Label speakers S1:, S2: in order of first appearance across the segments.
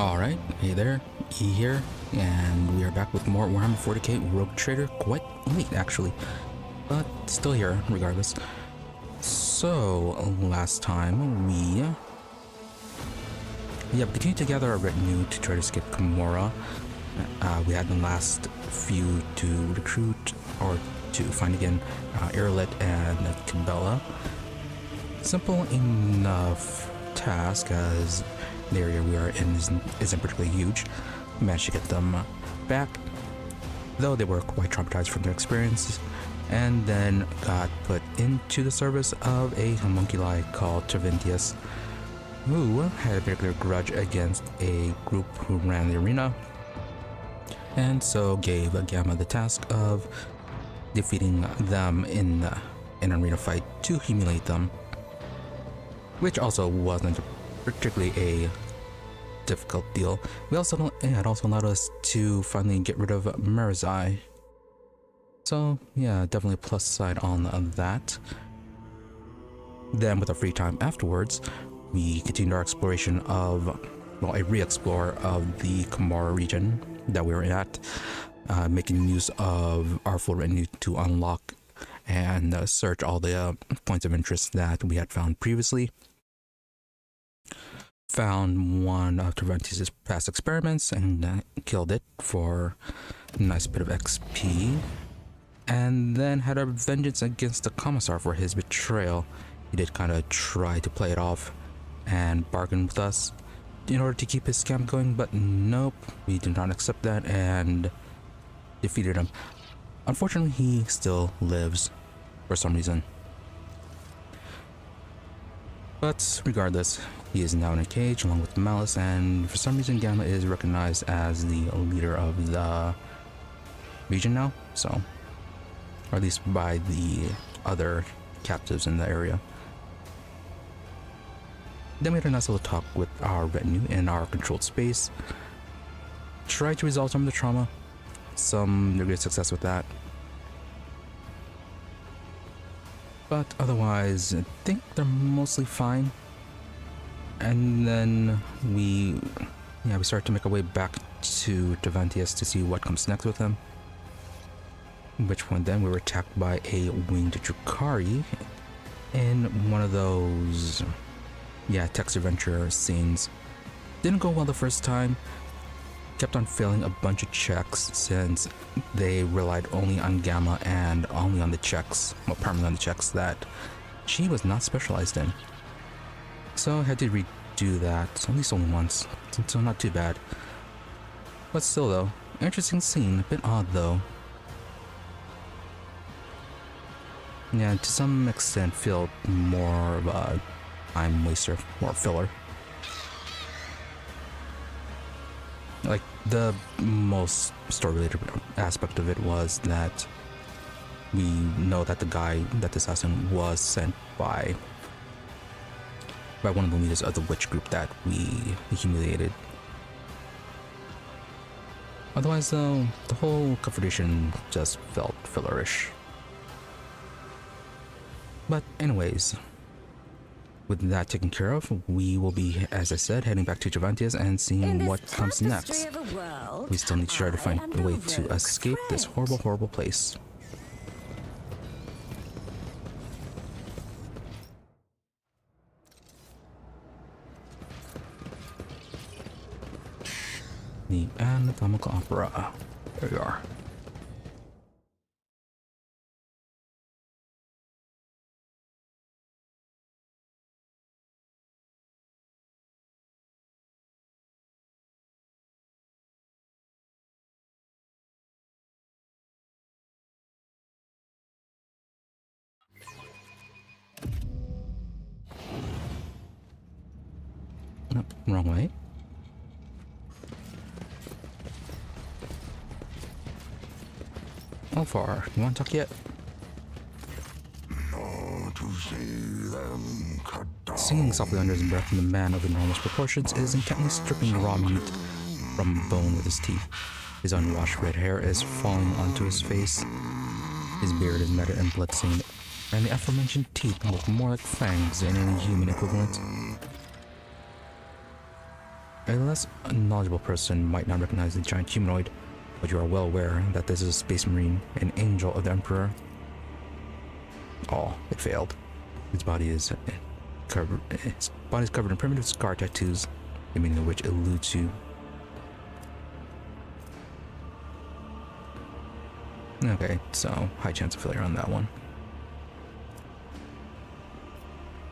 S1: Alright, hey there, E here, and we are back with more Warhammer 40k Rogue Trader, quite late actually, but still here regardless. So, last time we continued to gather our retinue to try to escape Commissar. We had the last few to recruit, or to find again, Yrliet and Kibellah. Simple enough task, as the area we are in isn't particularly huge. We managed to get them back, though they were quite traumatized from their experiences, and then got put into the service of a homunculi called Tervantius, who had a particular grudge against a group who ran the arena, and so gave Gamma the task of defeating them in an arena fight to humiliate them, which also wasn't particularly a difficult deal. It had also allowed us to finally get rid of Marizai. So yeah, definitely a plus side on that. Then with our free time afterwards, we continued our exploration of, well, a re-explore of the Commissar region that we were at, making use of our full retinue to unlock and search all the points of interest that we had found previously. Found one of Tervantius' past experiments and killed it for a nice bit of XP, and then had a vengeance against the Commissar for his betrayal. He did kind of try to play it off and bargain with us in order to keep his scam going, but nope, we did not accept that and defeated him. Unfortunately, he still lives for some reason. But regardless, he is now in a cage along with Malice, and for some reason Gamma is recognized as the leader of the region now, so, or at least by the other captives in the area. Then we had a nice little talk with our retinue in our controlled space. Tried to resolve some of the trauma, some degree of success with that. But otherwise, I think they're mostly fine. And then we started to make our way back to Tervantius to see what comes next with him. At which point then we were attacked by a winged drukhari in one of those, text adventure scenes. Didn't go well the first time. Kept on failing a bunch of checks since they relied only on Gamma and only on the checks, well, primarily on the checks that she was not specialized in. So I had to redo that, at least only once, so not too bad. But still though, interesting scene, a bit odd though. Yeah, to some extent feel more of a time waster, more filler. Like, the most story-related aspect of it was that we know that the assassin was sent by one of the leaders of the witch group that we humiliated. Otherwise though, the whole confrontation just felt fillerish. But anyways, with that taken care of, we will be, as I said, heading back to Tervantius and seeing what comes next. We still need to try to find a way to escape this horrible, horrible place. The anatomical opera. There we are. Nope, wrong way. How far? You want to talk yet? Singing softly under his breath, the man of enormous proportions is intently stripping raw meat from bone with his teeth. His unwashed red hair is falling onto his face. His beard is matted and blood-stained, and the aforementioned teeth look more like fangs than any human equivalent. A less knowledgeable person might not recognize the giant humanoid, but you are well aware that this is a space marine, an angel of the Emperor. Oh, it failed. His body is covered in primitive scar tattoos, the meaning of which eludes you. Okay, so high chance of failure on that one.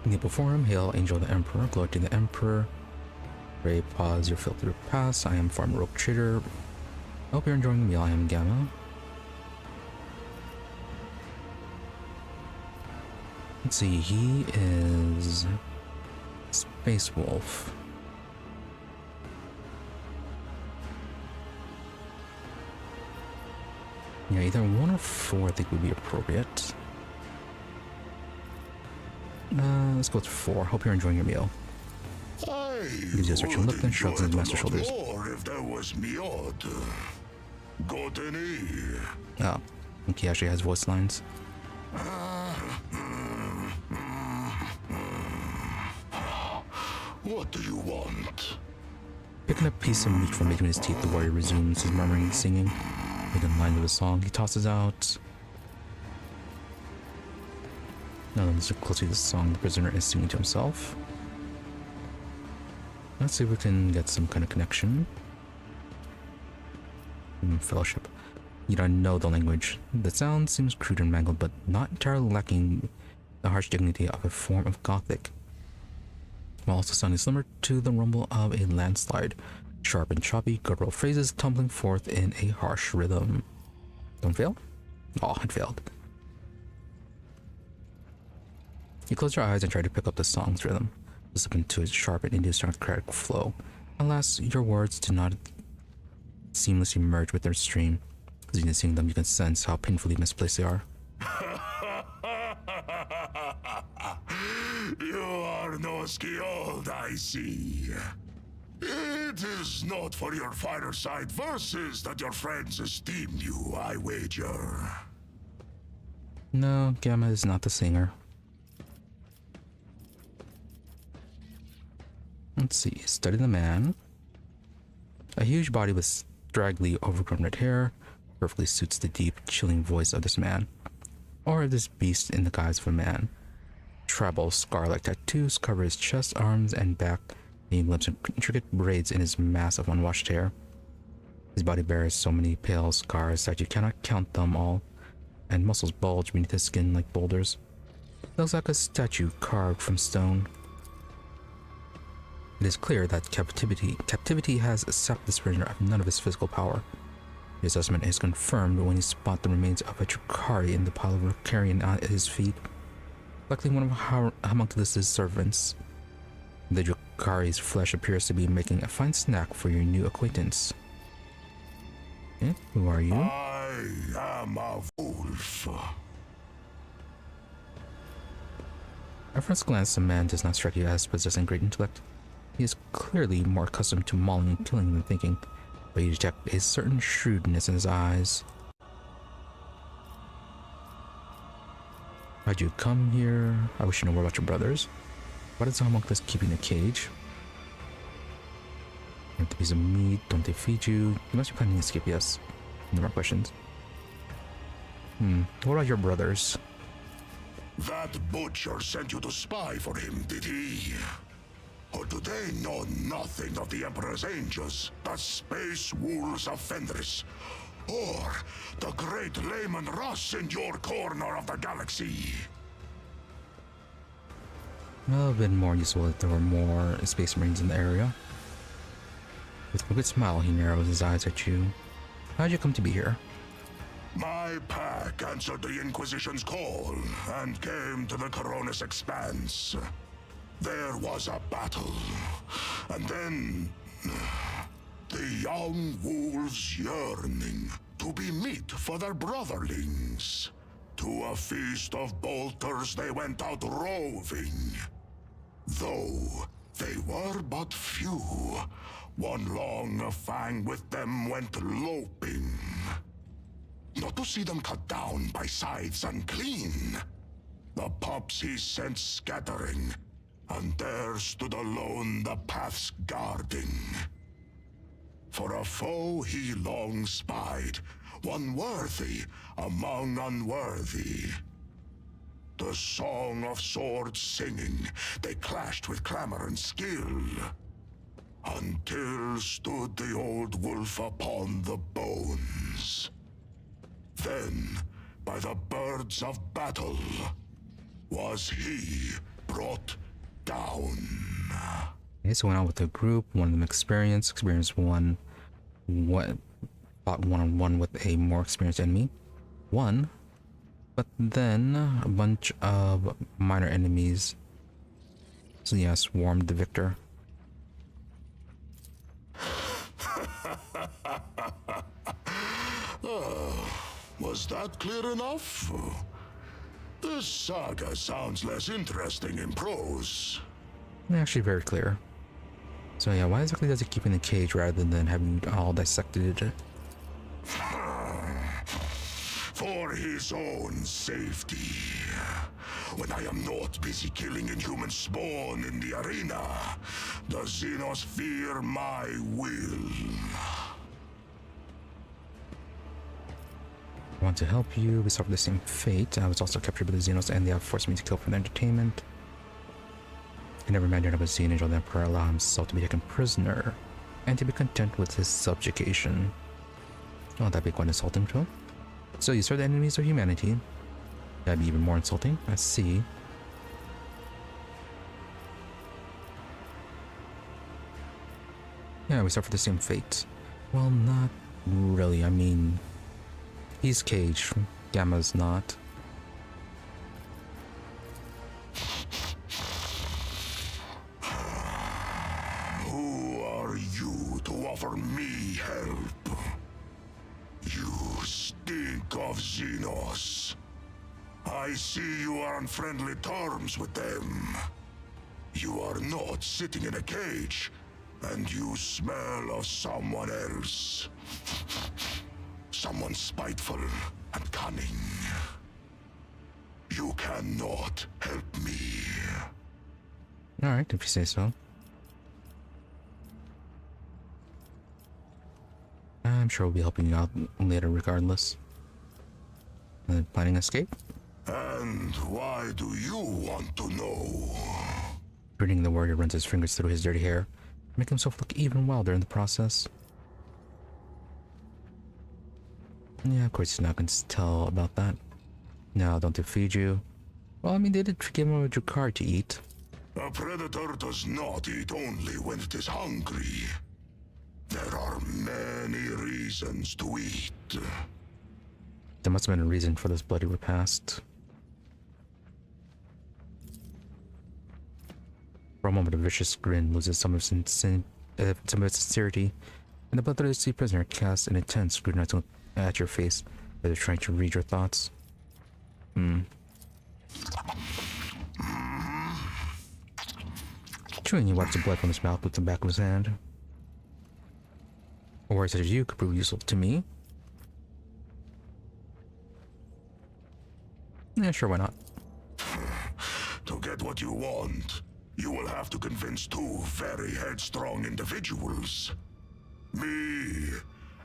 S1: Kneel before him, hail, angel of the Emperor, glory to the Emperor. Ray, pause your filtered pass. I am Farmer Rogue Trader. I hope you're enjoying the meal. I am Gamma. Let's see, he is Space Wolf. Yeah, either 1 or 4 I think would be appropriate. Let's go with 4. Hope you're enjoying your meal. Gives you a searching look, then shrugs his master shoulders.
S2: If there was Miod.
S1: Oh, I think he actually has voice lines.
S2: What do you want?
S1: Picking a piece of meat from between his teeth, the warrior resumes his murmuring and singing. Within line of a song he tosses out. Now then, so closely to the song the prisoner is singing to himself. Let's see if we can get some kind of connection. Fellowship. You don't know the language. The sound seems crude and mangled, but not entirely lacking the harsh dignity of a form of Gothic. While also sounding similar to the rumble of a landslide. Sharp and choppy, guttural phrases tumbling forth in a harsh rhythm. Don't fail? Oh, it failed. You close your eyes and try to pick up the song's rhythm. Listen into its sharp and idiosyncratic flow. Alas, your words do not seamlessly merge with their stream. As you can sing them, you can sense how painfully misplaced they are.
S2: You are no skilled, I see. It is not for your fireside verses that your friends esteem you, I wager.
S1: No, Gamma is not the singer. Let's see, study the man. A huge body with straggly, overgrown red hair perfectly suits the deep, chilling voice of this man. Or of this beast in the guise of a man. Tribal scar-like tattoos cover his chest, arms, and back, leaving glimpse of intricate braids in his mass of unwashed hair. His body bears so many pale scars that you cannot count them all, and muscles bulge beneath his skin like boulders. He looks like a statue carved from stone. It is clear that captivity has sapped this prisoner of none of his physical power. His assessment is confirmed when you spot the remains of a drukhari in the pile of carrion at his feet, likely one of Haemonculus' servants. The drukhari's flesh appears to be making a fine snack for your new acquaintance. Okay, who are you?
S2: I am a wolf.
S1: At first glance, the man does not strike you as possessing great intellect. He is clearly more accustomed to mauling and killing than thinking, but you detect a certain shrewdness in his eyes. Why'd you come here? I wish you know more about your brothers. Why does the homunculus keep you in a cage? You want a piece of meat? Don't they feed you? You must be planning to escape, yes. No more questions. What about your brothers?
S2: That butcher sent you to spy for him, did he? Or do they know nothing of the Emperor's angels, the space wolves of Fenris, or the great layman Russ in your corner of the galaxy?
S1: Well, it would have been more useful if there were more space marines in the area. With a good smile, he narrows his eyes at you. How'd you come to be here?
S2: My pack answered the Inquisition's call and came to the Coronis Expanse. There was a battle, and then the young wolves yearning to be meat for their brotherlings. To a feast of bolters they went out roving. Though they were but few, one long fang with them went loping. Not to see them cut down by scythes unclean. The pups he sent scattering, and there stood alone the path's guarding. For a foe he long spied, one worthy among unworthy. The song of swords singing, they clashed with clamor and skill, until stood the old wolf upon the bones. Then, by the birds of battle, was he brought down.
S1: Okay, so went out with the group, one of them experienced one, fought one-on-one with a more experienced enemy, won, but then a bunch of minor enemies, so yeah, swarmed the victor.
S2: Was that clear enough? This saga sounds less interesting in prose.
S1: Actually very clear. So yeah, why exactly does it keep in the cage rather than having you all dissected it?
S2: For his own safety. When I am not busy killing inhuman spawn in the arena, the Xenos fear my will.
S1: I want to help you. We suffered the same fate. I was also captured by the Xenos and they have forced me to kill for their entertainment. I never imagined I would see an angel of the Emperor allow himself to be taken prisoner and to be content with his subjugation. Oh, that'd be quite insulting to him. So you are the enemies of humanity. That'd be even more insulting. I see. Yeah, we suffer the same fate. Well, not really. I mean, he's caged. Gamma's not.
S2: Who are you to offer me help? You stink of Xenos. I see you are on friendly terms with them. You are not sitting in a cage, and you smell of someone else. Someone spiteful and cunning. You cannot help me.
S1: Alright, if you say so. I'm sure we'll be helping you out later regardless. Planning escape?
S2: And why do you want to know?
S1: Greeting the warrior runs his fingers through his dirty hair, making himself look even wilder in the process. Yeah, of course he's not going to tell about that. No, don't they feed you? Well, I mean, they did give him a drukhari to eat.
S2: A predator does not eat only when it is hungry. There are many reasons to eat.
S1: There must have been a reason for this bloody repast. For a moment, a vicious grin loses some of its sincerity, and the bloodthirsty prisoner casts an intense scrutiny at your face, whether trying to read your thoughts. Chewing, he wipes the blood from his mouth with the back of his hand. A warrior such as you could prove useful to me. Yeah, sure, why not?
S2: To get what you want, you will have to convince two very headstrong individuals. Me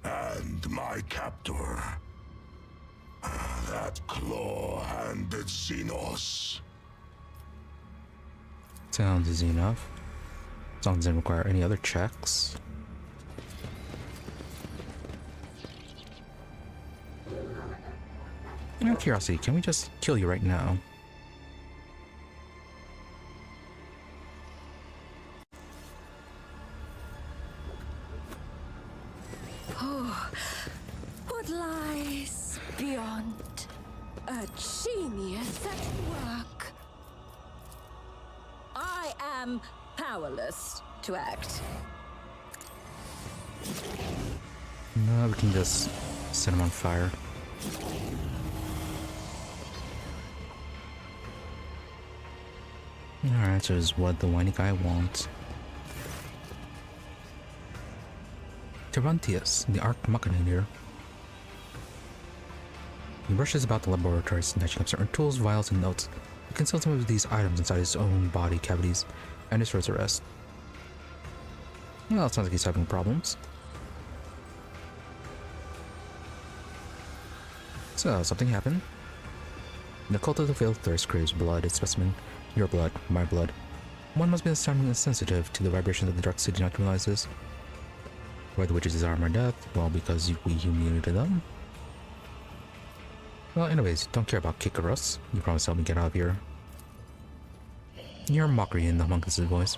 S2: and my captor. That claw-handed Xenos.
S1: Sounds easy enough. As long as it doesn't require any other checks. Out of curiosity, can we just kill you right now?
S3: Oh, what lies beyond? A genius at work. I am powerless to act.
S1: No, we can just set him on fire. Alright, so is what the whiny guy wants. Tervantius, the Arch Machinator. He rushes about the laboratory, snatching up certain tools, vials, and notes. He concealed some of these items inside his own body cavities and destroys the rest. Well, it sounds like he's having problems. So, something happened. The cult of the veiled thirst craves blood, its specimen. Your blood, my blood. One must be astoundingly insensitive to the vibrations of the dark city not to realize this. Why the witches desire my death? Well, because we humiliated them. Well, anyways, don't care about Kikaros. You promised to help me get out of here. You're a mockery in the homunculus' voice.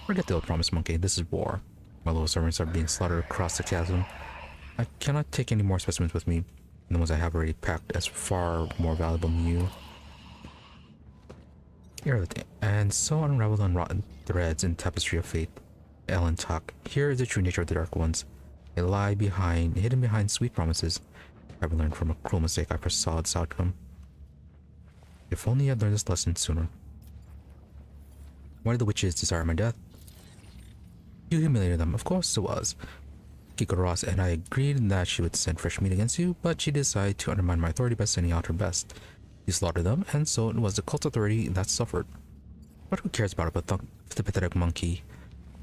S1: Forget the old promise, monkey. This is war. My little servants are being slaughtered across the chasm. I cannot take any more specimens with me. And the ones I have already packed as far more valuable than you. Yrliet, and so unraveled on rotten threads in tapestry of fate. Ellen talk. Here is the true nature of the dark ones. They lie hidden behind sweet promises. I've learned from a cruel mistake I foresaw its outcome. If only I'd learned this lesson sooner. Why did the witches desire my death? You humiliated them, of course it was. Kikaros and I agreed that she would send fresh meat against you, but she decided to undermine my authority by sending out her best. You slaughtered them, and so it was the cult authority that suffered. But who cares about the pathetic monkey?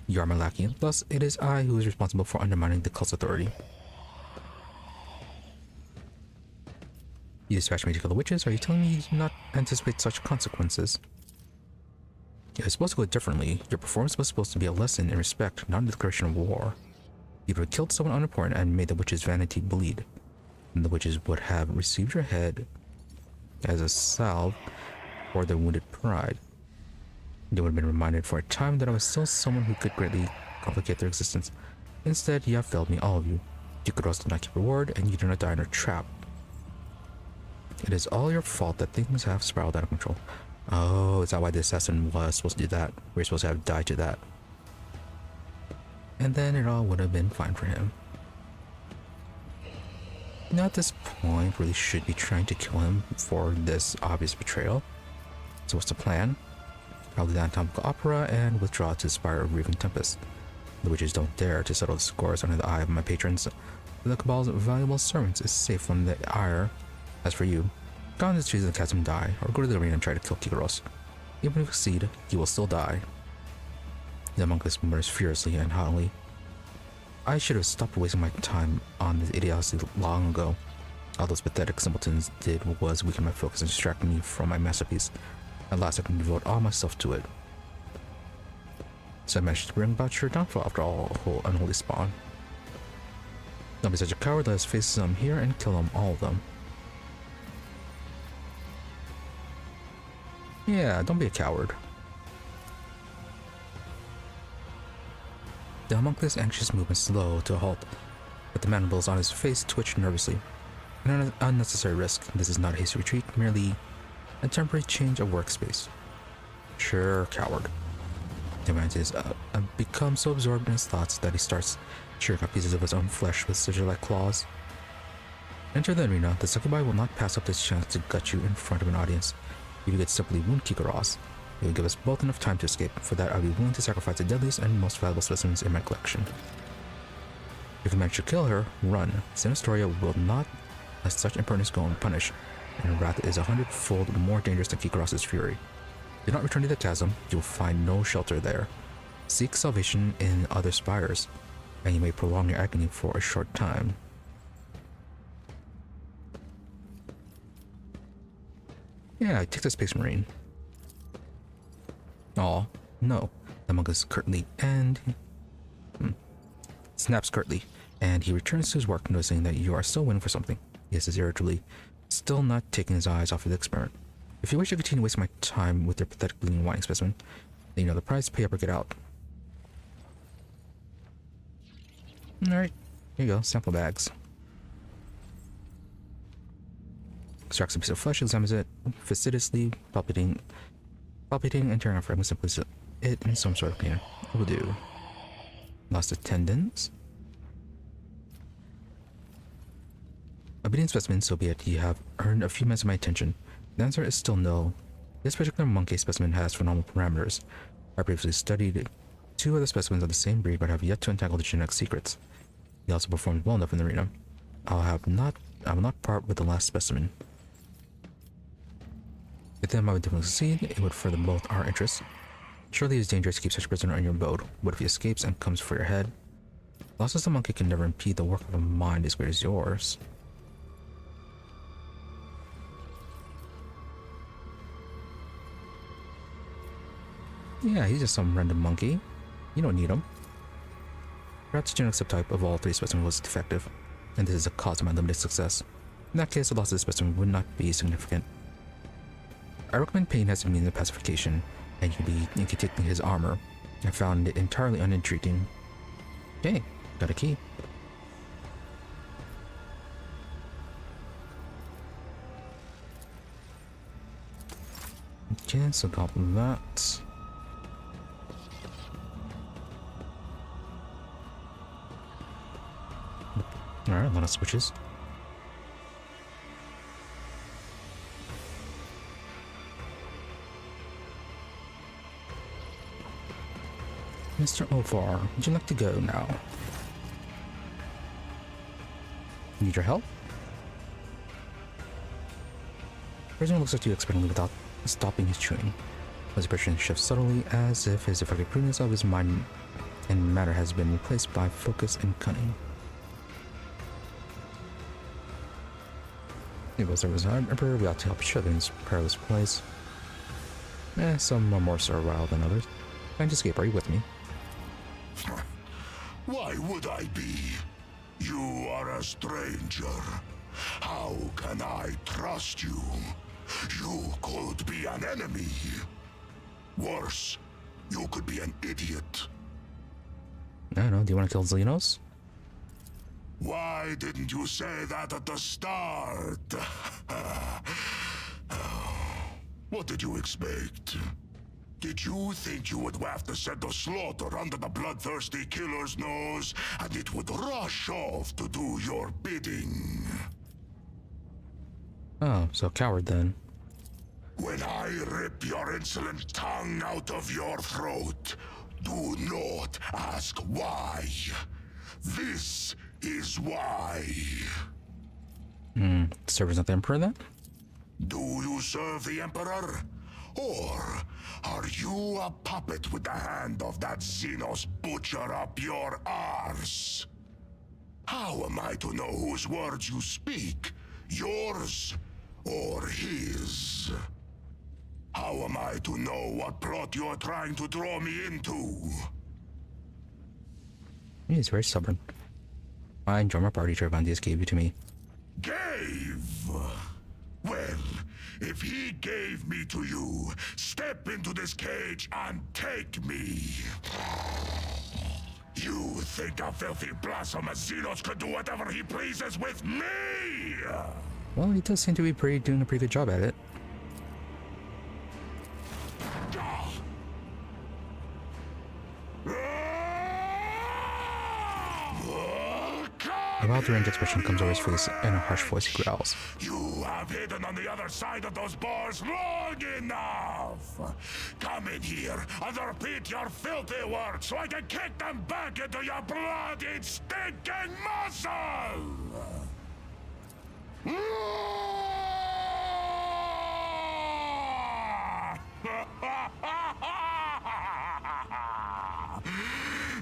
S1: You are my lackey, thus it is I who is responsible for undermining the cult's authority. You dispatched me to kill the witches. Are you telling me you do not anticipate such consequences? It was supposed to go differently. Your performance was supposed to be a lesson in respect, not a declaration of war. You would have killed someone unimportant and made the witch's vanity bleed. And the witches would have received your head as a salve for their wounded pride. They would have been reminded for a time that I was still someone who could greatly complicate their existence. Instead, you have failed me, all of you. Kikaros did not keep her word, and you do not die in her trap. It is all your fault that things have spiraled out of control. Oh, is that why the assassin was supposed to do that? We're supposed to have died to that. And then it all would have been fine for him. Now at this point, really should be trying to kill him for this obvious betrayal. So what's the plan? I'll do the anatomical opera and withdraw to the Spire of Reaving Tempest. The witches don't dare to settle the scores under the eye of my patrons. The Cabal's valuable servants is safe from the ire. As for you, go on the trees of the chasm, die, or go to the arena and try to kill Kikaros. Even if you succeed, you will still die. The homunculus murders furiously and hotly. I should have stopped wasting my time on this idiocy long ago. All those pathetic simpletons did was weaken my focus and distract me from my masterpiece. At last I can devote all myself to it. So I managed to bring about your downfall after all, whole unholy spawn. Don't be such a coward, let us face them here and kill them, all of them. Yeah, don't be a coward. The homunculus' anxious movement slowed to a halt, but the mandibles on his face twitched nervously. An unnecessary risk. This is not a hasty retreat, merely a temporary change of workspace. Sure, coward. Tervantius becomes so absorbed in his thoughts that he starts shearing up pieces of his own flesh with scissor-like claws. Enter the arena. The succubi will not pass up this chance to gut you in front of an audience. If you could simply wound Kikaros, it would give us both enough time to escape. For that, I would be willing to sacrifice the deadliest and most valuable specimens in my collection. If you manage to kill her, run. Sinistoria will not let such impertinence go unpunished, and her wrath is 100-fold more dangerous than Kikaros' fury. Do not return to the chasm, you will find no shelter there. Seek salvation in other spires, and you may prolong your agony for a short time. Yeah, take the Space Marine. Aw, no. The monk is curtly and... snaps curtly, and he returns to his work, noticing that you are still waiting for something. He says irritably, still not taking his eyes off of the experiment. If you wish to continue wasting my time with your pathetic bleeding whining specimen, then you know the price, pay up or get out. Alright, here you go, sample bags. Extracts a piece of flesh, examines it fastidiously, palpating and tearing off fragments and places it in some sort of container. It will do. Lost a tendons. A beating specimen, so be it. You have earned a few minutes of my attention. The answer is still no. This particular monkey specimen has phenomenal parameters. I previously studied 2 other specimens of the same breed, but have yet to untangle the genetic secrets. He also performed well enough in the arena. I will not part with the last specimen. If the might definitely succeed, it would further both our interests. Surely it is dangerous to keep such a prisoner in your abode. What if he escapes and comes for your head? Lost as a monkey can never impede the work of a mind as great as yours. Yeah, he's just some random monkey. You don't need him. Perhaps the genetic subtype of all three specimens was defective, and this is the cause of my limited success. In that case, the loss of the specimen would not be significant. I recommend pain as a means of pacification, and you can take his armor. I found it entirely unintriguing. Okay, got a key. Okay, so got that. Alright, a lot of switches. Mr. Ovar, would you like to go now? Need your help? Prisoner looks at you expectantly without stopping his chewing. His expression shifts subtly, as if his effective presence of his mind and matter has been replaced by focus and cunning. It was Emperor, we ought to help each other in this perilous place. Some are more sterile than others. Trying to escape, are you with me?
S2: Why would I be? You are a stranger. How can I trust you? You could be an enemy. Worse, you could be an idiot.
S1: I don't know, do you want to kill Xenos?
S2: Why didn't you say that at the start? What did you expect? Did you think you would have to set the slaughter under the bloodthirsty killer's nose, and it would rush off to do your bidding?
S1: Oh, so coward then.
S2: When I rip your insolent tongue out of your throat, do not ask why. This is why.
S1: Servers not the Emperor then?
S2: Do you serve the Emperor? Or are you a puppet with the hand of that Xenos butcher up your arse? How am I to know whose words you speak? Yours or his? How am I to know what plot you're trying to draw me into?
S1: He's very stubborn. I enjoy my party Tervantius gave you to me.
S2: Gave? Well, if he gave me to you, step into this cage and take me. You think a filthy blasphemous Xenos could do whatever he pleases with me?
S1: Well, he does seem to be doing a pretty good job at it. A wild range expression comes over his face, and a harsh voice growls.
S2: You have hidden on the other side of those bars long enough! Come in here and repeat your filthy words so I can kick them back into your bloody, stinking muscle!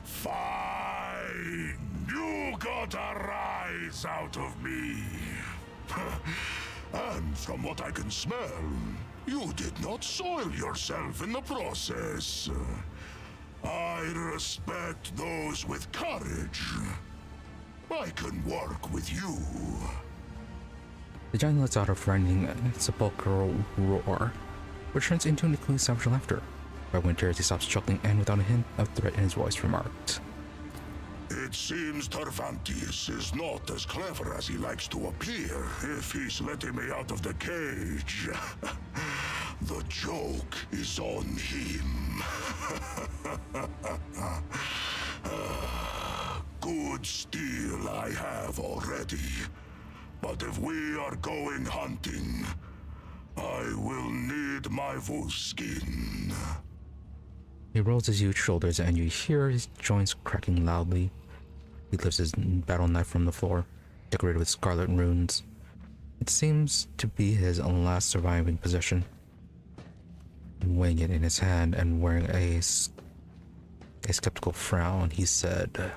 S2: Fine! You got a rise out of me. And from what I can smell, you did not soil yourself in the process. I respect those with courage. I can work with you.
S1: The giant lets out a frightening, sepulchral roar, which turns into an equally savage laughter. By winters, he stops chuckling and, without a hint of threat in his voice, remarked,
S2: It seems Tervantius is not as clever as he likes to appear if he's letting me out of the cage. The joke is on him. Good steel I have already. But if we are going hunting, I will need my wolf skin.
S1: He rolls his huge shoulders and you hear his joints cracking loudly. He lifts his battle knife from the floor, decorated with scarlet runes. It seems to be his last surviving possession. Weighing it in his hand and wearing a skeptical frown, he said,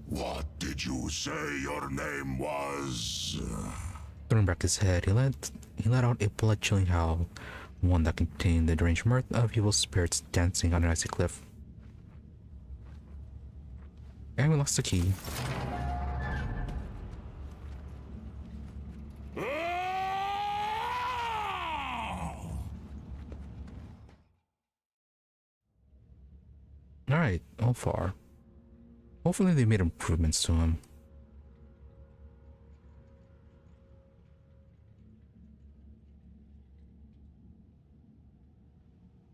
S2: What did you say your name was?
S1: throwing back his head, he let out a blood-chilling howl, one that contained the deranged mirth of evil spirits dancing on an icy cliff. And we lost the key. Alright, all far. Hopefully they made improvements to him.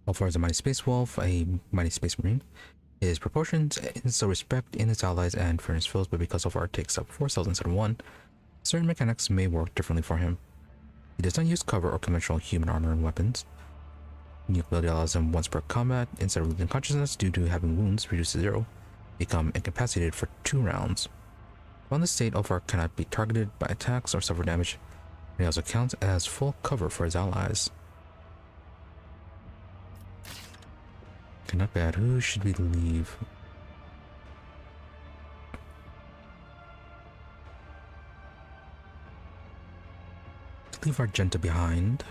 S1: All far is a mighty space wolf, a mighty space marine. His proportions instill respect in his allies and fairness feels, but because All far takes up 4 cells instead of 1, certain mechanics may work differently for him. He does not use cover or conventional human armor and weapons. Unique ability allows him once per combat, instead of losing consciousness due to having wounds reduced to 0, become incapacitated for 2 rounds. While in this state, All far cannot be targeted by attacks or suffer damage, and he also counts as full cover for his allies. Okay, not bad. Who should we leave? Leave Argenta behind.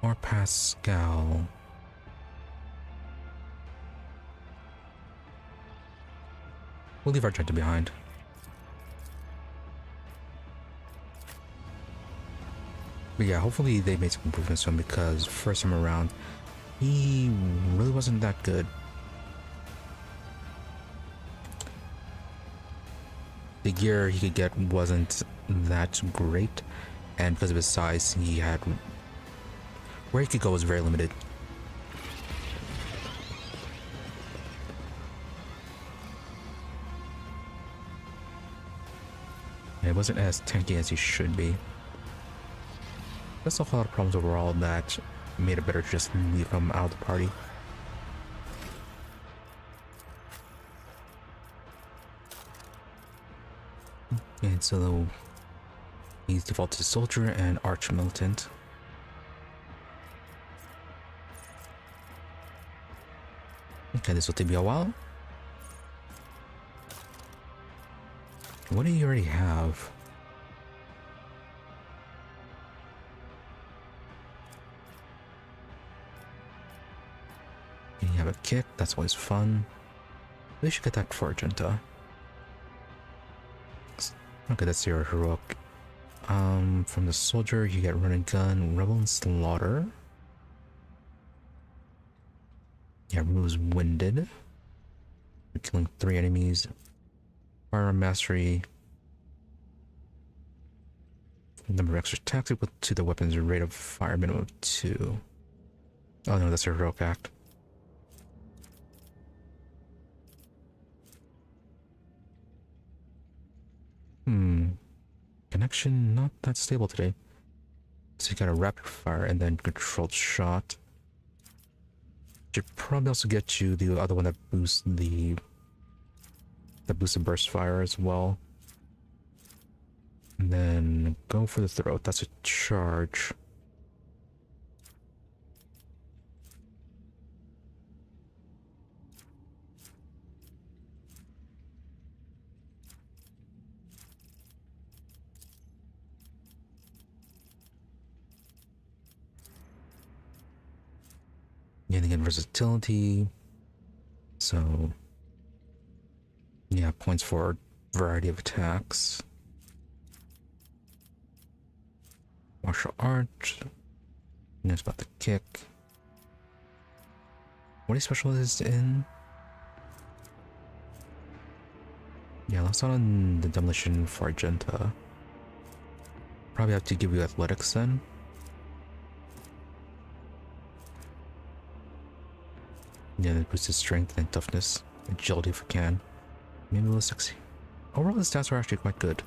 S1: Or Pascal. We'll leave Argenta behind. But yeah, hopefully they made some improvements to him, because first time around, he really wasn't that good. The gear he could get wasn't that great, and because of his size, he had... where he could go was very limited. It wasn't as tanky as he should be. There's a lot of problems overall that made it better to just leave him out of the party. And so he's defaulted soldier and arch militant. Okay, this will take me a while. What do you already have? You have a kick, that's always fun. We should get that for Argenta. Okay, that's your heroic. From the soldier, you get run and gun, rebel and slaughter. Yeah, removes winded. You're killing 3 enemies. Firearm mastery. Number of extra attacks equal to the weapon's rate of fire, minimum of 2. Oh no, that's a heroic act. Connection not that stable today. So you got a rapid fire and then controlled shot. Should probably also get you the other one that boosts the burst fire as well. And then go for the throat. That's a charge. Gaining in versatility. So yeah, points for a variety of attacks. Martial art. Knows about the kick. What is specialized in? Yeah, let's not on the demolition for Argenta. Probably have to give you athletics then. Yeah, that boosts his strength and toughness, agility if we can. Maybe we'll 60. Overall, the stats are actually quite good.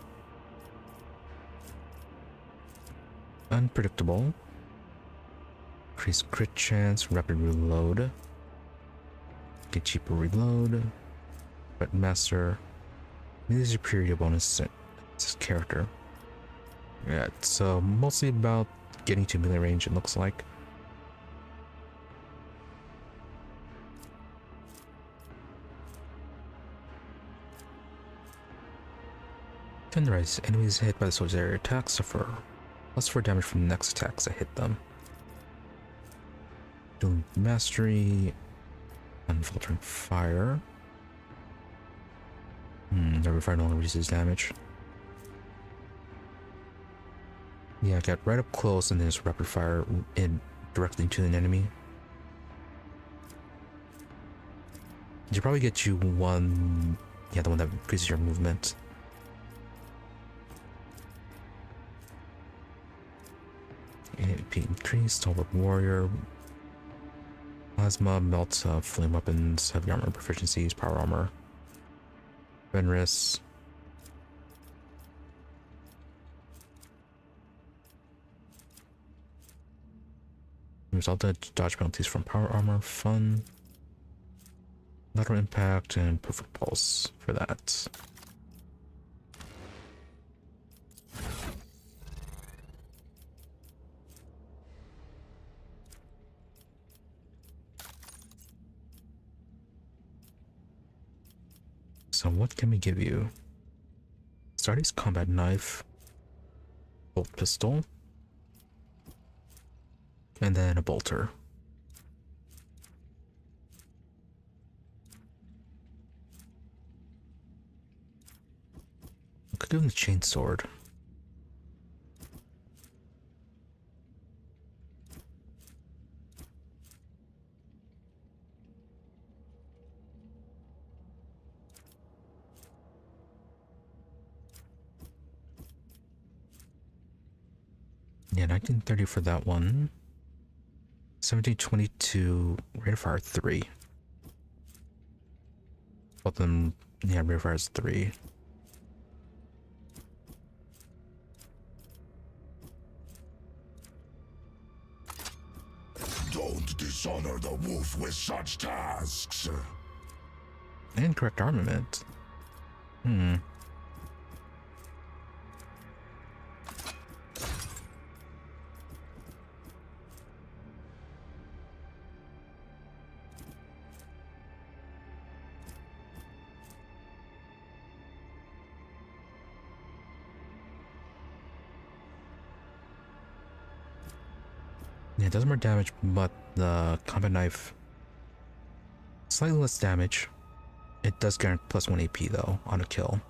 S1: Unpredictable. Increased crit chance, rapid reload. Get cheaper reload. Red master. Maybe there's a period bonus. It's his character. Yeah, it's mostly about getting to melee range, it looks like. Tenderize. Enemies hit by the soldier's area attack suffer +4 damage from the next attacks that hit them. Doing mastery. Unfiltering fire. Every fire no longer reduces damage. Yeah, get right up close and then just rapid fire in directly into an enemy. You probably get you one. Yeah, the one that increases your movement. AP increase, Stalwart Warrior. Plasma, Melt, Flame Weapons, Heavy Armor Proficiencies, Power Armor. Fenris. Result dodge penalties from Power Armor, Fun. Lateral Impact, and Perfect Pulse for that. So what can we give you? Stardy's Combat Knife, Bolt Pistol, and then a Bolter. I could do the Chainsword. Yeah, 1930 for that one. 1722, rate of fire 3. Both of them, yeah, rate of fire is 3.
S2: Don't dishonor the wolf with such tasks.
S1: And correct armament. Yeah, it does more damage, but the combat knife slightly less damage. It does guarantee +1 AP though on a kill.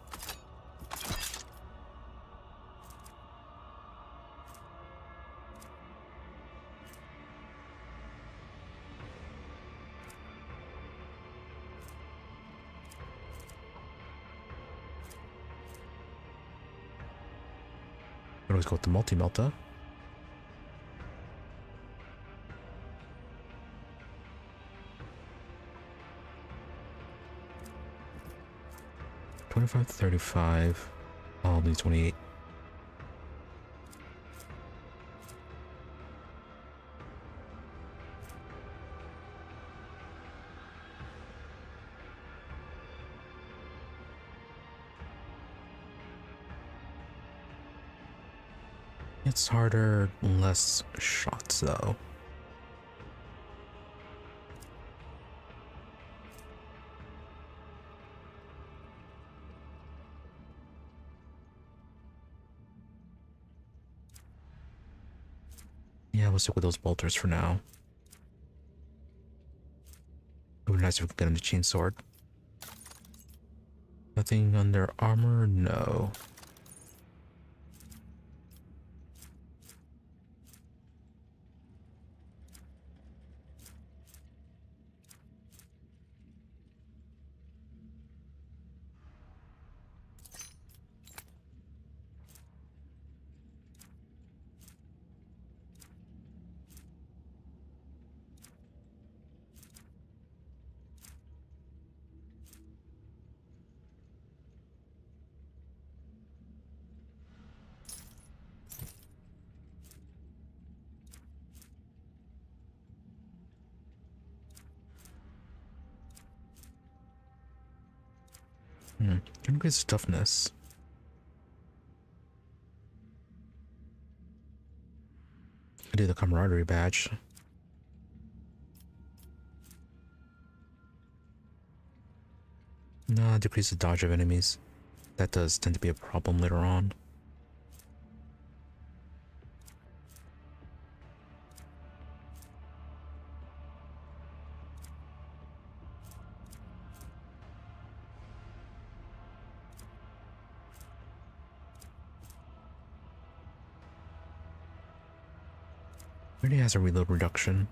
S1: Could always go with the multi-melta. $25, $35. I'll do 28. It's harder, less shots though. Yeah, we'll stick with those bolters for now. It would be nice if we could get him the chainsword. Nothing under armor? No. Increase toughness. I do the camaraderie badge. No, decrease the dodge of enemies. That does tend to be a problem later on. Already has a reload reduction.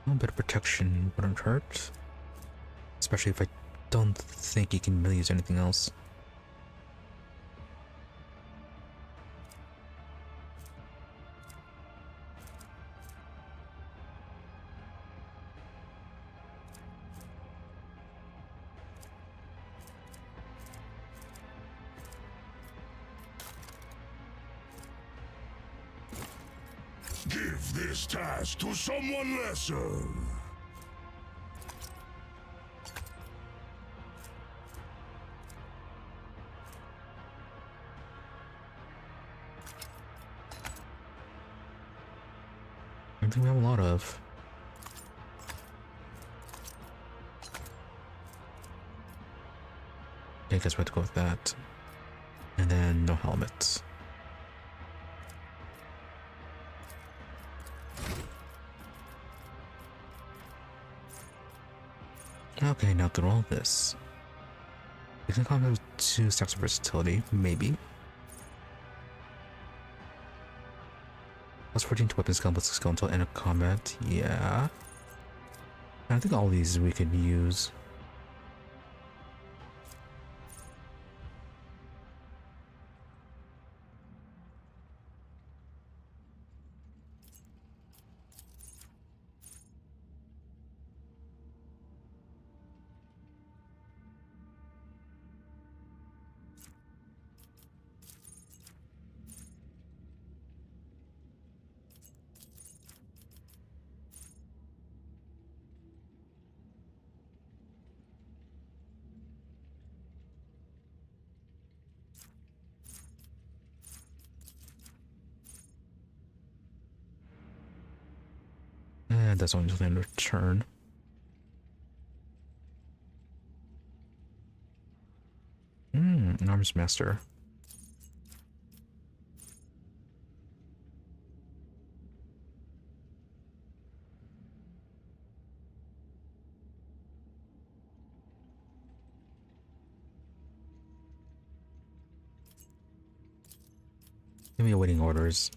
S1: A little bit of protection wouldn't hurt, especially if I don't think you can really use anything else.
S2: Give this task to someone lesser.
S1: I think we have a lot of. Yeah, I guess we have to go with that. And then no helmets. Okay, now through all this, we can combat with 2 stacks of versatility, maybe. Plus 14 to weapon skill, plus skill until end of combat, yeah. I think all these we could use. And that's only until the end of turn. Arms Master. Give me awaiting orders.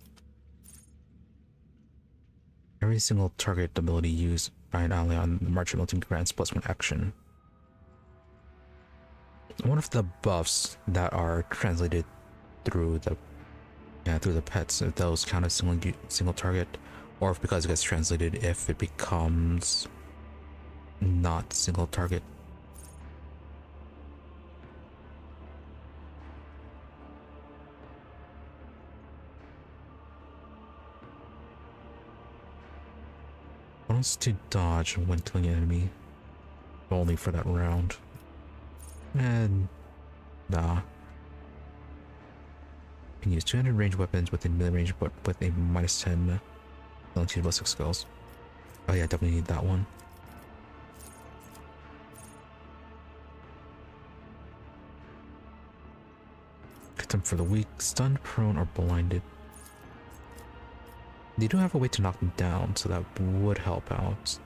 S1: Every single target ability used by an ally on the March of Team grants +1 action. One of the buffs that are translated through the pets, if those count as single target, or if because it gets translated if it becomes not single target. Bonus to dodge when killing an enemy, only for that round. And nah. You can use 200 range weapons within melee range, but with a -10 penalty to ballistic skills. Oh yeah, definitely need that one. Get them for the weak, stunned, prone, or blinded. They do have a way to knock them down, so that would help out.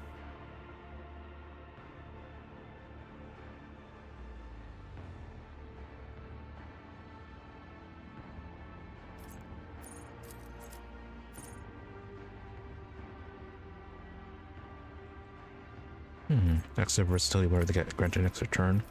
S1: Extra versatility where they get granted an extra turn.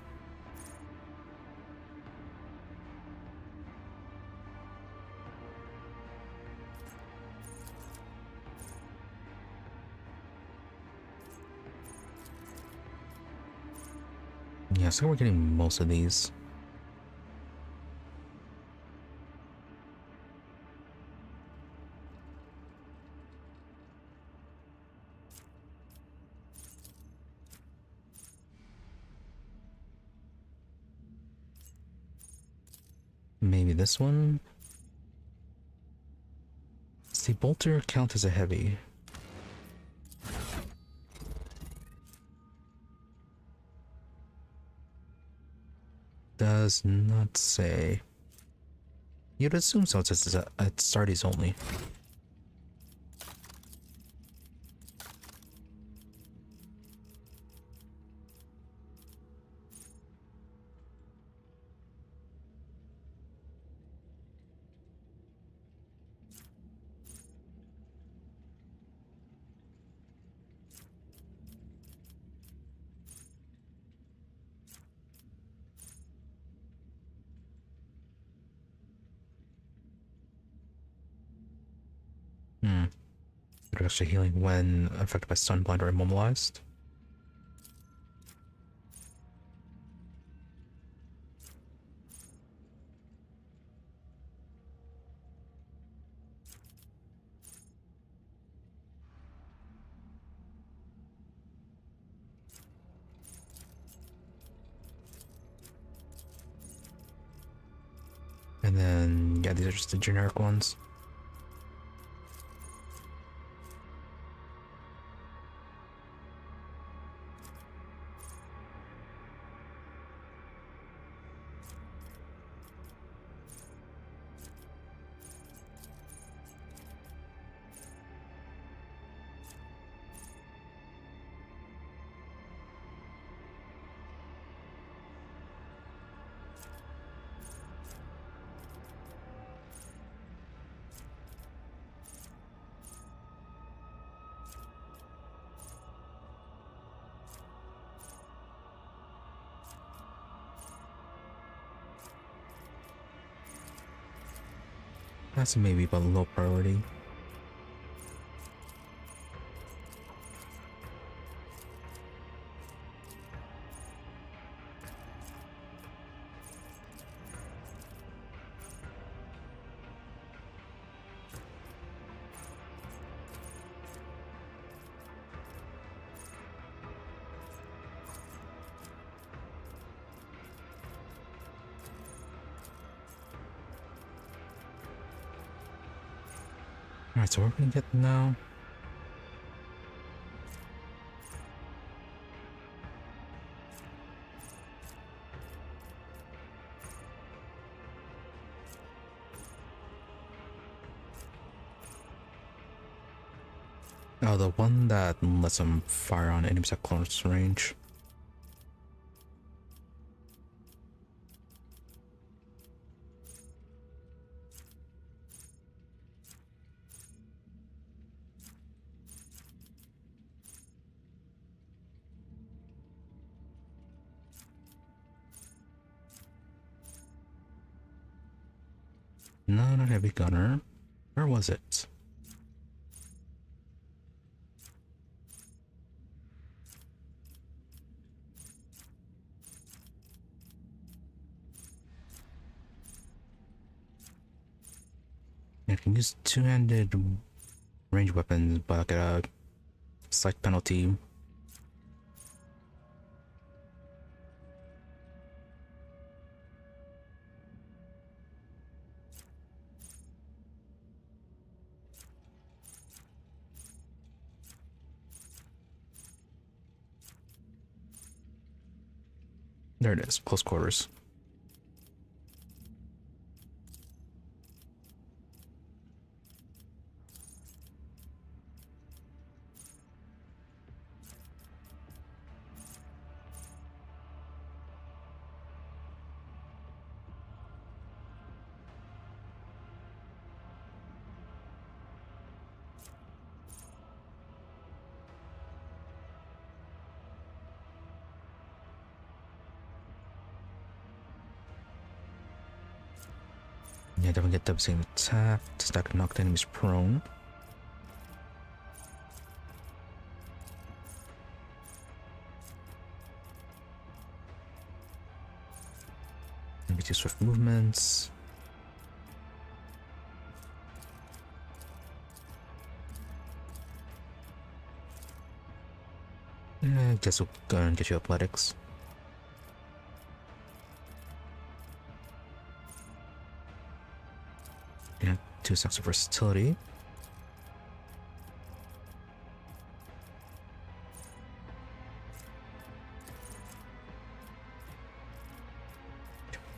S1: Yeah, so we're getting most of these. Maybe this one? Does the bolter count as a heavy? Does not say. You'd assume so, it's Sardi's only. They're actually healing when affected by stun, blind, or immobilized. And then, yeah, these are just the generic ones. That's maybe but low priority. Alright, so what are we gonna get now? Oh, the one that lets them fire on enemies at close range. No, not heavy gunner. Where was it? I can use two-handed range weapons, but I get a slight penalty. There it is, close quarters. Yeah, definitely get double same attack to stack knocked enemies prone. Maybe two swift movements. Yeah, I guess we'll go and get you athletics. And 2 stacks of versatility.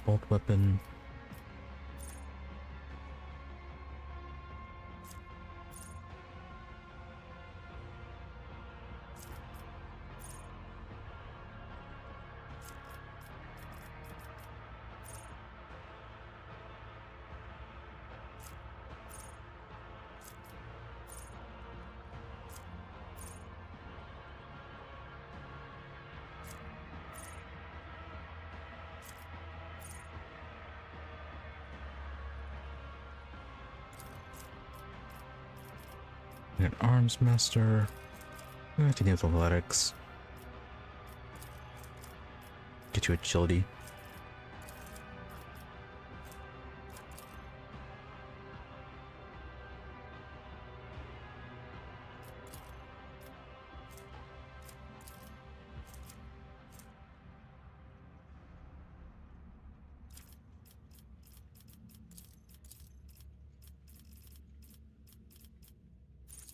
S1: Bolt weapon. And arms master. I can deal with athletics. Get you agility.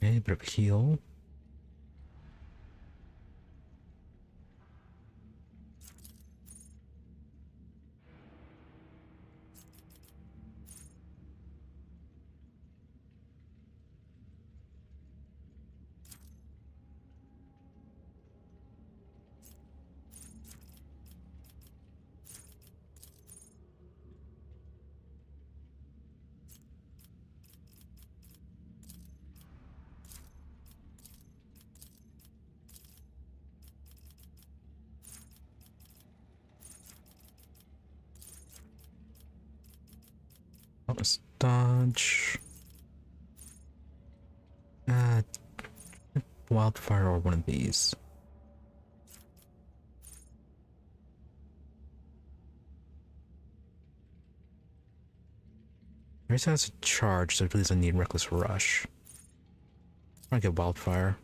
S1: Okay, a bit of a heal. Let's dodge. Wildfire or one of these. Race has a charge, so it really doesn't need Reckless Rush. I get Wildfire.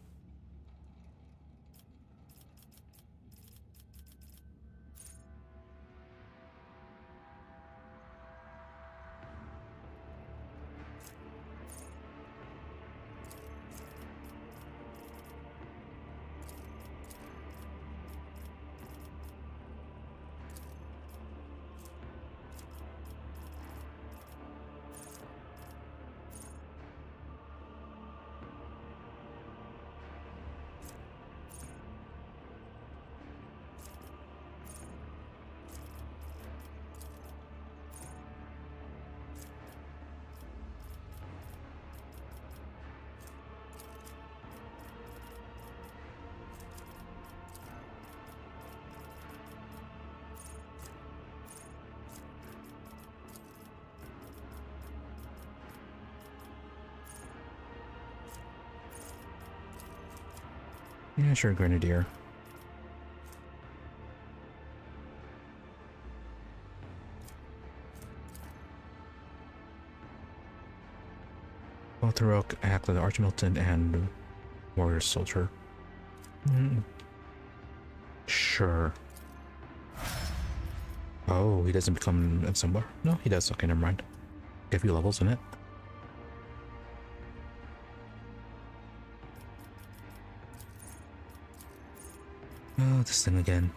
S1: Yeah, sure, Grenadier. Both heroic act like the Archmilton and Warrior Soldier. Sure. Oh, he doesn't become in somewhere. No, he does. Okay, never mind. Get a few levels in it. Oh, this thing again.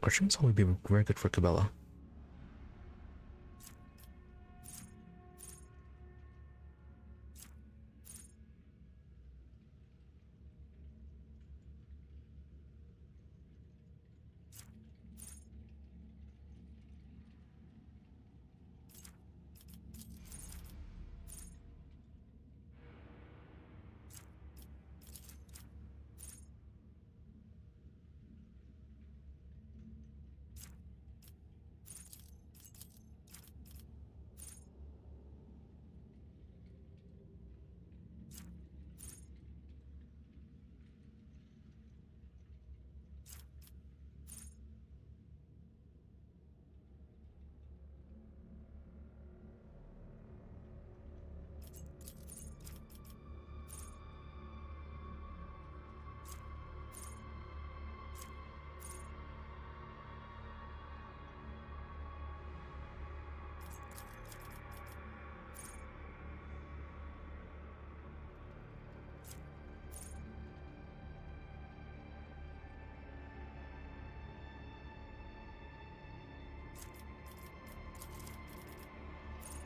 S1: Questions would be very good for Kibellah.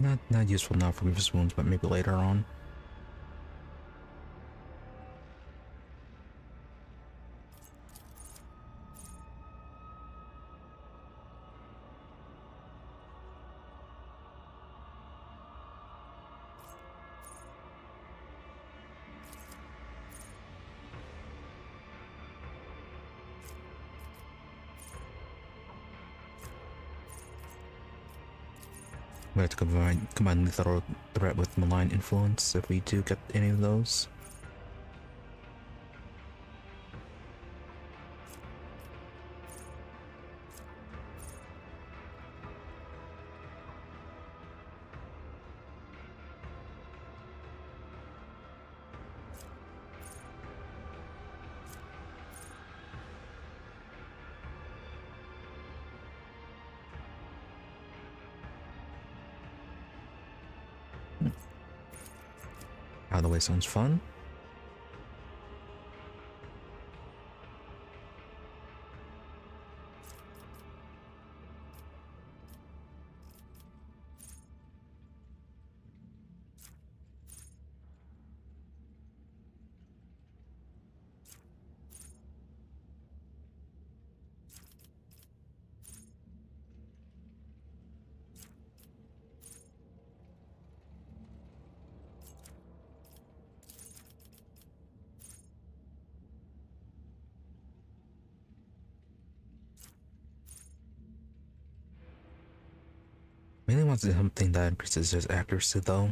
S1: Not useful now for grievous wounds, but maybe later on. We have to combine lethal threat with malign influence if we do get any of those. Out of the way sounds fun. Mainly wants something that increases his accuracy though.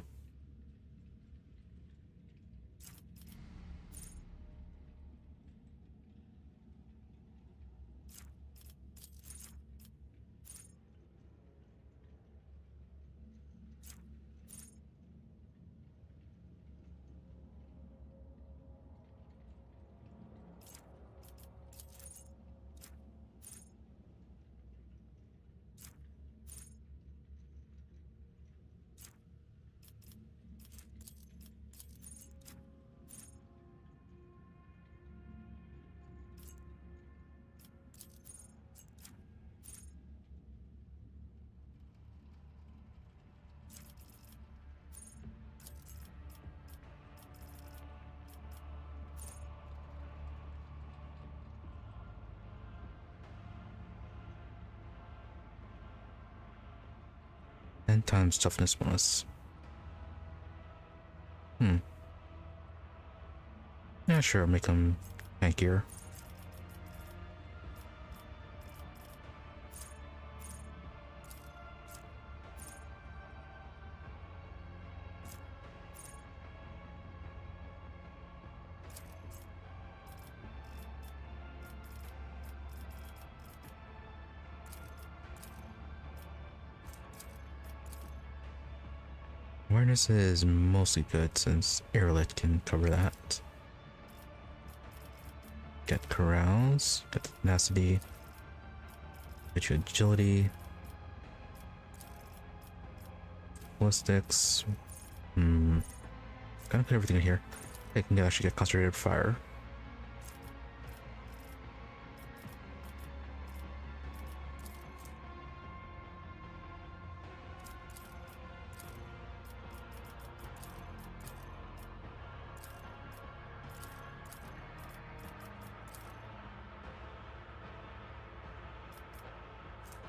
S1: And times toughness bonus. Yeah, sure, make him tankier. Awareness is mostly good since Yrliet can cover that. Get carouse, get the tenacity, get your agility, ballistics. Kind of put everything in here. I can actually get concentrated fire.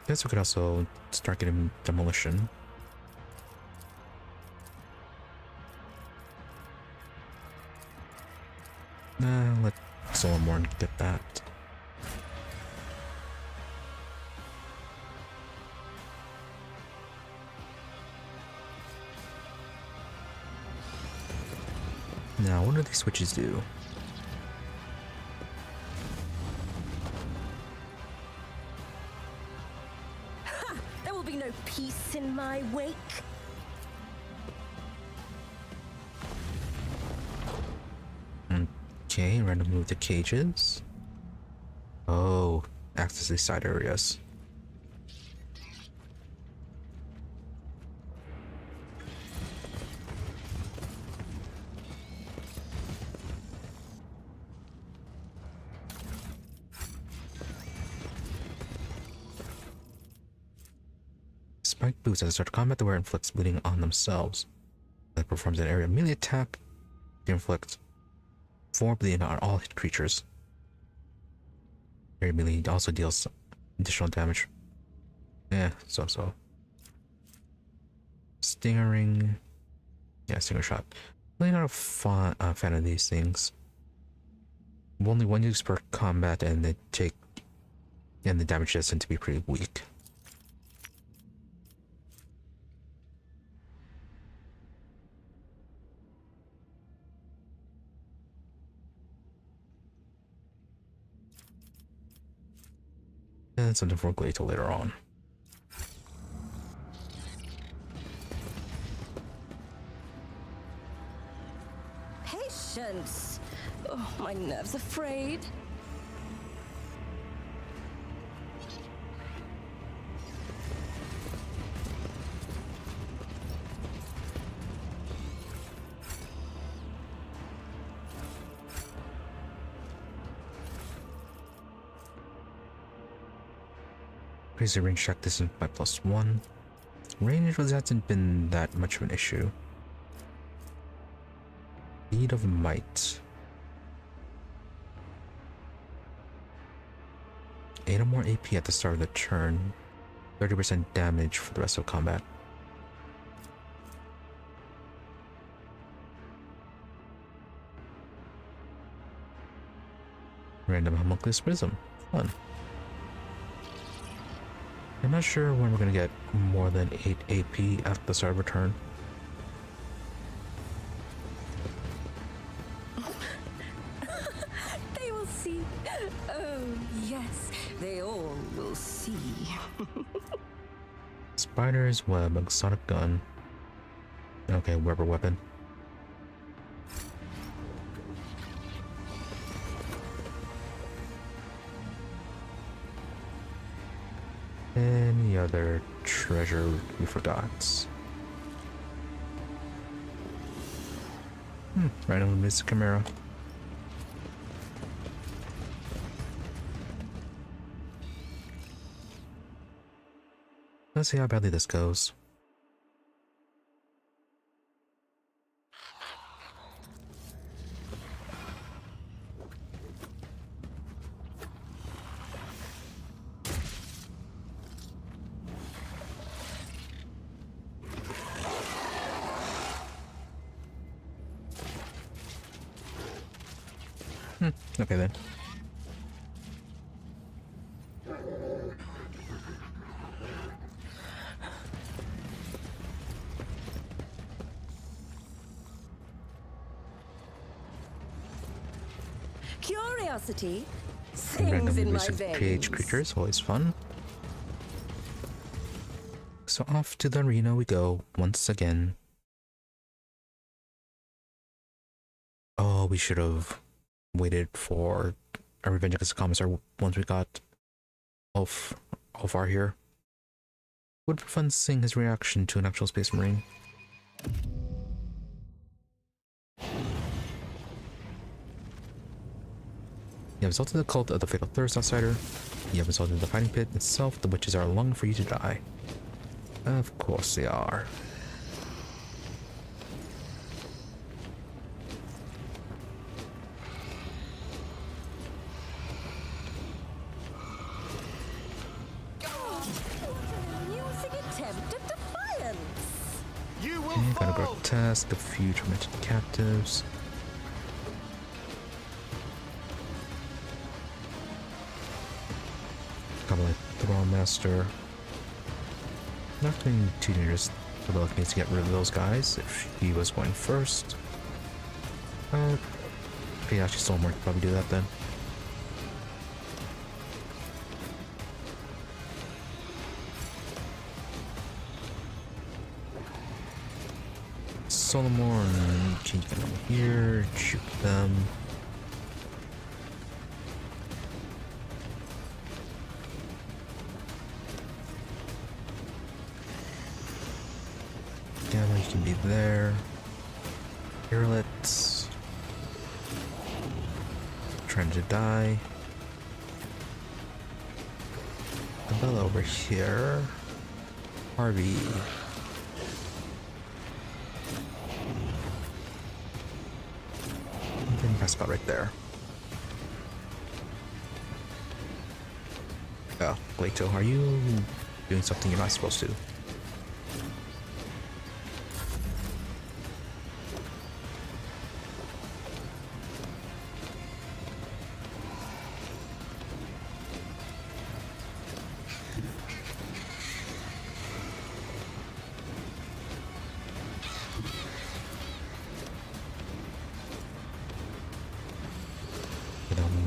S1: Guess we could also start getting demolition. Let Solomorn get that. Now, what do these switches do?
S3: There will be no peace in my wake.
S1: Okay, random move the cages. Oh, access these side areas. spiked boots at the start of combat. The wearer inflicts bleeding on themselves. That performs an area melee attack. They inflict 4 bleeding on all hit creatures. Area melee also deals additional damage. So. Stingering. Yeah, stinger shot. Really not a fan of these things. Only 1 use per combat, and the damage does tend to be pretty weak. And something for Glatal later on.
S3: Patience! Oh, my nerves are frayed.
S1: Increase the range check distance by +1. Range really hasn't been that much of an issue. Speed of Might. 8 or more AP at the start of the turn. 30% damage for the rest of combat. Random homunculus prism. Fun. I'm not sure when we're going to get more than 8 AP at the start of a turn.
S3: They will see. Oh, yes, they all will see.
S1: Spider's web, a sonic gun. Okay, rubber weapon. Any other treasure we forgot? Randomly missed Chimera. Let's see how badly this goes. Okay then.
S3: Curiosity
S1: Random
S3: sings in my
S1: use of PH
S3: veins.
S1: creatures, always fun. So off to the arena we go once again. Oh, we should have waited for a revenge against the Commissar once we got all far here. Would be fun seeing his reaction to an actual Space Marine. You have assaulted the cult of the Fatal Thirst Outsider. You have assaulted the fighting pit itself. The witches are longing for you to die. Of course they are. Gotta grotesque, a few tormented captives. Kind of like Thrall Master. Not doing too dangerous. Kibellah needs to get rid of those guys if he was going first. Yeah, actually, Stormward could probably do that then. Solomon, change them over here, shoot them. Gamma, you can be there. Yrliet. Trying to die. Kibellah over here. Harvey. That's about right there. Oh, Leto, are you doing something you're not supposed to?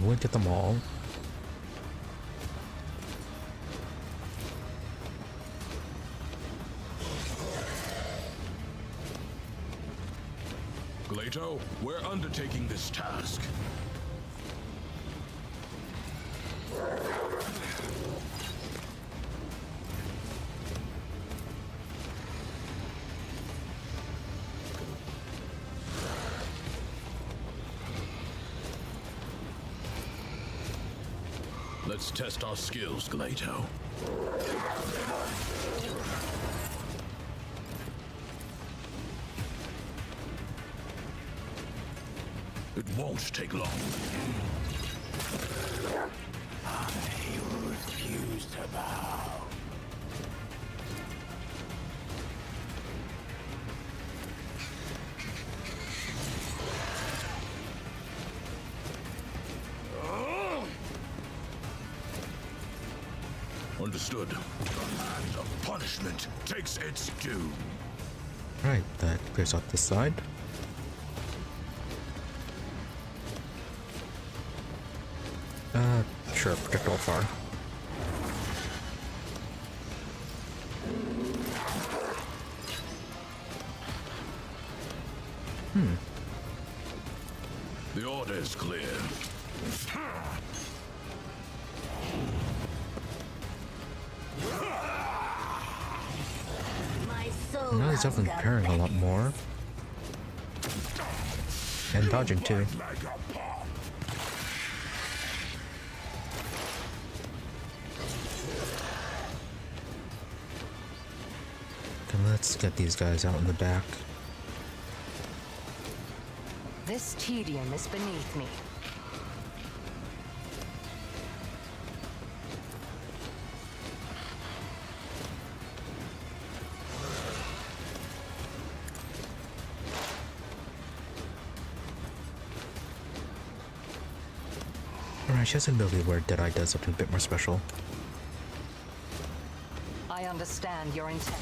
S1: We'll get them all.
S2: Glato, we're undertaking this task. Let's test our skills, Glato. It won't take long. I refuse to bow. Understood. And the punishment takes its due.
S1: Right, that clears out this side. Sure, protect all far.
S2: The order is clear.
S1: Now he's definitely preparing a lot more. And dodging too. Okay, let's get these guys out in the back.
S3: This tedium is beneath me.
S1: Alright, she has an ability where Deadeye does something a bit more special.
S3: I understand your intent.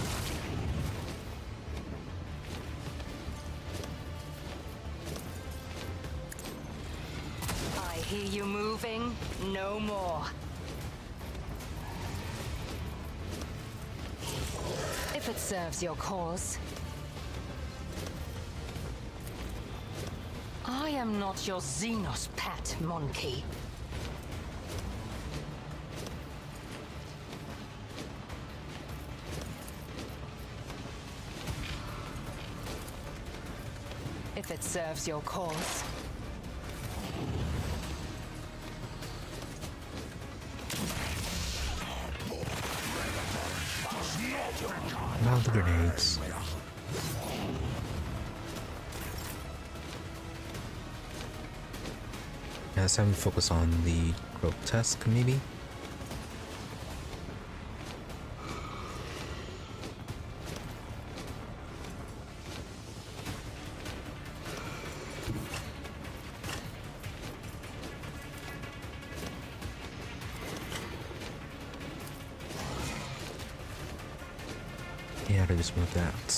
S3: I hear you moving. No more. If it serves your cause. I am not your Xenos pet, monkey. If it serves your cause.
S1: Now the grenades. Yeah, let's have him focus on the grotesque, maybe? Yeah, I just move that.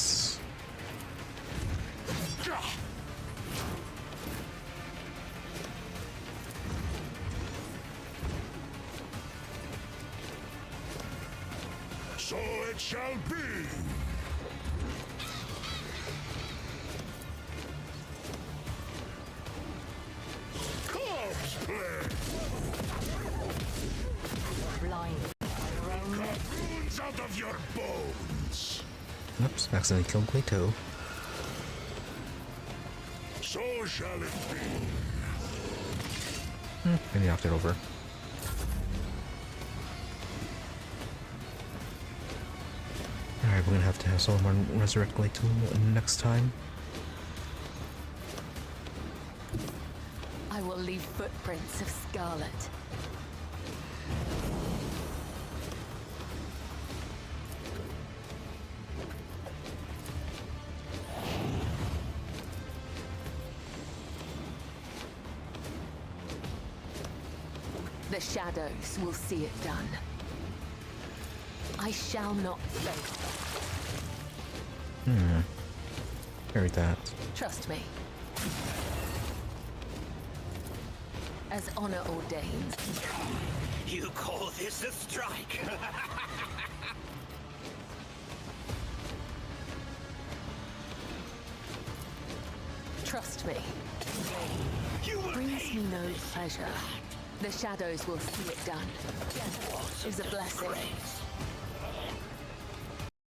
S2: So it shall be. Corpse play.
S3: Blind.
S2: Wounds out of your bones.
S1: Oops, accidentally killed Glato.
S2: So shall it be.
S1: Maybe knocked it over. Alright, we're gonna have to have someone resurrect Clayton next time.
S3: I will leave footprints of scarlet. The shadows will see it done. I shall not fail.
S1: Heard that.
S3: Trust me. As honor ordains.
S4: You call this a strike?
S3: Trust me.
S4: You will
S3: Brings
S4: pay
S3: me no pleasure. The shadows will see it done. Is a blessing.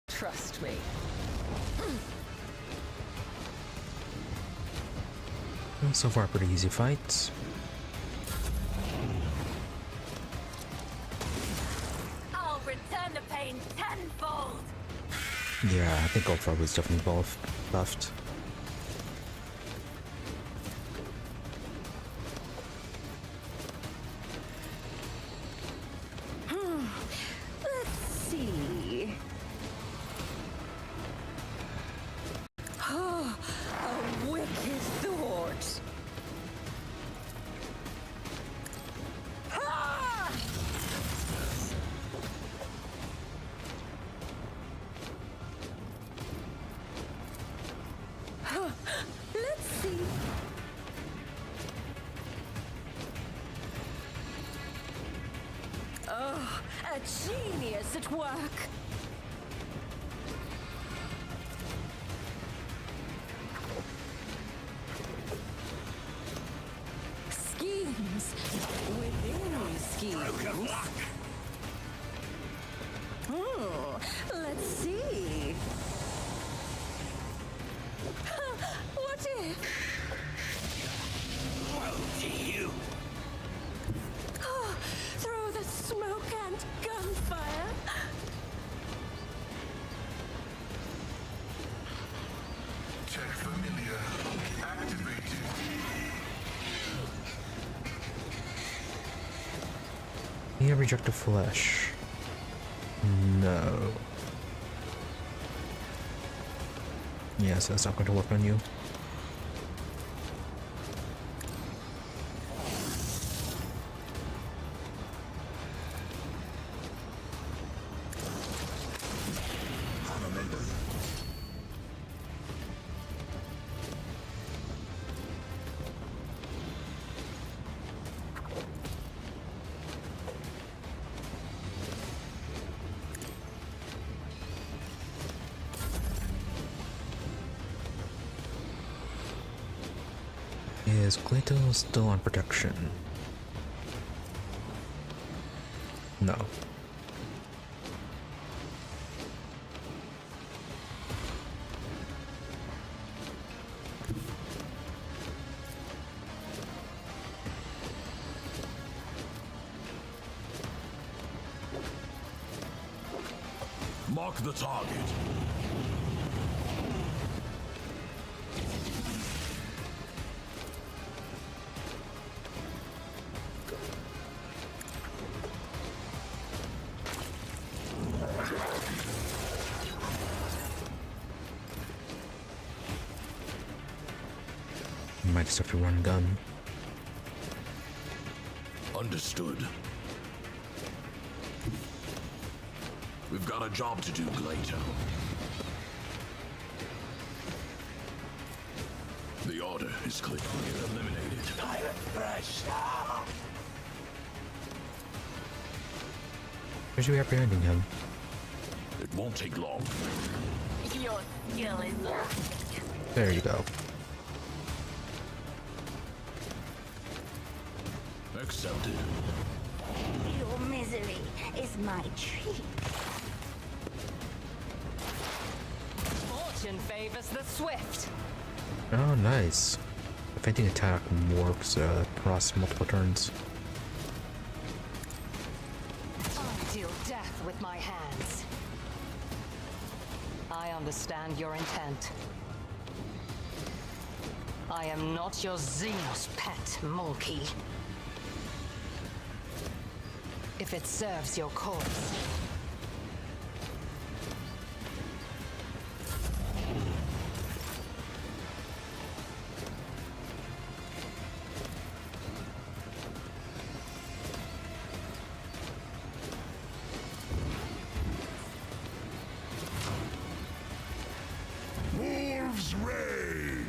S3: Trust me.
S1: Well, so far, pretty easy fights.
S3: I'll return the pain tenfold.
S1: Yeah, I think Ultra was definitely buffed.
S3: Let's see. Oh, a wicked thought. Ah! Let's see. Oh, a genius at work. Schemes within schemes. Let's see. What if?
S4: Woe to you!
S3: Oh, through the smoke and gunfire.
S2: Tervantius activated.
S1: Can you reject the flesh? No. Yes, that's not going to work on you. Is Clayton still on protection? No.
S2: Mark the target.
S1: Might just have to run gun.
S2: Understood. We've got a job to do, Glato. The order is clear. Eliminated.
S4: Pirate fresh.
S1: Where should we apprehending him?
S2: It won't take long.
S3: Your skill is lacking.
S1: There you go.
S2: Accepted.
S5: Your misery is my treat.
S3: Fortune favors the swift.
S1: Oh, nice. The fainting attack works across multiple turns.
S3: I deal death with my hands.
S6: I understand your intent. I am not your Xenos pet, monkey. If it serves your cause.
S2: Wolves reign!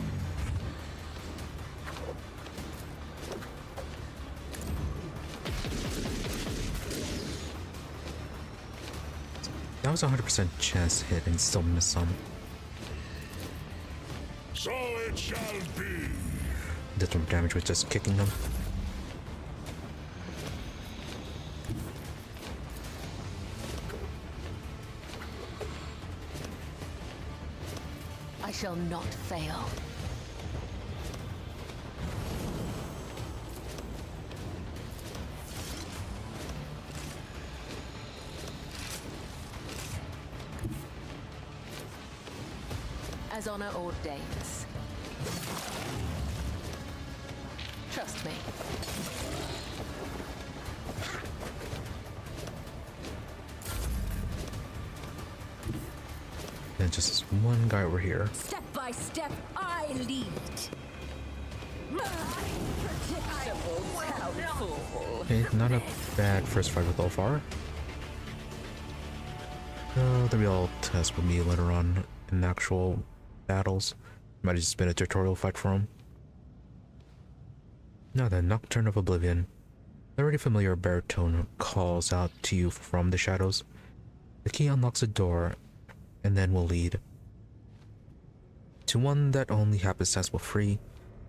S1: That was a 100% chance to hit and still miss some.
S2: So it shall be.
S1: Did some damage with just kicking them.
S6: I shall not fail. As honor ordains. Trust me.
S1: And just this one guy over here.
S3: Step by step, I lead. Predictable downfall.
S1: Okay, not a bad first fight with Ulfar. The real test will be later on in actual battles. Might have just been a tutorial fight for him. Now then, Nocturne of Oblivion. The already familiar baritone calls out to you from the shadows. The key unlocks a door, and then will lead to one that only happenstance will free.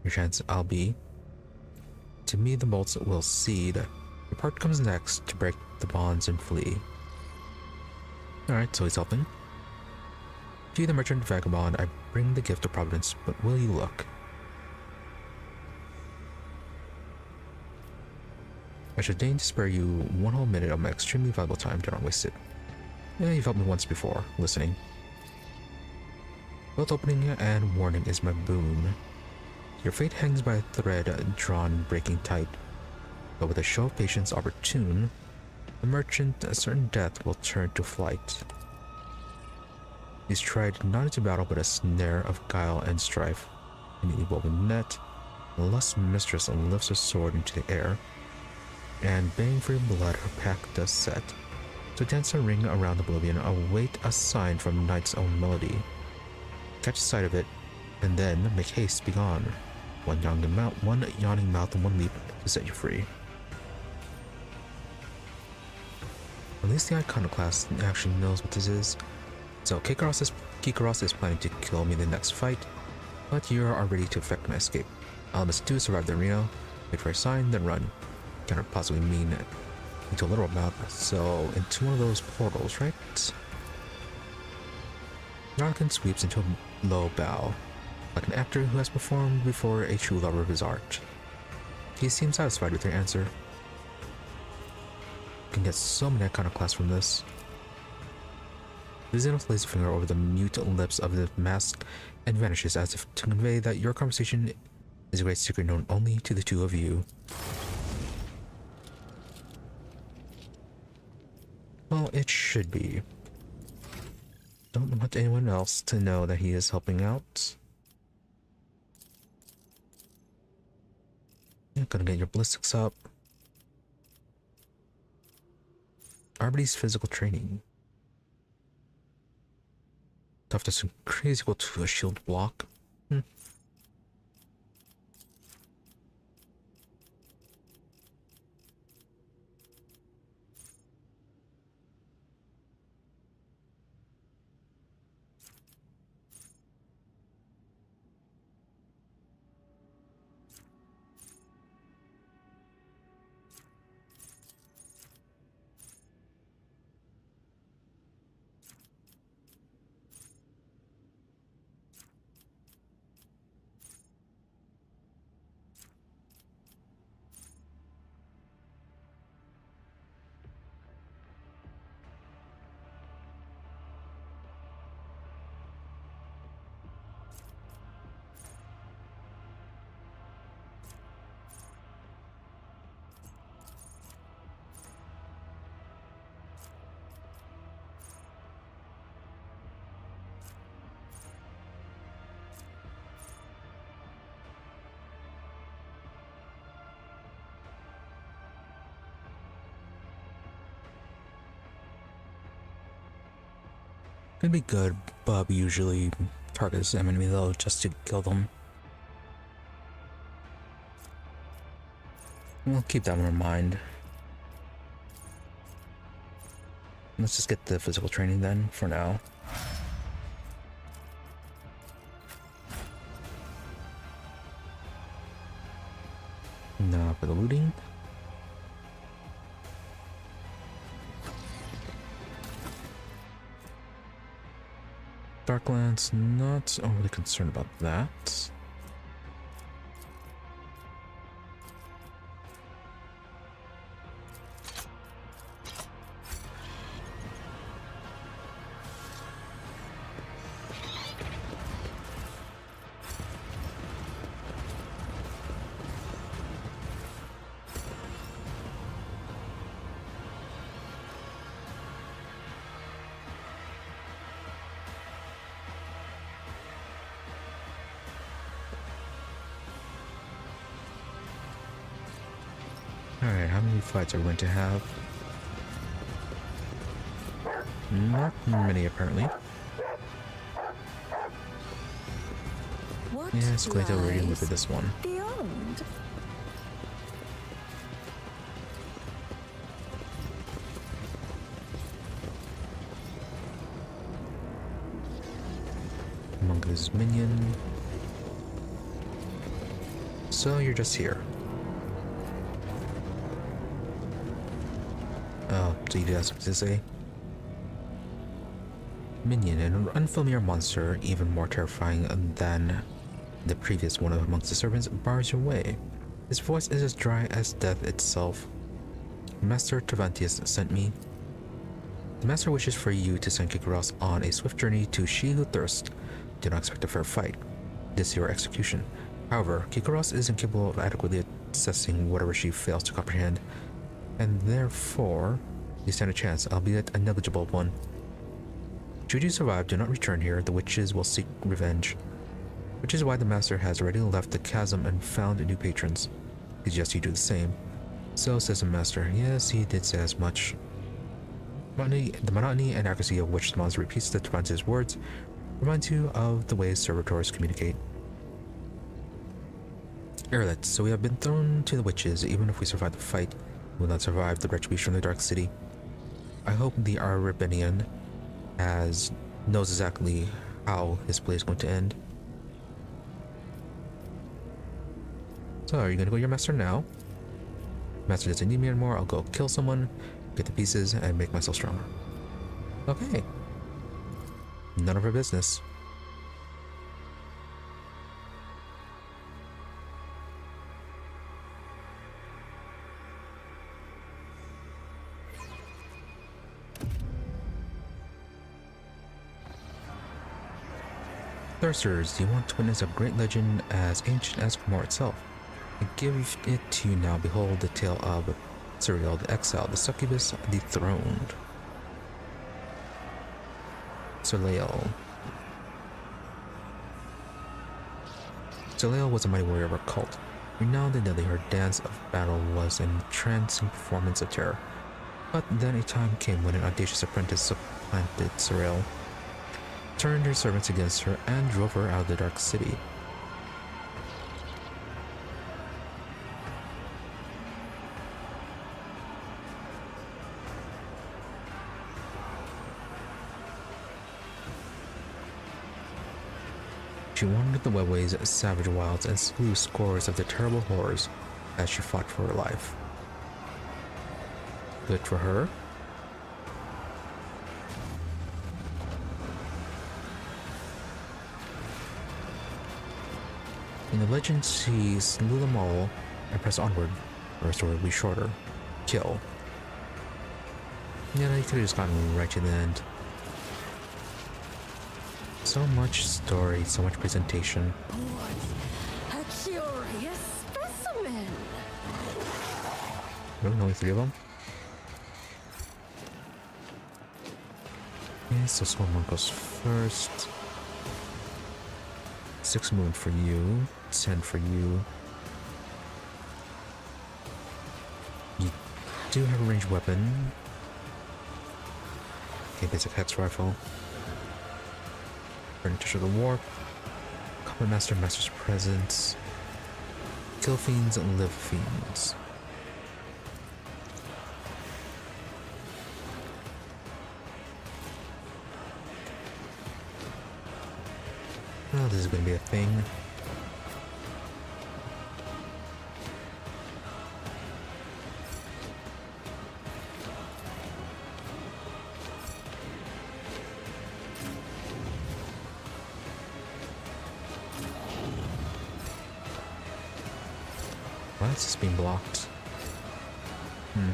S1: Your chance I'll be. To me, the bolts will seed. Your part comes next to break the bonds and flee. Alright, so he's helping. To you, the merchant vagabond, I bring the gift of providence, but will you look? I should deign to spare you one whole minute of my extremely valuable time. Do not waste it. Yeah, you've helped me once before, listening. Both opening and warning is my boon. Your fate hangs by a thread drawn breaking tight. But with a show of patience opportune, the merchant, a certain death, will turn to flight. He's tried not into battle but a snare of guile and strife. In the evolving net, the lust mistress lifts her sword into the air, and baying for your blood her pack does set. So dance a ring around oblivion, await a sign from night's own melody. Catch sight of it, and then make haste be gone. One yawning mouth and one leap to set you free. At least the iconoclast actually knows what this is. So Kikaros is planning to kill me in the next fight, but you are ready to effect my escape. All I must do is survive the arena, wait for a sign, then run. Cannot possibly mean into a literal map, so into one of those portals, right? Narkin sweeps into a low bow, like an actor who has performed before a true lover of his art. He seems satisfied with your answer. You can get so many iconoclasts from this. The Xenos lays a finger over the mute lips of the mask and vanishes as if to convey that your conversation is a great secret known only to the two of you. Well, it should be. Don't want anyone else to know that he is helping out. You're gonna get your ballistics up. Arbity's physical training. Toughness increase equal to a shield block. It'd be good, but we usually target this enemy though just to kill them. We'll keep that in our mind. Let's just get the physical training then for now. Now for the looting. Darklands, not overly concerned about that. Alright, how many fights are we going to have? Not many, apparently.
S3: What
S1: Yes, Clayton already
S3: lies
S1: looked at this one.
S3: beyond?
S1: Mongoose minion. So you're just here. Oh, so you do have something to say? Minion, an unfamiliar monster, even more terrifying than the previous one amongst the servants, bars your way. His voice is as dry as death itself. Master Tervantius sent me. The master wishes for you to send Kikaros on a swift journey to She Who Thirsts. Do not expect a fair fight. This is your execution. However, Kikaros is incapable of adequately assessing whatever she fails to comprehend, and therefore, you stand a chance, albeit a negligible one. Should you survive, do not return here. The witches will seek revenge. Which is why the master has already left the chasm and found new patrons. He suggests you do the same. So says the master. Yes, he did say as much. The monotony and accuracy of which the monster repeats the Tervantius' words reminds you of the way servitors communicate. Yrliet, so we have been thrown to the witches. Even if we survive the fight, we will not survive the retribution of the Dark City. I hope the Arabinian knows exactly how his play is going to end. So, are you going to go your master now? Master doesn't need me anymore. I'll go kill someone, get the pieces, and make myself stronger. Okay. None of our business. Thirsters, do you want to witness a great legend as ancient as Commissar itself? I give it to you now. Behold the tale of Yrliet the exiled, the succubus dethroned. Yrliet. Yrliet was a mighty warrior of her cult. Renowned and deadly, her dance of battle was an entrancing performance of terror. But then a time came when an audacious apprentice supplanted Yrliet, turned her servants against her, and drove her out of the Dark City. She wandered the webways, savage wilds, and slew scores of the terrible horrors as she fought for her life. Good for her. In the legend, she slew them all and pressed onward. Her story will be shorter. Kill. Yeah, you could have just gotten right to the end. So much story, so much presentation.
S3: What a curious specimen!
S1: Really, only 3 of them? Okay, so Swarm goes first. 6 moon for you, 10 for you. You do have a ranged weapon. Okay, basic hex rifle. Burning Touch of the Warp. Combat Master, Master's Presence. Kill Fiends and Live Fiends. Well, this is going to be a thing. Why is this being blocked? And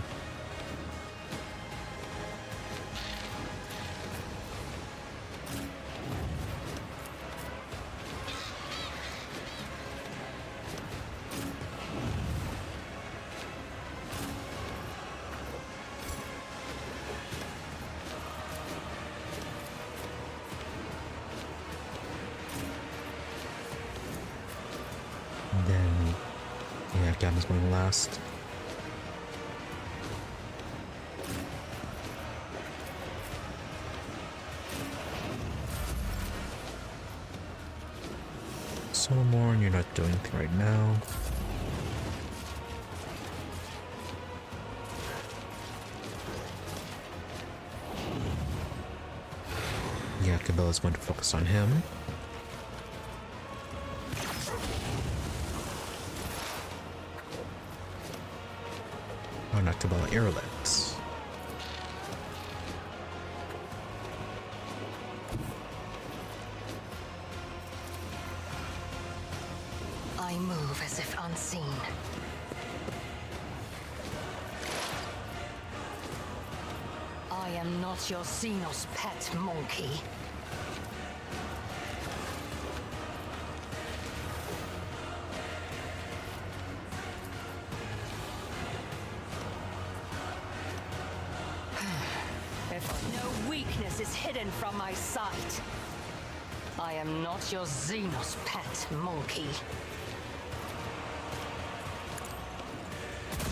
S1: then, yeah, Gamma's going last. Solomorn, you're not doing anything right now. Yeah, Kibellah's going to focus on him. Oh, not Kibellah, Yrliet.
S6: I move as if unseen. I am not your Xenos pet monkey. If no weakness is hidden from my sight, I am not your Xenos pet monkey.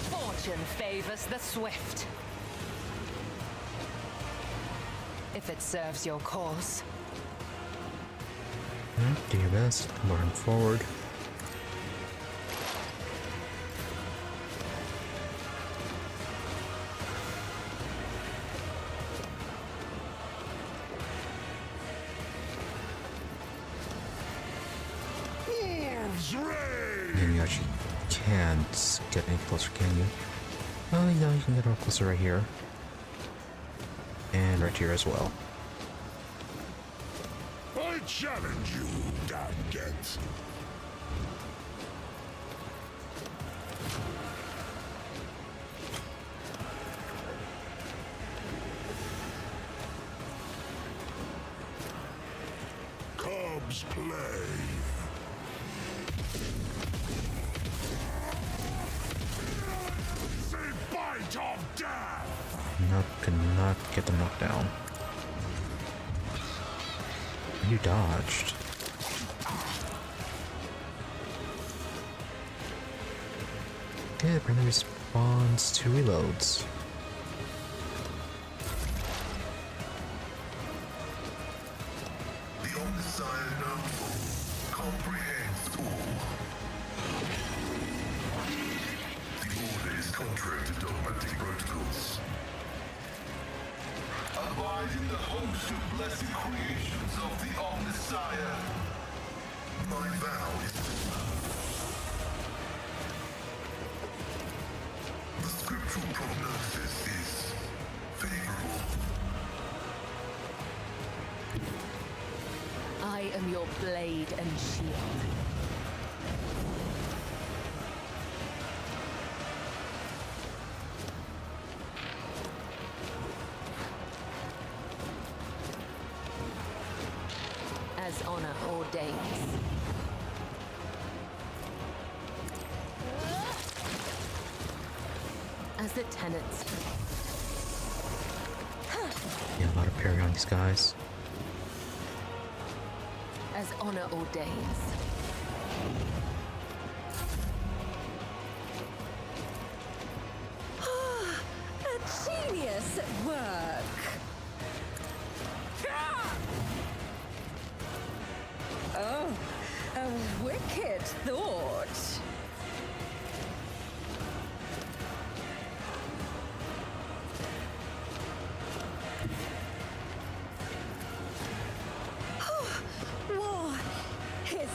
S6: Fortune favors the swift. If it serves your cause.
S1: Do your best. Learn forward. And you actually can't get any closer, can you? Oh, yeah, you can get a little closer right here. And right here as well.
S2: I challenge you, Damget. Cubs play. The bite of death!
S1: Could not get the knockdown. You dodged. Okay, apparently responds to reloads.
S2: The Omniscient Noble comprehends all. The order is contrary to dogmatic protocols. Abide in the host of blessed creations of the Omniscient. My vow is the scriptural prognosis is favorable.
S3: I am your blade and shield. As honor ordains. As the tenets.
S1: Yeah, a lot of parry on these guys.
S3: As honor ordains. A genius at work.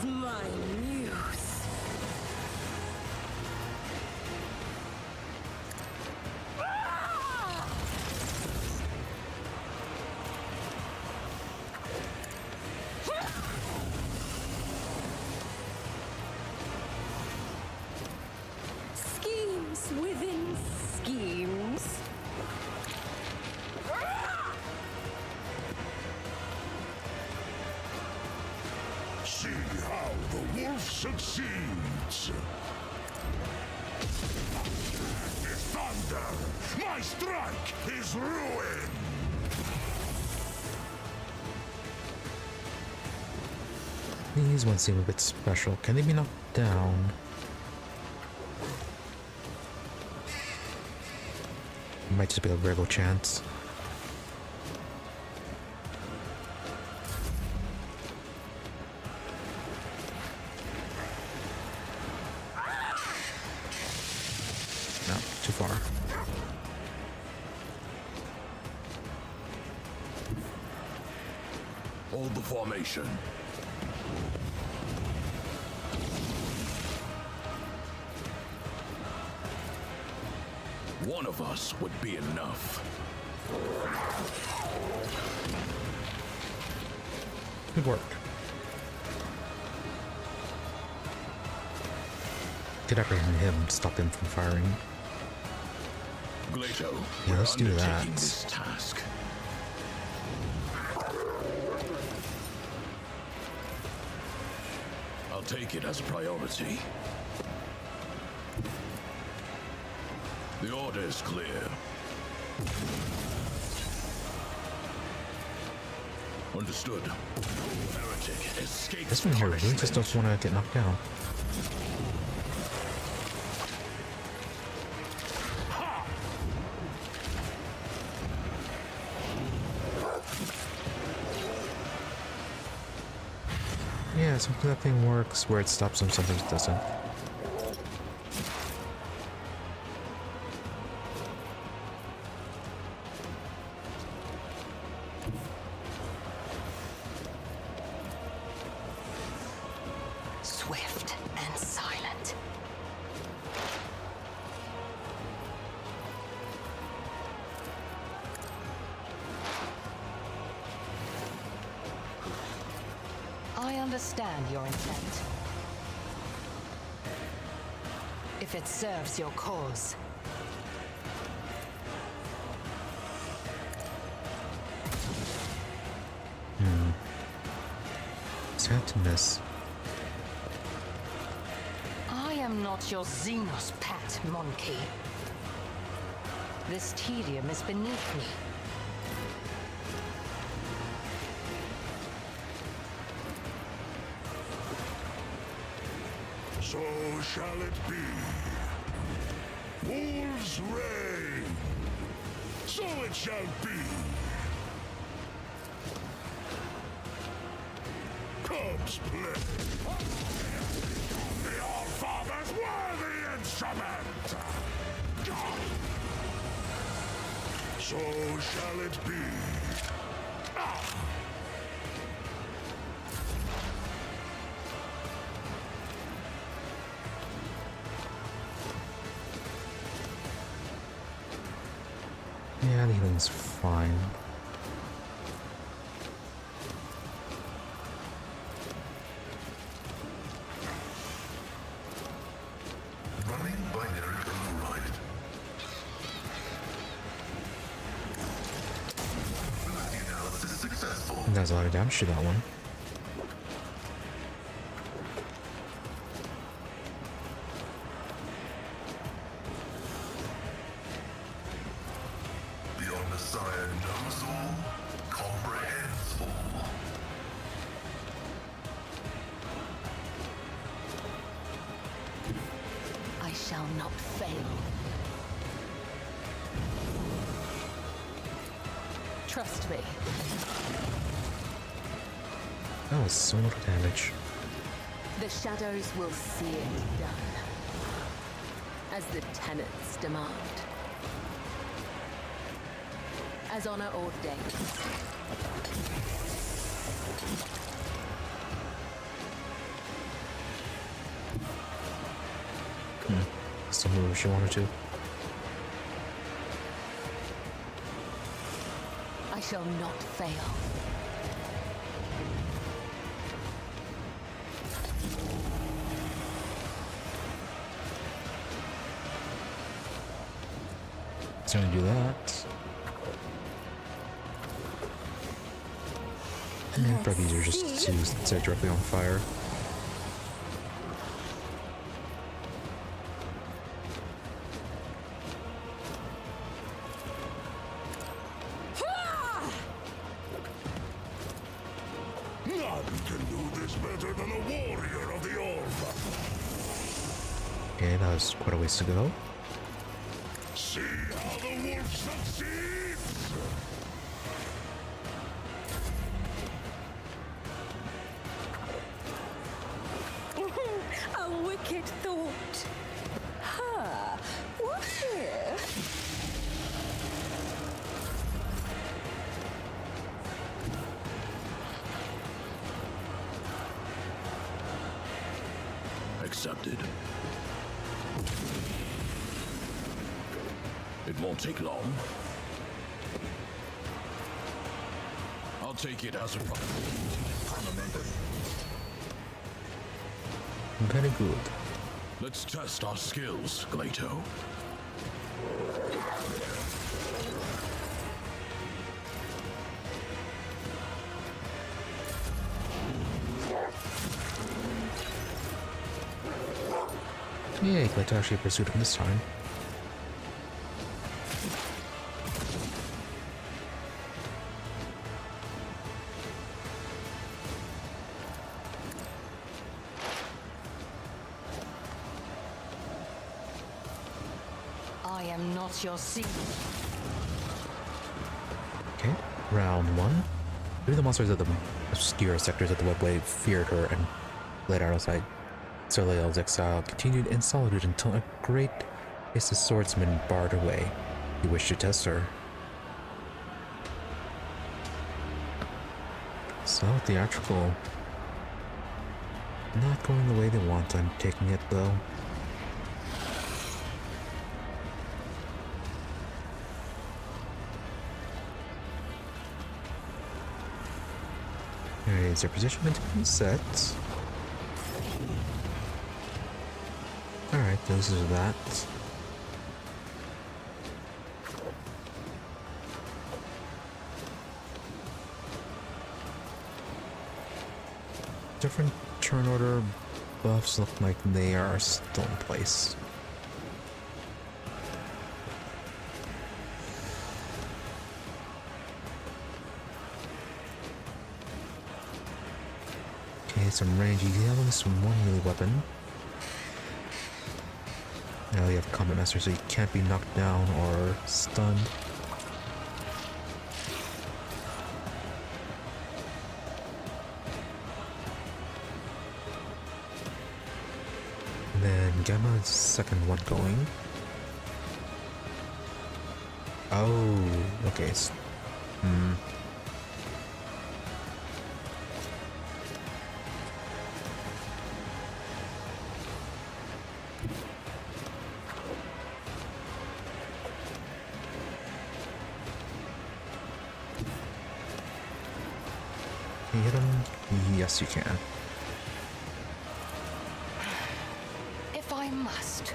S3: my muse. Schemes within schemes.
S2: See how the wolf succeeds. Thunder! My strike is ruin!
S1: These ones seem a bit special. Can they be knocked down? Might just be a very low chance. No, too far.
S2: Hold the formation. One of us would be enough.
S1: Good work. Could apprehend him, stop him from firing.
S2: Glato,
S1: Yeah, let's do that.
S2: this task. I'll take it as a priority. The order is clear. Understood. Heretic, escape.
S1: This one here really just doesn't want to get knocked down. Yeah, sometimes that thing works where it stops him, sometimes it doesn't.
S6: Swift and silent. I understand your intent. If it serves your cause.
S1: Sad to miss.
S6: I am not your Xenos pet, monkey. This tedium is beneath me.
S2: So shall it be. Wolves reign. So it shall be. Cubs play. The All-Father's worthy instrument. So shall it be.
S1: Yeah, the healing's fine.
S2: Running binary override. The analysis is successful.
S1: That's a lot of damage to that one.
S2: The Messiah knows all, comprehends all.
S6: I shall not fail. Trust me.
S1: That was so little damage.
S3: The shadows will see it done, as the tenets demand. As honor ordains.
S1: some move if she wanted to.
S3: I shall not fail.
S1: It's gonna do that. And probably easier just to set directly on fire.
S2: None can do this better than a warrior of the orb.
S1: Okay, that was quite a ways to go.
S2: See how the wolf succeeds!
S5: A wicked thought. Ha! What if?
S2: Accepted. It won't take long. I'll take it as a
S1: Very good.
S2: Let's test our skills, Glato.
S1: Yay, Glato actually pursued him this time.
S6: I am not your seed.
S1: Okay, round one. Maybe the monsters of the obscure sectors of the webway feared her and fled out of sight. Yrliet's exile continued in solitude until a great faceless swordsman barred her way. He wished to test her. So theatrical. Not going the way they want, I'm taking it though. Is their position meant to be set? Alright, this is that. Different turn order buffs look like they are still in place. Okay, some range. You have only one melee weapon. Now you have Combat Master, so you can't be knocked down or stunned. And then Gamma's second one going. Oh, okay. Can you hit him? Yes, you can.
S6: If I must.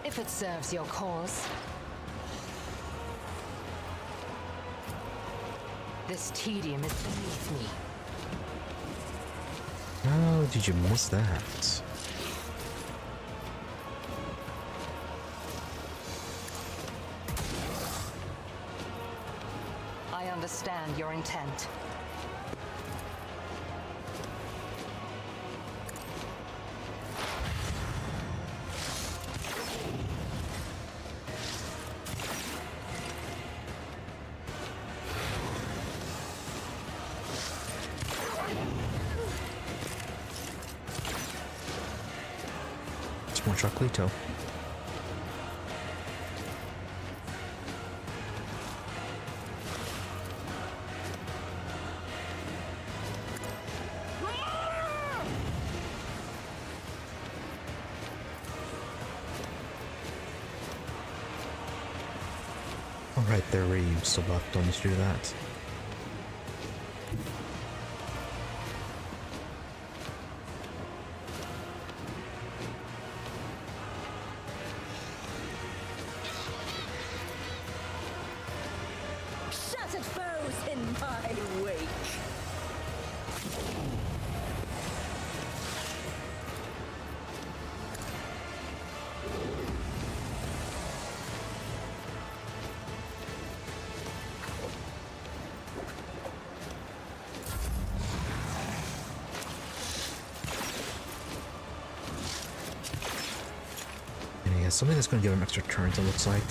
S6: If it serves your cause. This tedium is beneath me.
S1: How did you miss that?
S6: I understand your intent.
S1: one-shot Cleto. Alright, there were you still left. Don't need to do that.
S5: Shattered foes in my wake.
S1: And yeah, something that's going to give him extra turns, it looks like.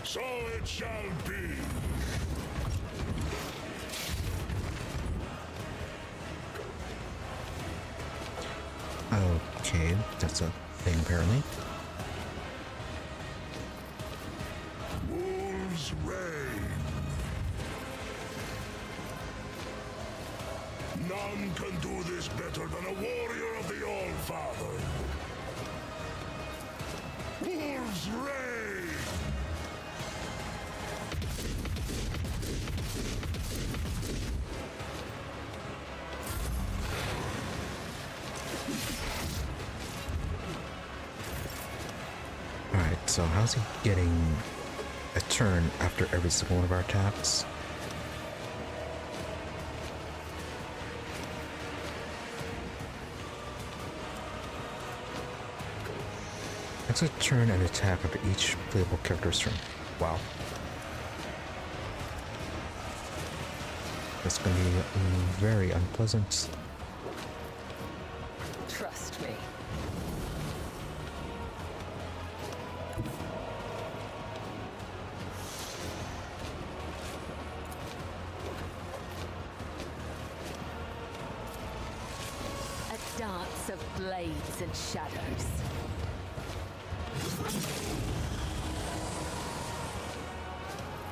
S2: So it shall be.
S1: Okay, that's a thing apparently.
S2: Wolves reign. None can do this better than a warrior of the All-Father. Wolves reign.
S1: Alright, so how's he getting a turn after every single one of our attacks? Extra turn and attack after each playable character's turn. Wow. That's gonna be very unpleasant.
S3: Trust me. A dance of blades and shadows.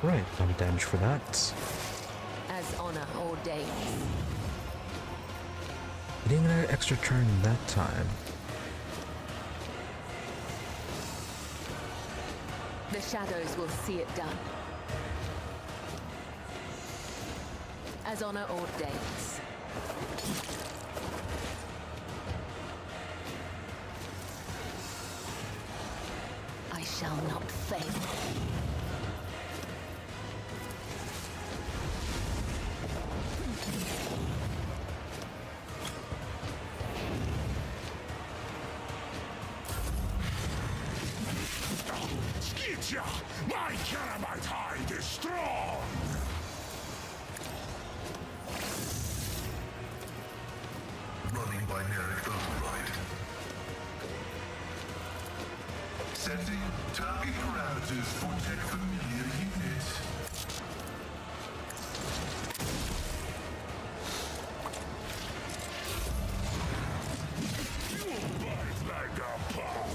S1: Right, I'm damaged for that.
S3: As honor ordains.
S1: He didn't get an extra turn that time.
S3: The shadows will see it done. As honor ordains. I shall not fail.
S2: Skitya! My Calamite hide is strong!
S7: Running binary override. Setting target parameters for tech familiar unit.
S2: You will bite like a pop!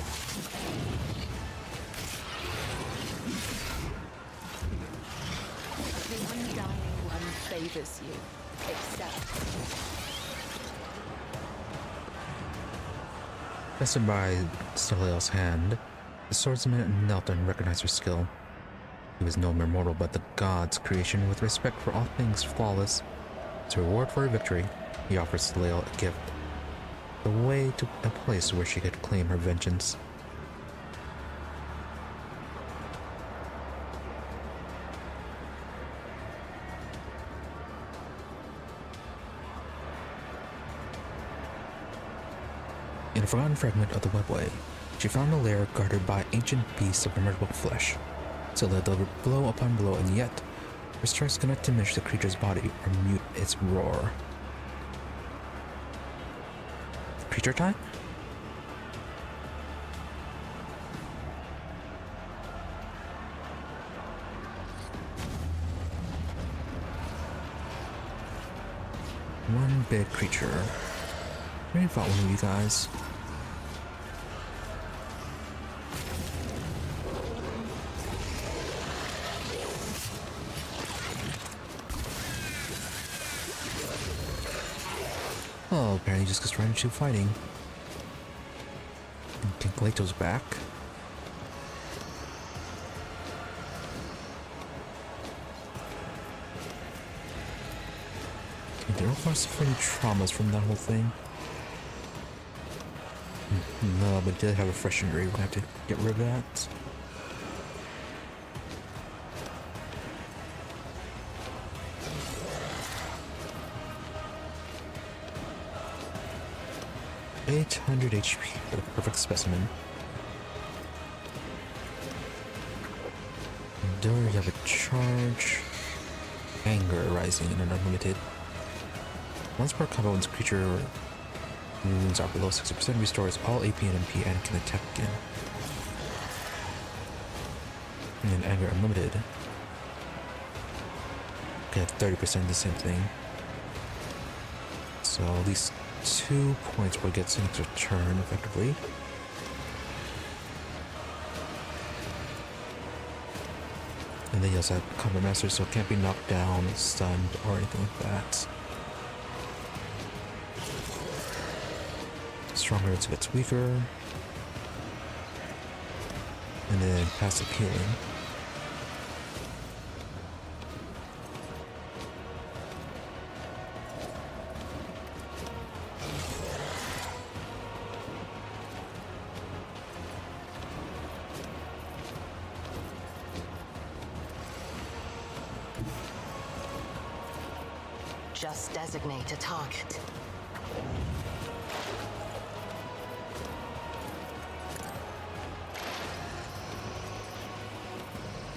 S3: The Undying One favors you. Accept.
S1: Bested by Steliel's hand, the swordsman knelt and recognized her skill. He was no mere mortal, but the god's creation with respect for all things flawless. As a reward for her victory, he offers Steliel a gift. The way to a place where she could claim her vengeance. In a forgotten fragment of the webway, she found a lair guarded by ancient beasts of immeasurable flesh. Steliel delivered blow upon blow, and yet her strikes could not diminish the creature's body or mute its roar. Creature time? one big creature. Maybe fought one of you guys. Oh, apparently just gets right into fighting. King Kaleto's back. Okay, there are some traumas from that whole thing. No, but did have a fresh injury. We're gonna have to get rid of that. $800 HP for the perfect specimen. Door, you have a charge. Anger rising in an unlimited. Once per combo, when this creature wounds are below 60%, restores all AP and MP and can attack again. And then anger unlimited. Okay, 30% the same thing. So at least 2 points where it gets an extra turn effectively. And then he also have Combat Master, so it can't be knocked down, stunned, or anything like that. Stronger, it gets weaker. And then passive healing.
S6: Just designate a target.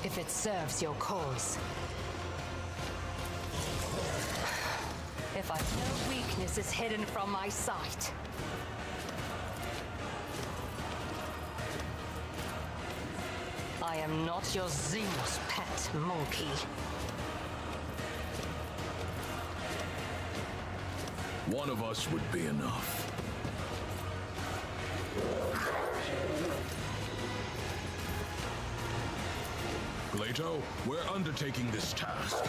S6: If it serves your cause. If no weakness is hidden from my sight. I am not your Xenos pet monkey.
S8: One of us would be enough. Glato, we're undertaking this task.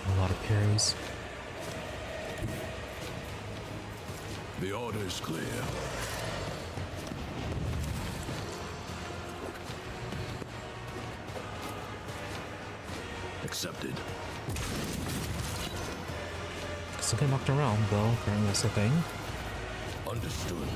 S1: A lot of parries.
S8: The order is clear. Accepted.
S1: Still get knocked around though, apparently that's the thing.
S8: Understood.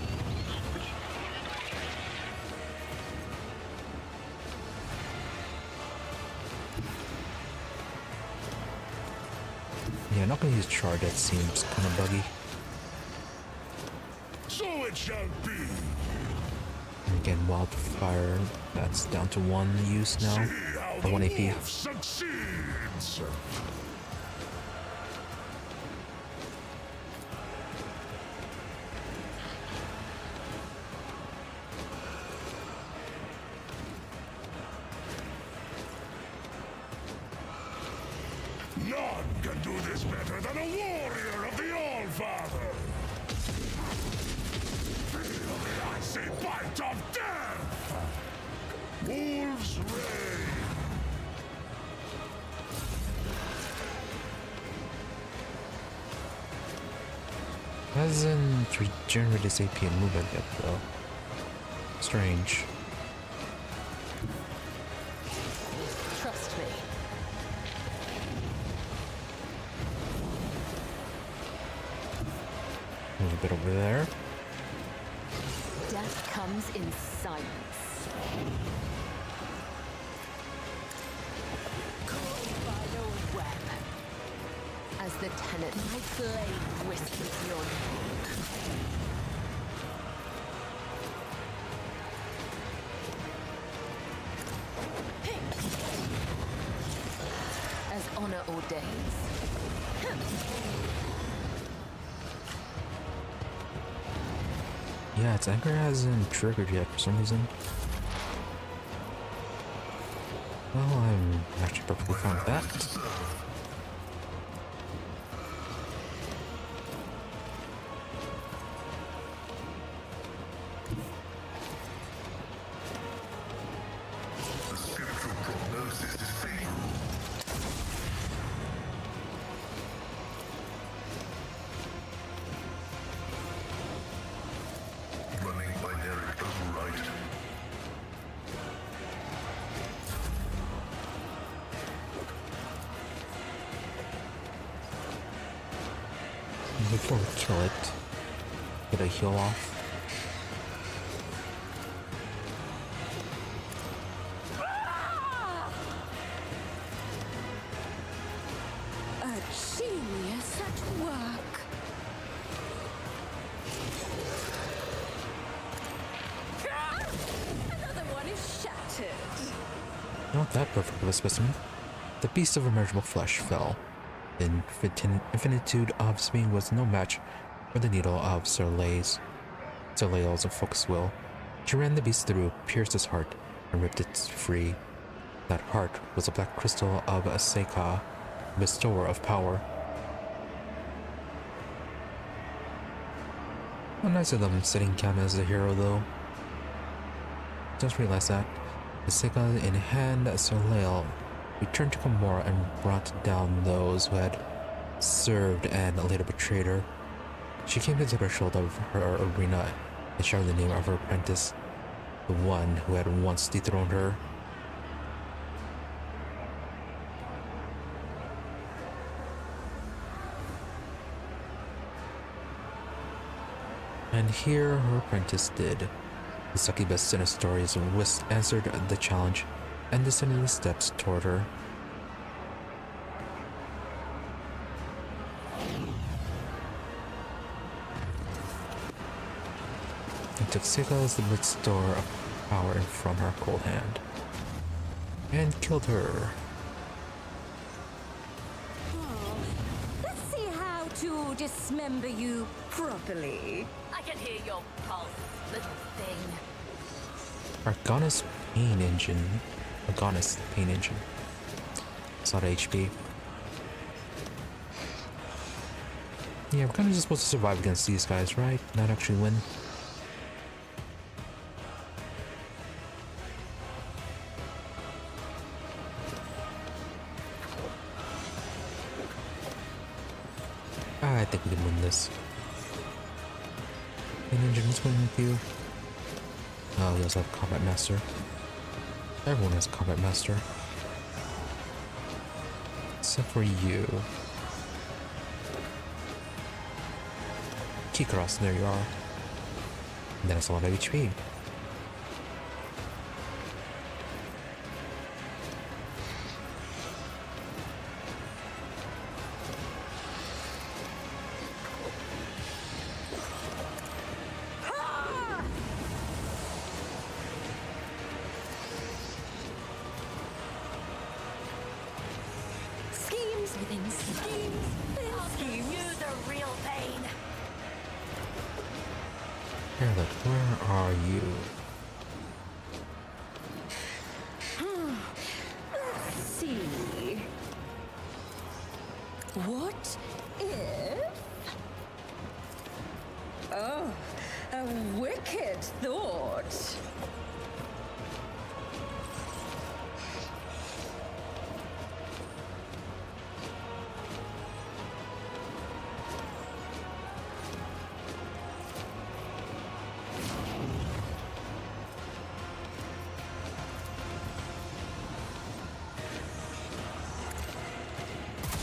S1: Yeah, not gonna use charge, that seems kind of buggy.
S2: So it shall be.
S1: And again, wildfire, that's down to 1 use now.
S2: See how
S1: Or
S2: the
S1: 1 AP.
S2: wolf succeeds. None can do this better than a warrior of the All-Father! Feel the icy bite of death! Wolves reign!
S1: Hasn't regenerated his AP and movement yet though. Strange.
S3: Trust me.
S1: Move a bit over there.
S3: Death comes in silence. Caught by the web. As the tenet, my blade whispers your name. As honor ordains.
S1: Yeah, its anchor hasn't triggered yet for some reason. Well, I'm actually perfectly fine with that. Before we kill it, get a heal off.
S5: A genius at work. Another one is shattered.
S1: Not that perfect of a specimen. The beast of immeasurable flesh fell. The infinitude of speed was no match for the needle of Serleil's focus will. She ran the beast through, pierced its heart, and ripped it free. That heart was a black crystal of a Seika, bestower of power. How nice of them setting Kama as a hero, though. Just realized that. The Seika in hand, Serleil returned to Commissar and brought down those who had served and later betrayed her. She came to the threshold of her arena and shouted the name of her apprentice, the one who had once dethroned her. And here her apprentice did. The succubus in her stories answered the challenge and descended the steps toward her. He took Seika's the bestower of power from her cold hand and killed her.
S5: Let's see how to dismember you properly.
S3: I can hear your pulse, little thing.
S1: Argonis pain engine. Argonis pain engine. It's not HP. Yeah, we're kind of just supposed to survive against these guys, right? Not actually win. I think we can win this. Pain engine, what's going on with you? Oh, he also has a combat master. Everyone has a combat master. Except for you. Keycross, there you are. And then it's a lot of HP.
S5: Within schemes,
S3: I'll give you the real pain.
S1: Yrliet, where are you?
S5: let's see. What if... Oh, a wicked thought.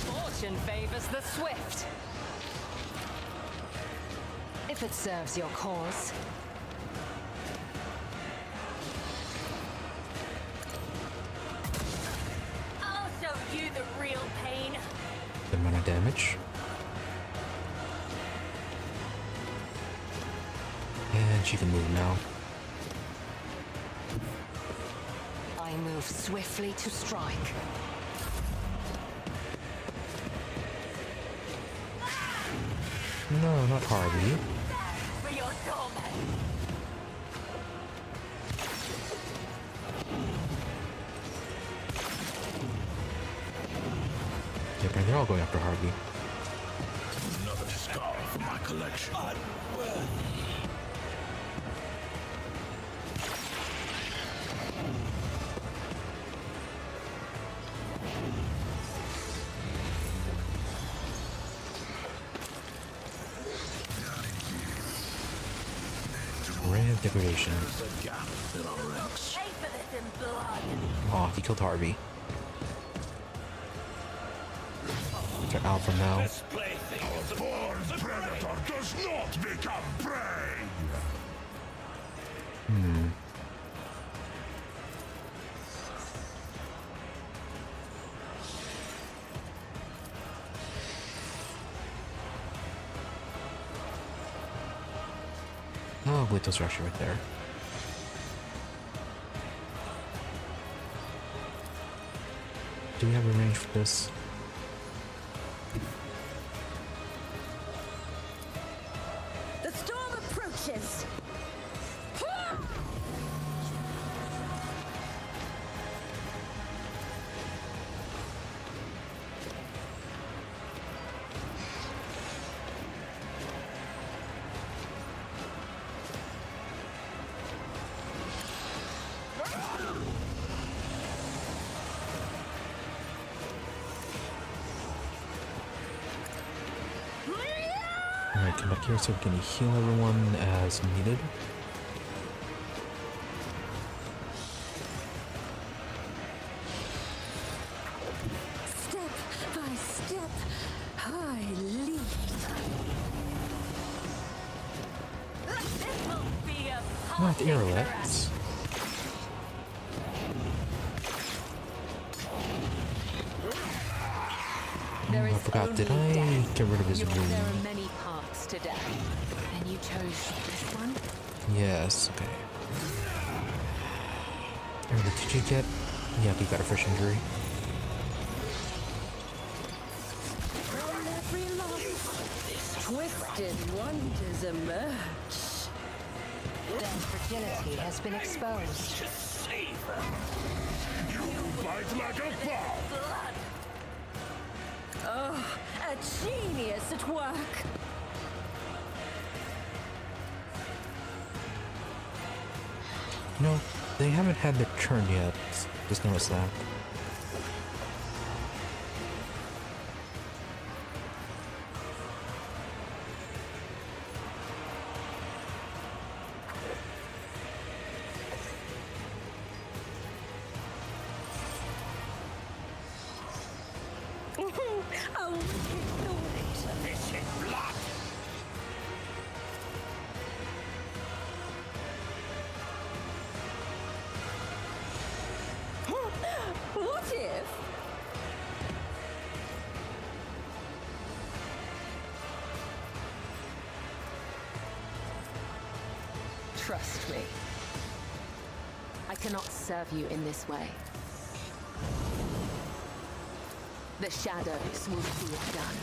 S6: Fortune favors the swift. If it serves your cause.
S3: I'll show you the real pain.
S1: The amount of damage. And she can move now.
S6: I move swiftly to strike.
S1: No, not Harvey.
S3: For your torment.
S1: Yeah, but they're all going after Harvey.
S8: Another scar from my collection.
S1: Ray of degradation.
S8: There's a gap in our ranks.
S3: Pay for this in blood.
S1: Oh, he killed Harvey. They're out for now.
S4: This plaything is a born
S2: does not become prey!
S1: Oh, wait, those are actually right there. Do we have a range for this?
S5: The storm approaches.
S1: Alright, come back here so we can heal everyone as needed.
S5: Step by step, I lead.
S6: This will be a
S1: Not
S6: party
S1: Yrliet.
S6: for
S3: There
S1: I
S3: is
S1: forgot, did
S3: only
S1: I
S3: death.
S1: get rid of his
S3: There
S1: wound?
S3: are many paths to death, and you chose this one?
S1: Yes, okay. Yrliet, did you get... Yeah, you got a fresh injury.
S5: From every loss, twisted wonders emerge.
S6: Their fragility has been exposed.
S4: Just savor.
S2: You fight like a bomb!
S5: Oh, a genius at work.
S1: No, they haven't had their turn yet. Just noticed that.
S5: A wicked thought.
S4: This is blood.
S5: What if?
S3: Trust me. I cannot serve you in this way. The shadows will see it done.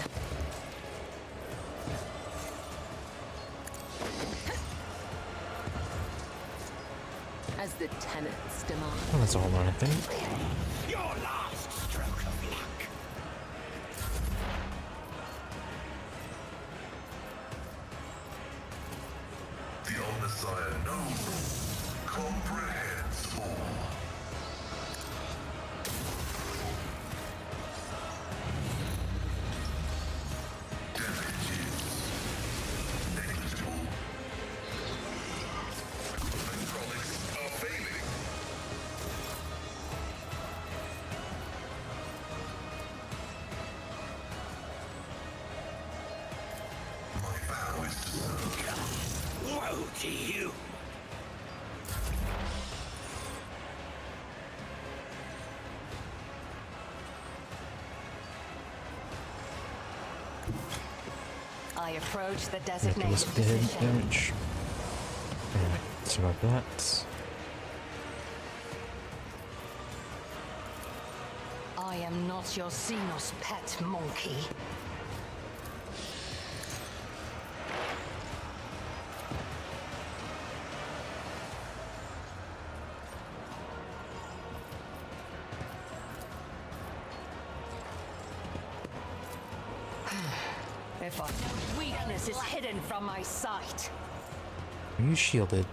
S3: As the tenants demand.
S1: Well, that's all or nothing.
S4: Your last stroke of luck.
S7: The Omnissiah knows, comprehends all. Damage is negligible. Hydraulics are failing. My vow is to serve.
S4: Woe to you.
S6: I approach the
S1: Yeah,
S6: designated
S1: list the hit
S6: position.
S1: damage. Alright, survive that.
S6: I am not your Xenos pet monkey. If I... Weakness is hidden from my sight.
S1: Are you shielded?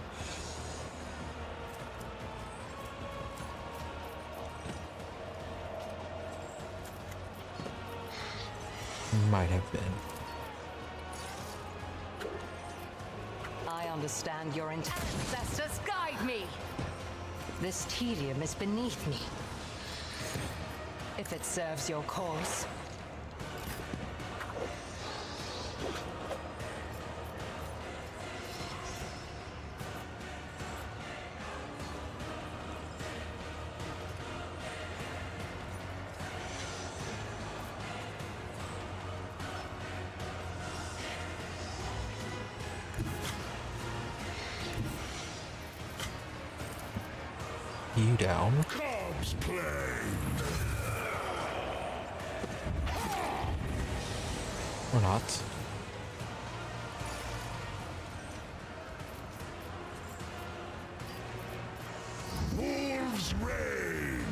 S1: Might have been.
S6: I understand your ancestors guide me. This tedium is beneath me. If it serves your cause.
S1: you down.
S2: Cubs played.
S1: Or not.
S2: Wolves reign.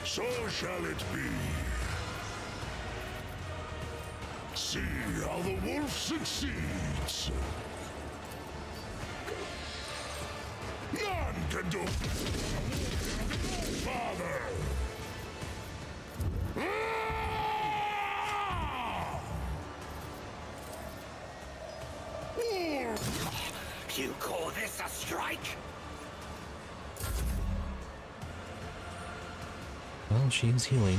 S2: So shall it be. See how the wolf succeeds. None can do. Father.
S4: You call this a strike?
S1: Well, she's healing.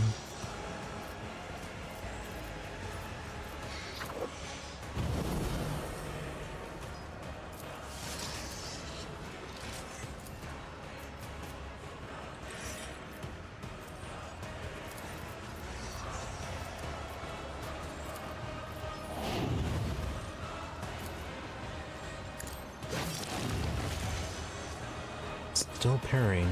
S1: Still parrying.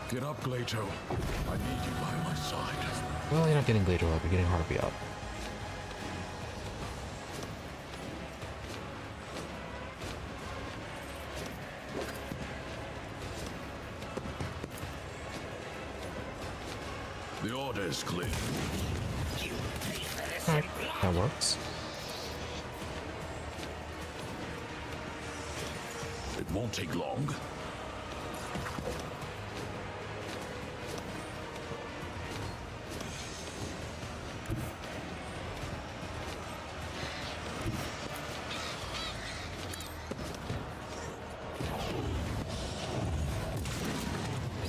S8: Get up, Glato. I need you by my side.
S1: Well, you're not getting Glader up, you're getting Harvey up.
S8: The order is clear.
S1: Alright, that works.
S8: It won't take long.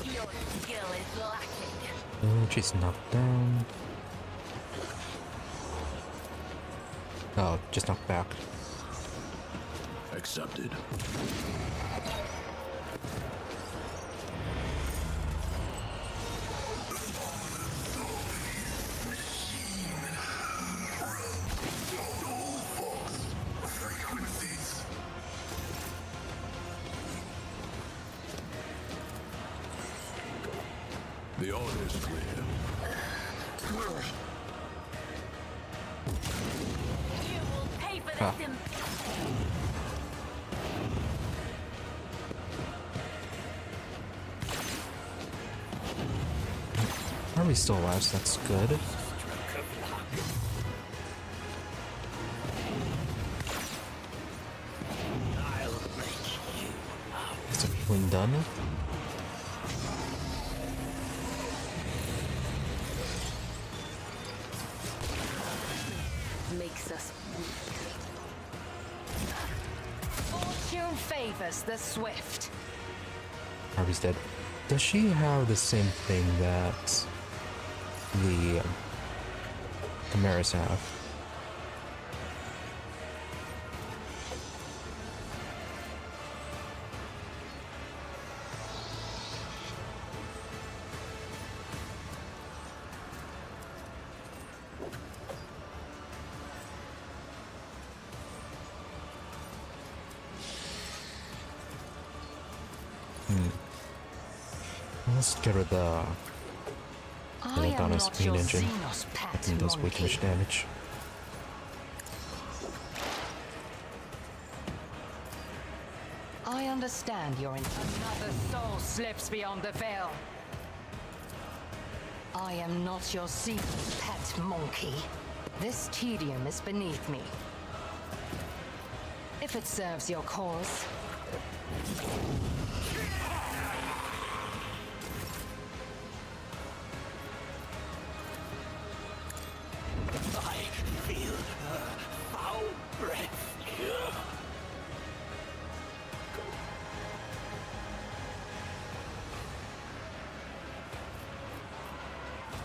S3: Your skill is lacking.
S1: Oh, she's knocked down. Oh, just knocked back.
S8: Accepted. The order is clear.
S3: You will pay for
S1: Ah.
S3: this.
S1: Harvey's still alive, so that's good.
S4: I'll make you.
S1: Get some healing done.
S3: Makes us weak.
S6: Fortune favors the swift.
S1: Harvey's dead. Does she have the same thing that the Chimeras have? Let's get rid of the
S6: I am
S1: Adonis
S6: not
S1: main
S6: your
S1: engine.
S6: Xenos
S1: I
S6: pet
S1: think does way too much
S6: monkey.
S1: damage.
S6: I understand your another soul slips beyond the veil. I am not your Xenos pet monkey. This tedium is beneath me. If it serves your cause.
S4: I feel her foul breath here.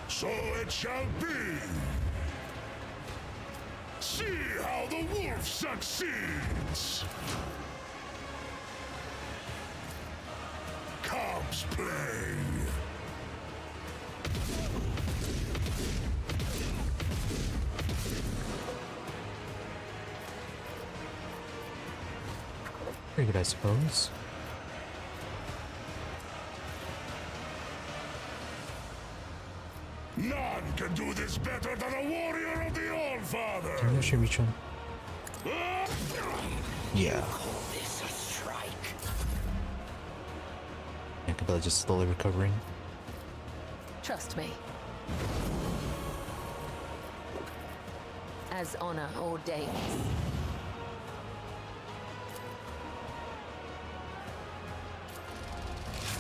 S2: So it shall be. See how the wolf succeeds. Cubs play.
S1: Pretty good, I suppose.
S2: None can do this better than a warrior of the All-Father!
S1: Can we actually reach him? Yeah.
S4: Call this a strike?
S1: Yeah, Kibellah just slowly recovering.
S3: Trust me. As honor ordains.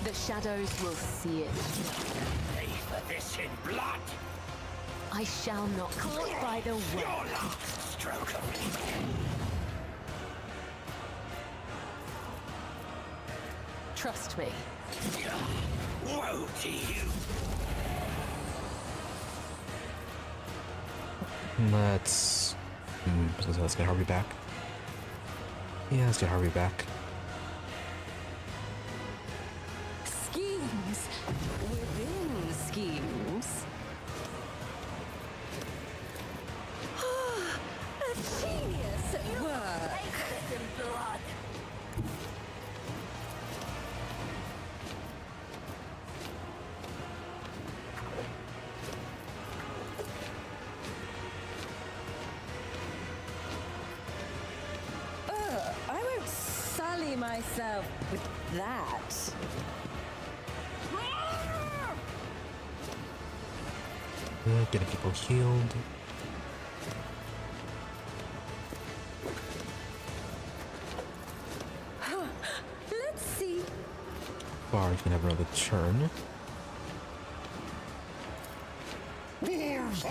S3: The shadows will see it.
S4: Pay for this in blood!
S3: I shall not caught by the
S4: Your
S3: web.
S4: last stroke of me.
S3: Trust me.
S4: Woe to you!
S1: Let's get Harvey back. Yeah, let's get Harvey back.
S5: Schemes within schemes. A genius at work. I won't sully myself with that.
S1: Good, getting people healed.
S5: Let's see.
S1: Bard can have another turn.
S2: Wolves, I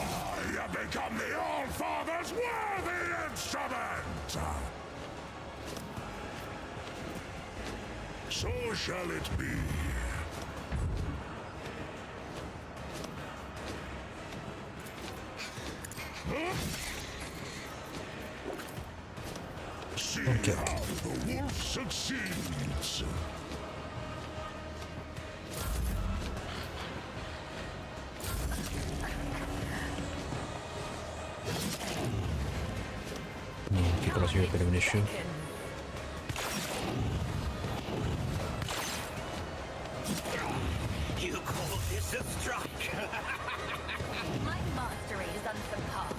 S2: have become the All-Father's worthy instrument! So shall it be. See
S1: Okay.
S2: how the wolf succeeds.
S1: Yeah, Kibellah's here a bit of an issue.
S4: You call this a strike?
S3: My mastery is unsurpassed.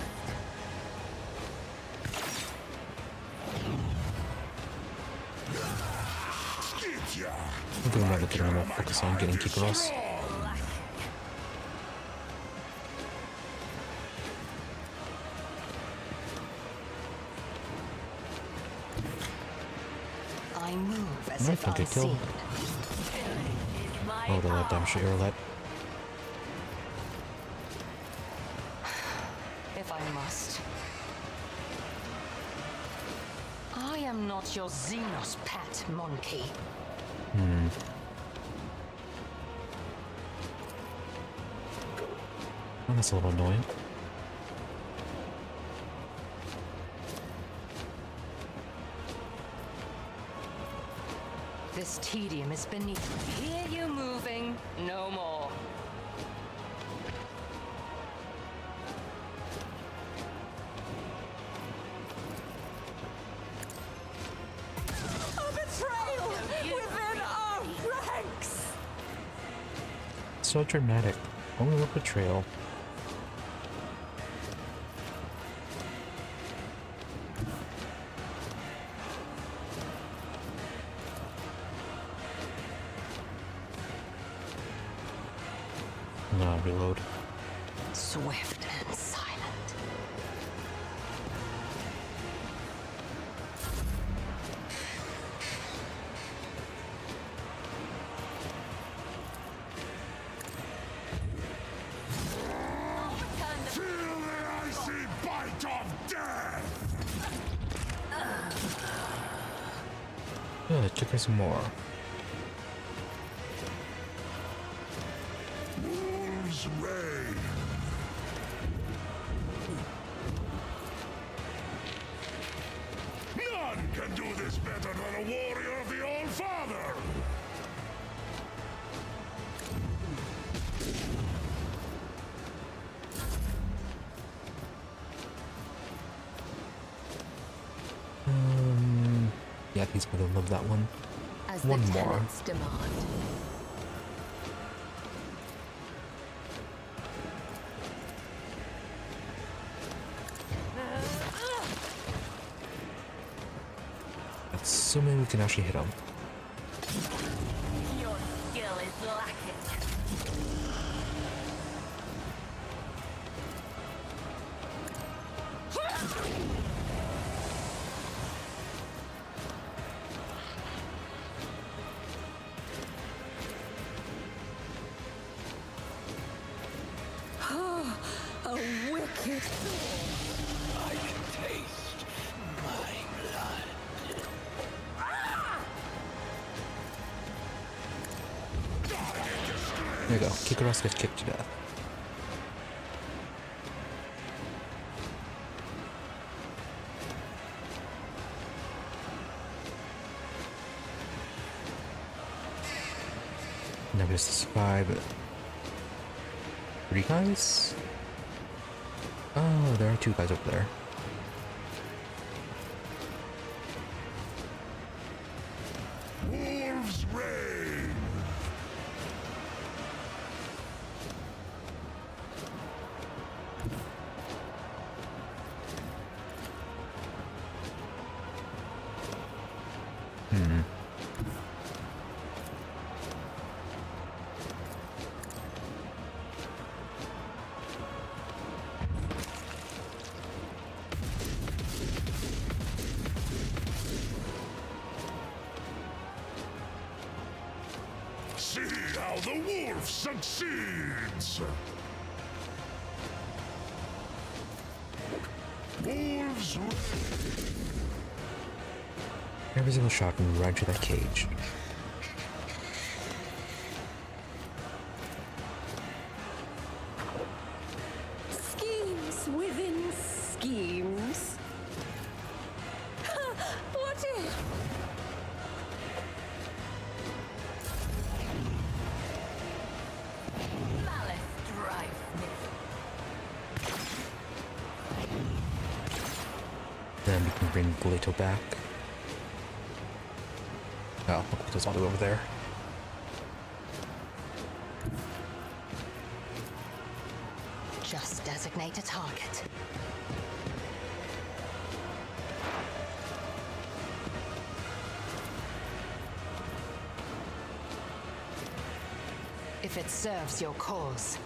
S2: Skitya!
S1: We'll give him another turn. We'll focus on getting Kibellah.
S6: I move as
S1: Might
S6: if
S1: think I
S6: unseen.
S1: killed. Oh, the left damage to Yrliet.
S6: If I must. I am not your Xenos pet, monkey.
S1: Oh, that's a little annoying.
S6: This tedium is beneath me. Hear you moving, no more.
S5: A betrayal within our ranks.
S1: So dramatic. Only with betrayal. No, reload.
S6: Swift and silent.
S2: Feel the icy bite of death!
S1: Yeah, it took us more.
S2: Wolves reign. None can do this better than a warrior of the All-Father!
S1: He's gonna love that one.
S3: As
S1: One
S3: the
S1: more.
S3: tenants demand.
S1: Assuming we can actually hit him.
S6: Your skill is lacking.
S5: A wicked
S8: I can taste my blood.
S1: There you go. Kikaros gets kicked to death. Never to survive. 3 guys? Oh, there are 2 guys over there.
S2: Wolves reign! See how the wolf succeeds! Wolves reign!
S1: Every single shot can right to that cage.
S5: schemes within schemes. What if?
S6: Malice drives me.
S1: Then we can bring Glito back. Oh, Glito's all the way over there.
S6: Just designate a target. If it serves your cause.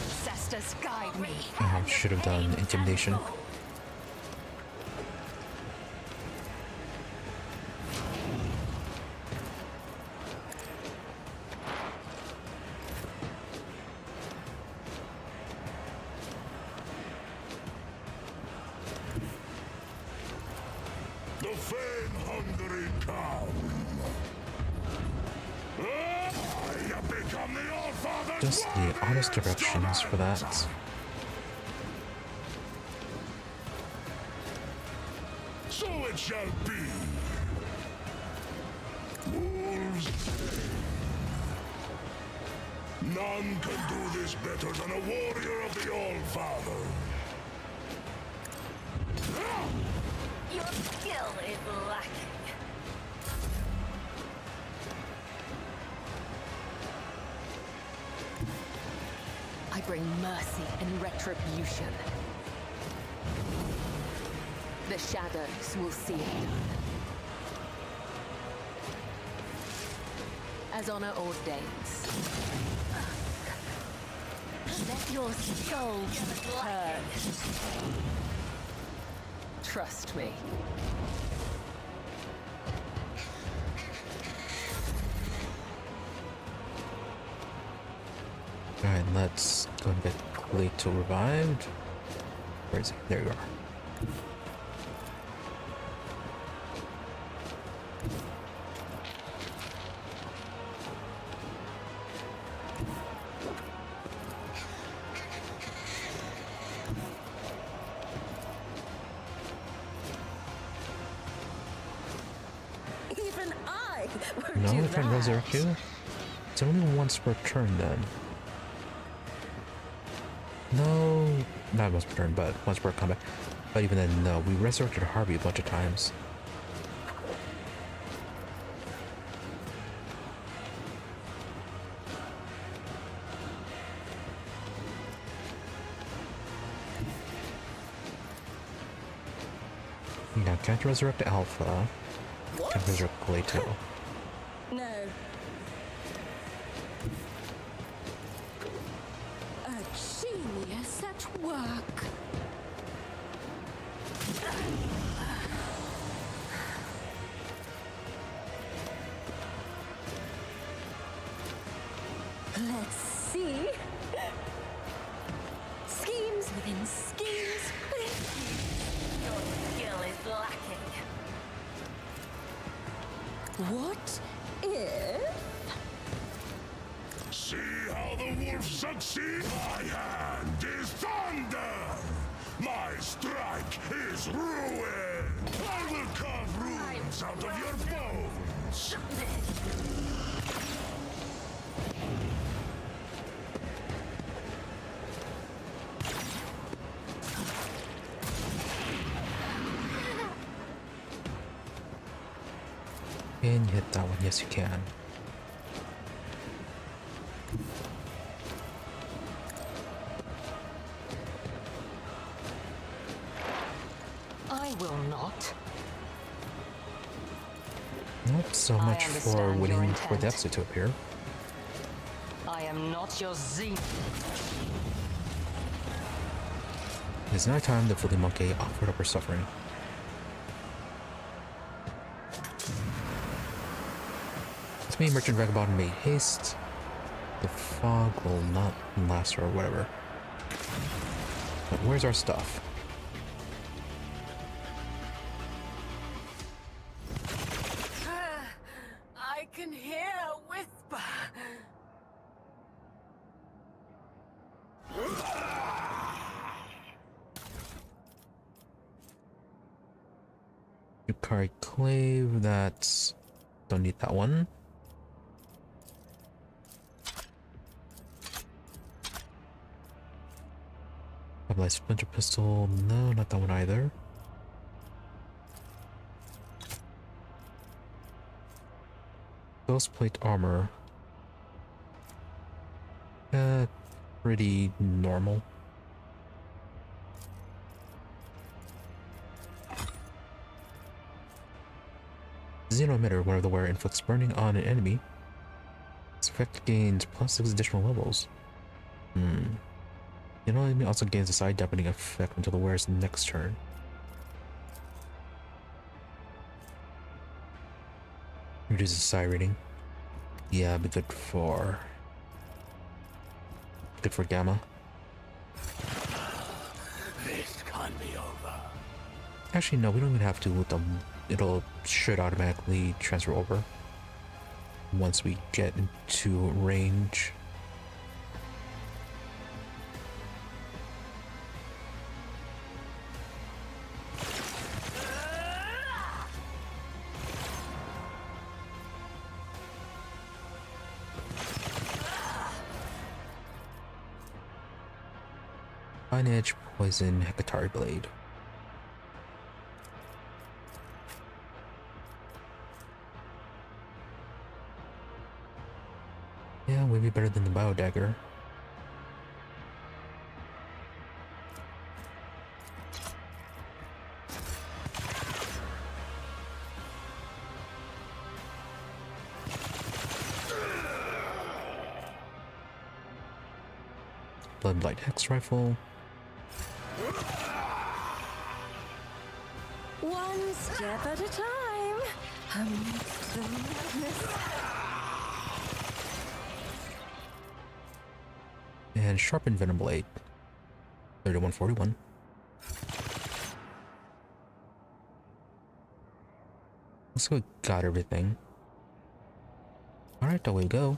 S6: Ancestors guide me.
S1: I should have done intimidation.
S2: The fame-hungry come. You become the All-Father's
S1: Just the
S2: worthy
S1: honest directions for that.
S2: instrument. So it shall be. Wolves. None can do this better than a warrior of the All-Father.
S6: Your skill is lacking.
S3: I bring mercy and retribution. The shadows will see it done. As honor ordains. Let your soul be purged. Trust me.
S1: Alright, let's go and get Glito revived. Where is he? There you are. No,
S5: do
S1: I can't
S5: that.
S1: resurrect you. It's only once per turn then. No, not once per turn, but once per combat. But even then, no. We resurrected Harvey a bunch of times. Yeah, can't resurrect Alpha. Can't resurrect Glato.
S5: No. A genius at work. Let's see. Schemes within schemes within schemes.
S3: Your skill is lacking.
S5: What if?
S2: See how the wolf succeeds? My hand is thunder! My strike is ruin! I will carve runes out of your bones!
S1: Can you hit that one? Yes, you can.
S6: I will not.
S1: Not so much for
S6: understand your
S1: waiting for
S6: intent.
S1: the episode to appear.
S6: I am not your Xenos.
S1: It's now time the Fully Monkey offered up her suffering. With me, Merchant Vagabond made haste. The fog will not last or whatever. But where's our stuff?
S3: I can hear a whisper.
S1: Drukhari Clave, that's... don't need that one. Light Splinter Pistol, no, not that one either. Ghost Plate Armor. Pretty normal. Xeno Emitter, whenever the wearer inflicts burning on an enemy. This effect gains +6 additional levels. You know, it also gains a side dampening effect until the wearer's next turn. Reduces side rating. Yeah, be good for Gamma.
S8: This can't be over.
S1: Actually, no, we don't even have to with them. It'll should automatically transfer over once we get into range. Fine Edge, Poison, Hecatari Blade. Yeah, would be better than the Bio Dagger. Bloodlight Hex Rifle.
S5: One step at a time. Amidst the madness.
S1: And Sharpened Venom Blade. 3141. Looks like we got everything. Alright, away we go.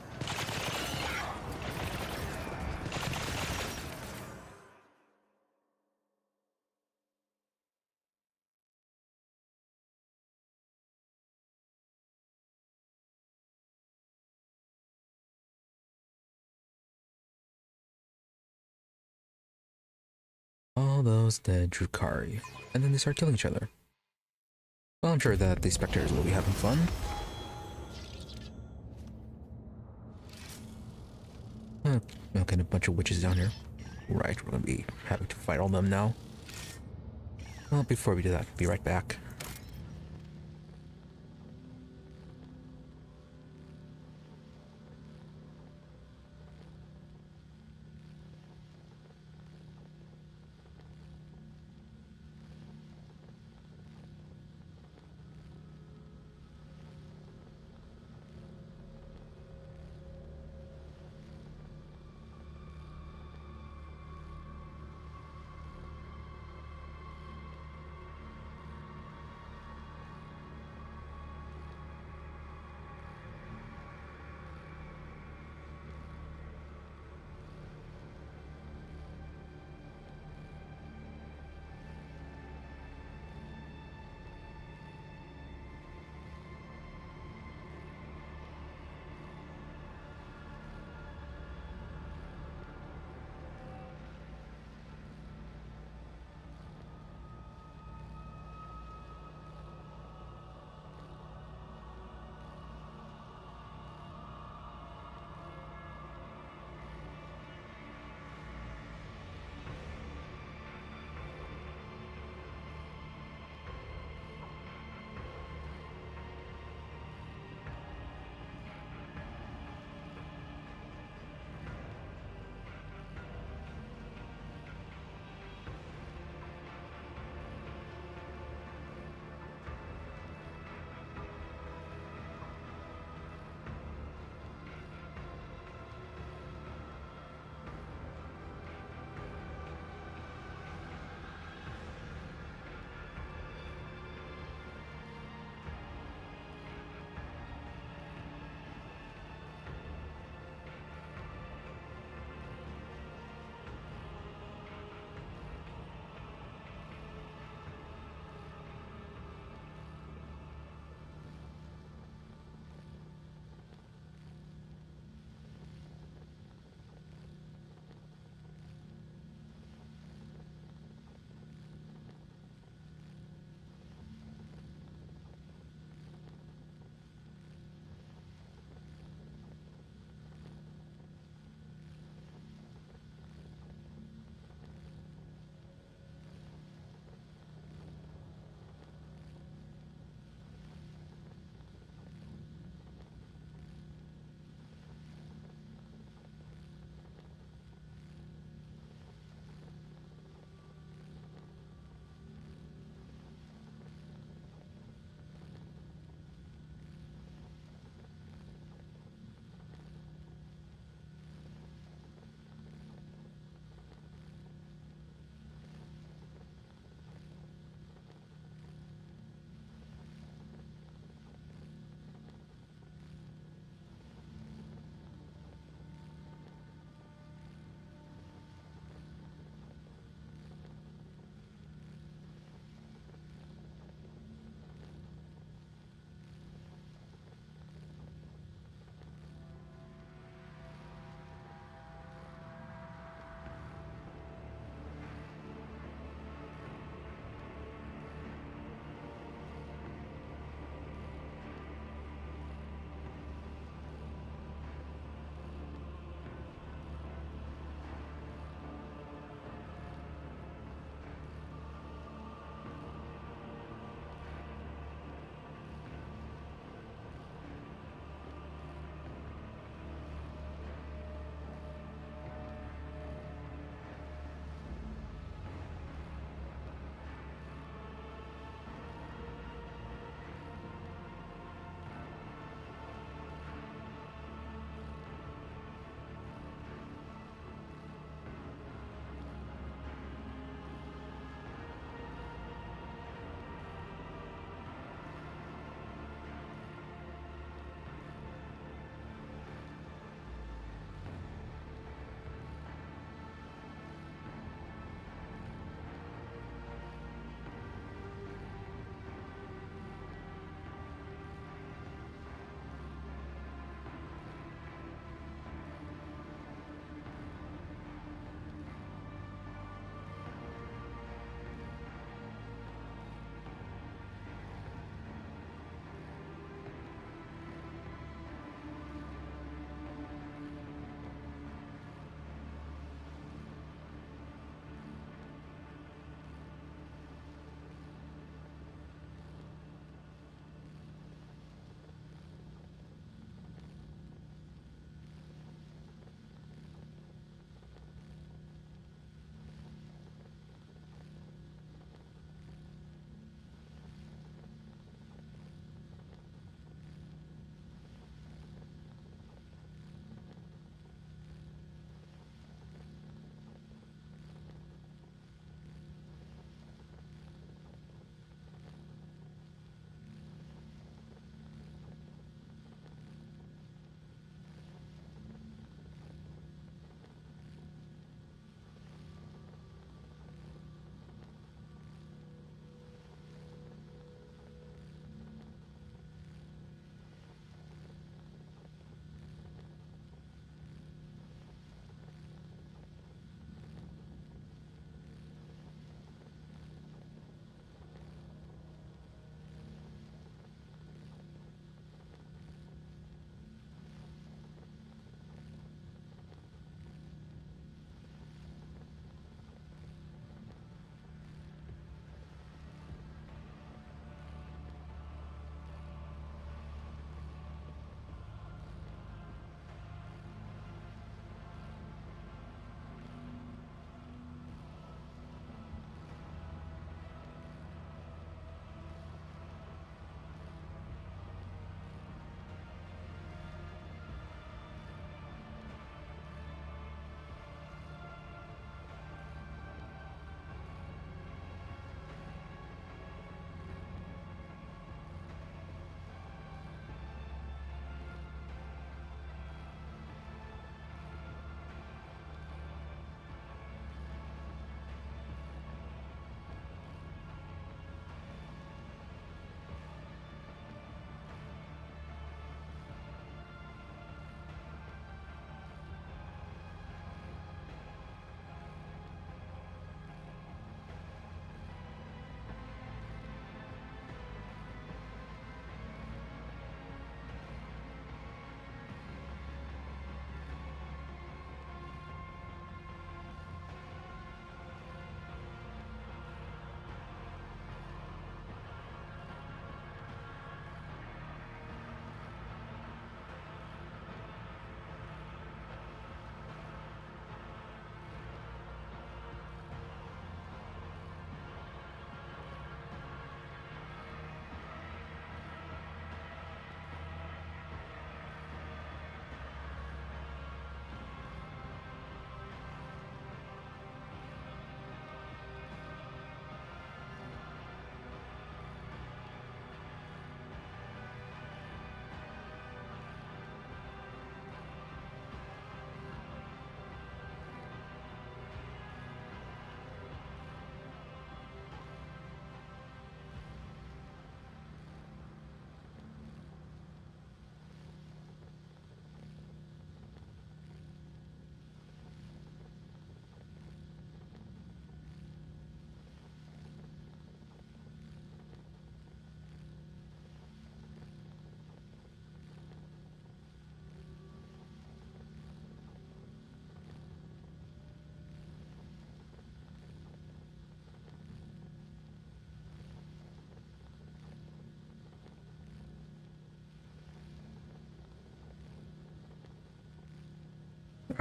S1: All those dead drukhari. And then they start killing each other. Well, I'm sure that the spectators will be having fun. Okay, a bunch of witches down here. Right, we're gonna be having to fight all of them now. Well, before we do that, be right back.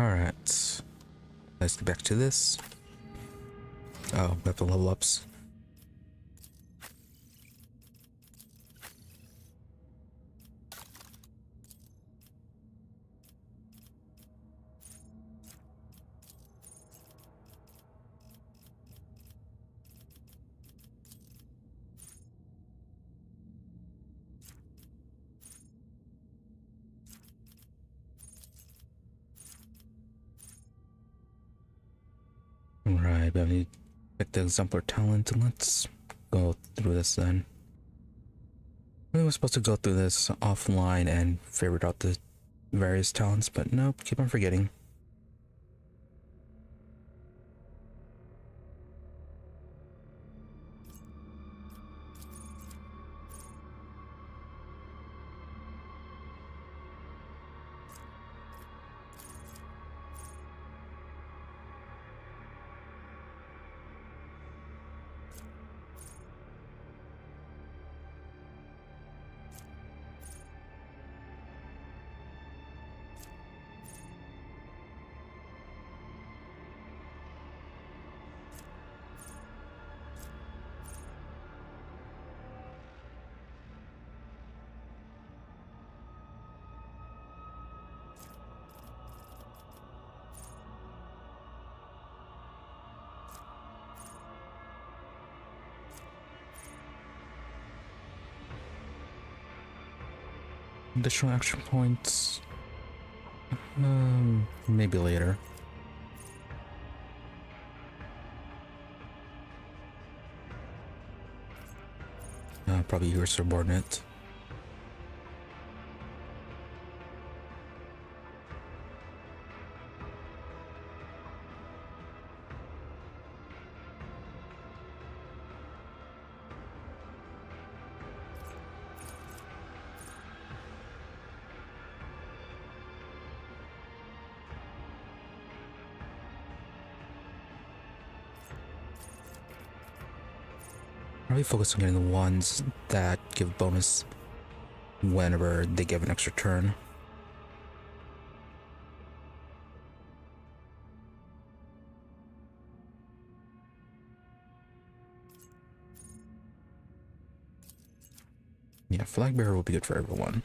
S1: Alright. Let's get back to this. Oh, we have the level ups. Right, but I need to get the exemplar talent, and let's go through this then. We were supposed to go through this offline and figure out the various talents, but nope, keep on forgetting. Additional action points. Maybe later. Probably your subordinate. Probably focus on getting the ones that give bonus whenever they give an extra turn. Yeah, flag bearer will be good for everyone.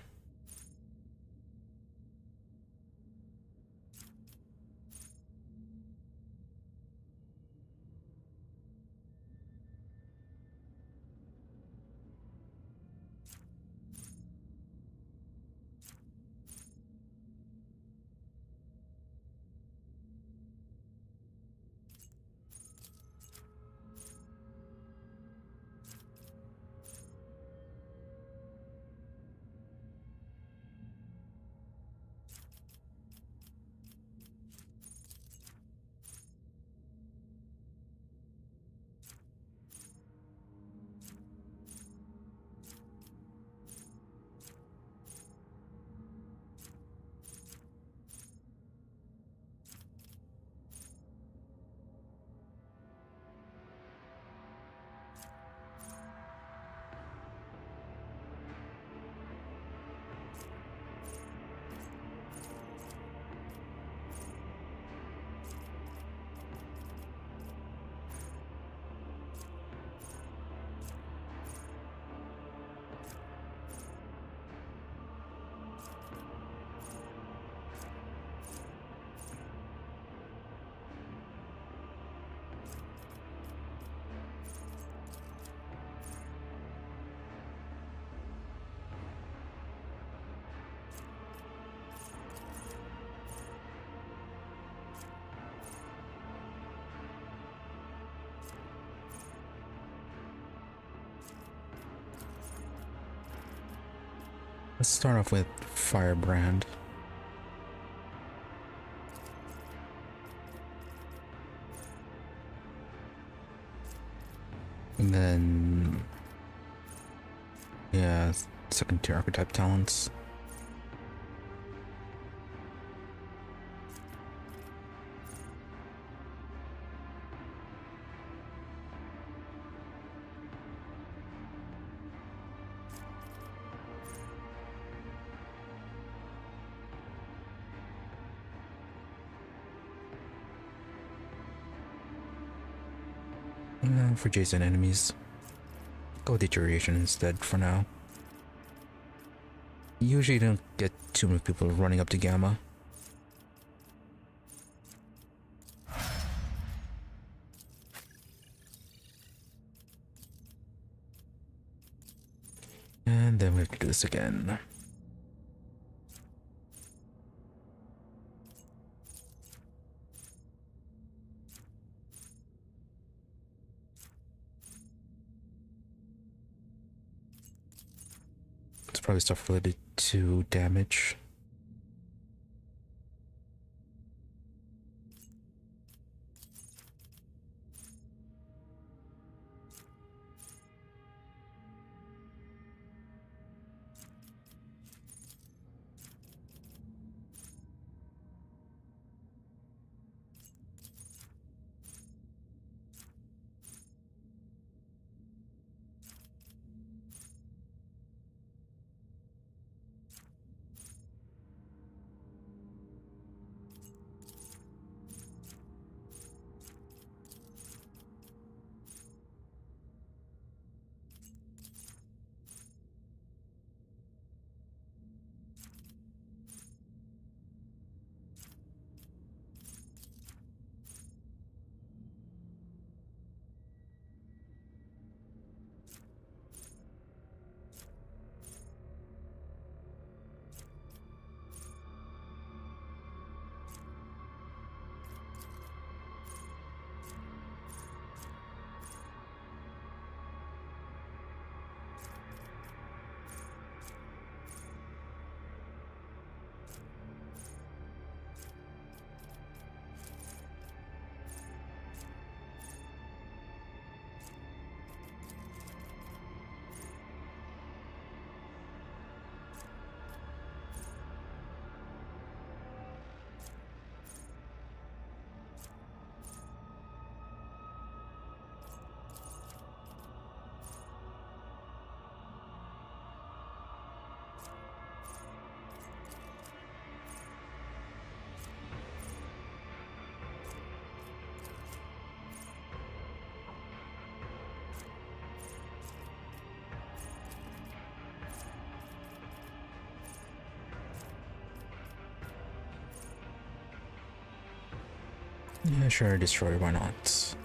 S1: Let's start off with Firebrand. And then, yeah, second tier archetype talents. For Jason enemies, go deterioration instead for now. Usually don't get too many people running up to Gamma. And then we have to do this again. It's probably stuff related to damage. Yeah, sure, destroy, why not?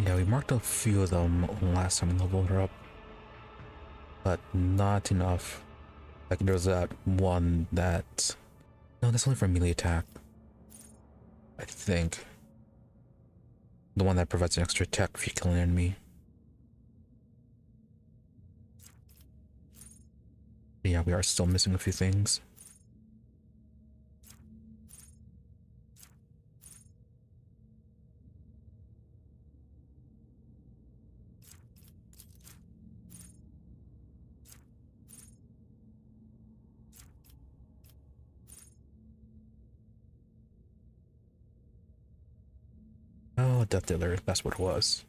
S1: Yeah, we marked a few of them last time we leveled her up, but not enough. Like there was that one that... No, that's only for melee attack. I think. The one that provides an extra attack if you kill an enemy. But yeah, we are still missing a few things. Oh, Death Dealer, that's what it was.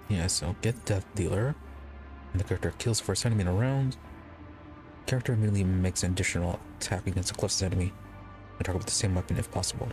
S1: Yeah, so get Death Dealer, and the character kills first enemy in a round. Character immediately makes an additional attack against the closest enemy, and target with the same weapon if possible.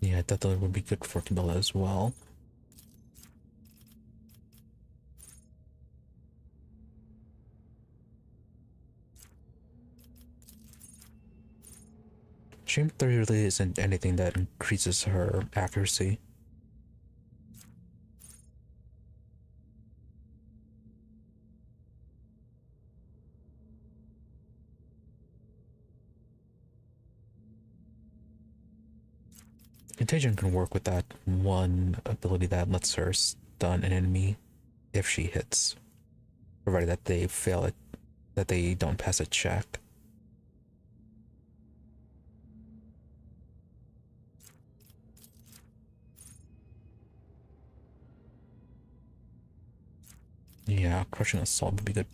S1: Yeah, Death Dealer would be good for Kibellah as well. Shame there really isn't anything that increases her accuracy. Contagion can work with that one ability that lets her stun an enemy if she hits, provided that they fail it, that they don't pass a check. Yeah, crushing assault would be good.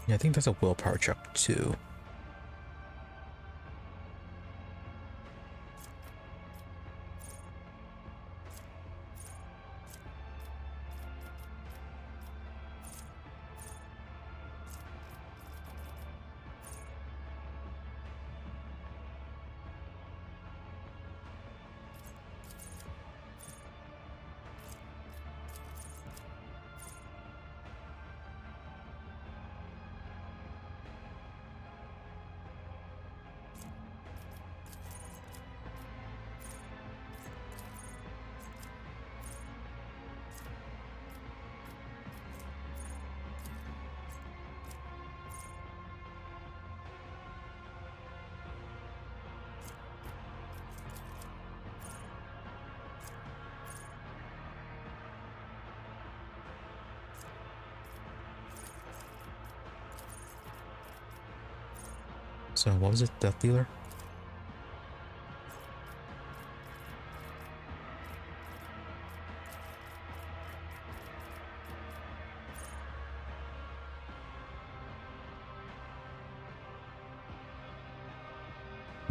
S1: Yeah, I think that's a willpower check too. So what was it, Death Dealer?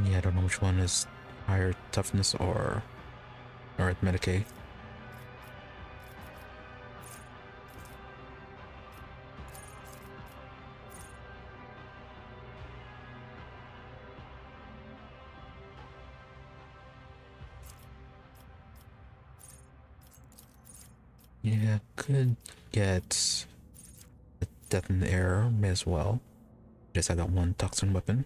S1: Yeah, I don't know which one is higher toughness or arithmetic. Yeah, could get a death in the air, may as well. Just had that one toxin weapon.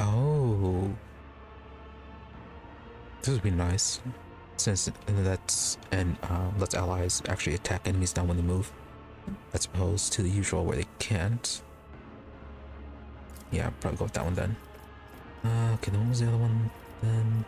S1: Oh. This would be nice. Since lets allies actually attack enemies down when they move, as opposed to the usual where they can't. Yeah, I'll probably go with that one then. Okay, then what was the other one then?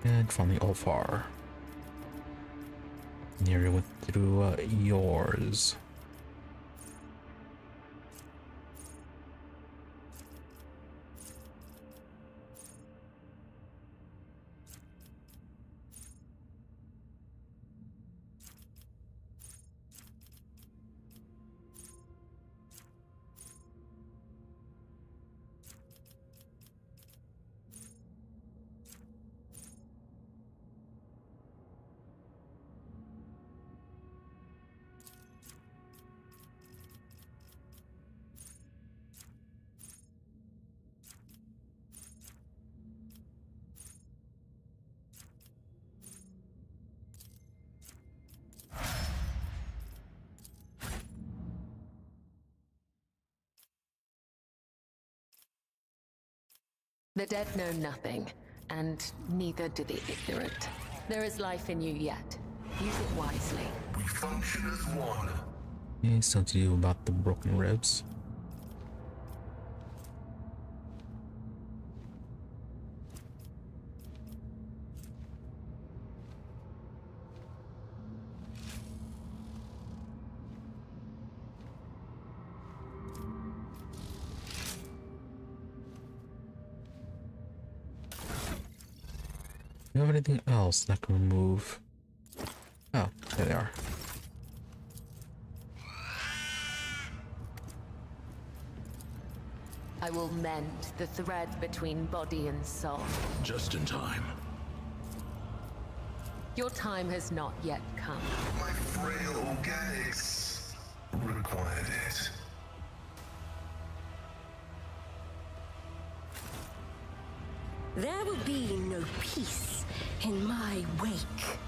S1: And finally, Ulfar. Nearly went through yours.
S3: The dead know nothing, and neither do the ignorant. There is life in you yet. Use it wisely.
S7: We function as one.
S1: Yeah, something to do about the broken ribs. Do you have anything else that can remove? Oh, there they are.
S3: I will mend the thread between body and soul.
S8: Just in time.
S3: Your time has not yet come.
S7: My frail organics required it.
S5: There will be no peace in my wake.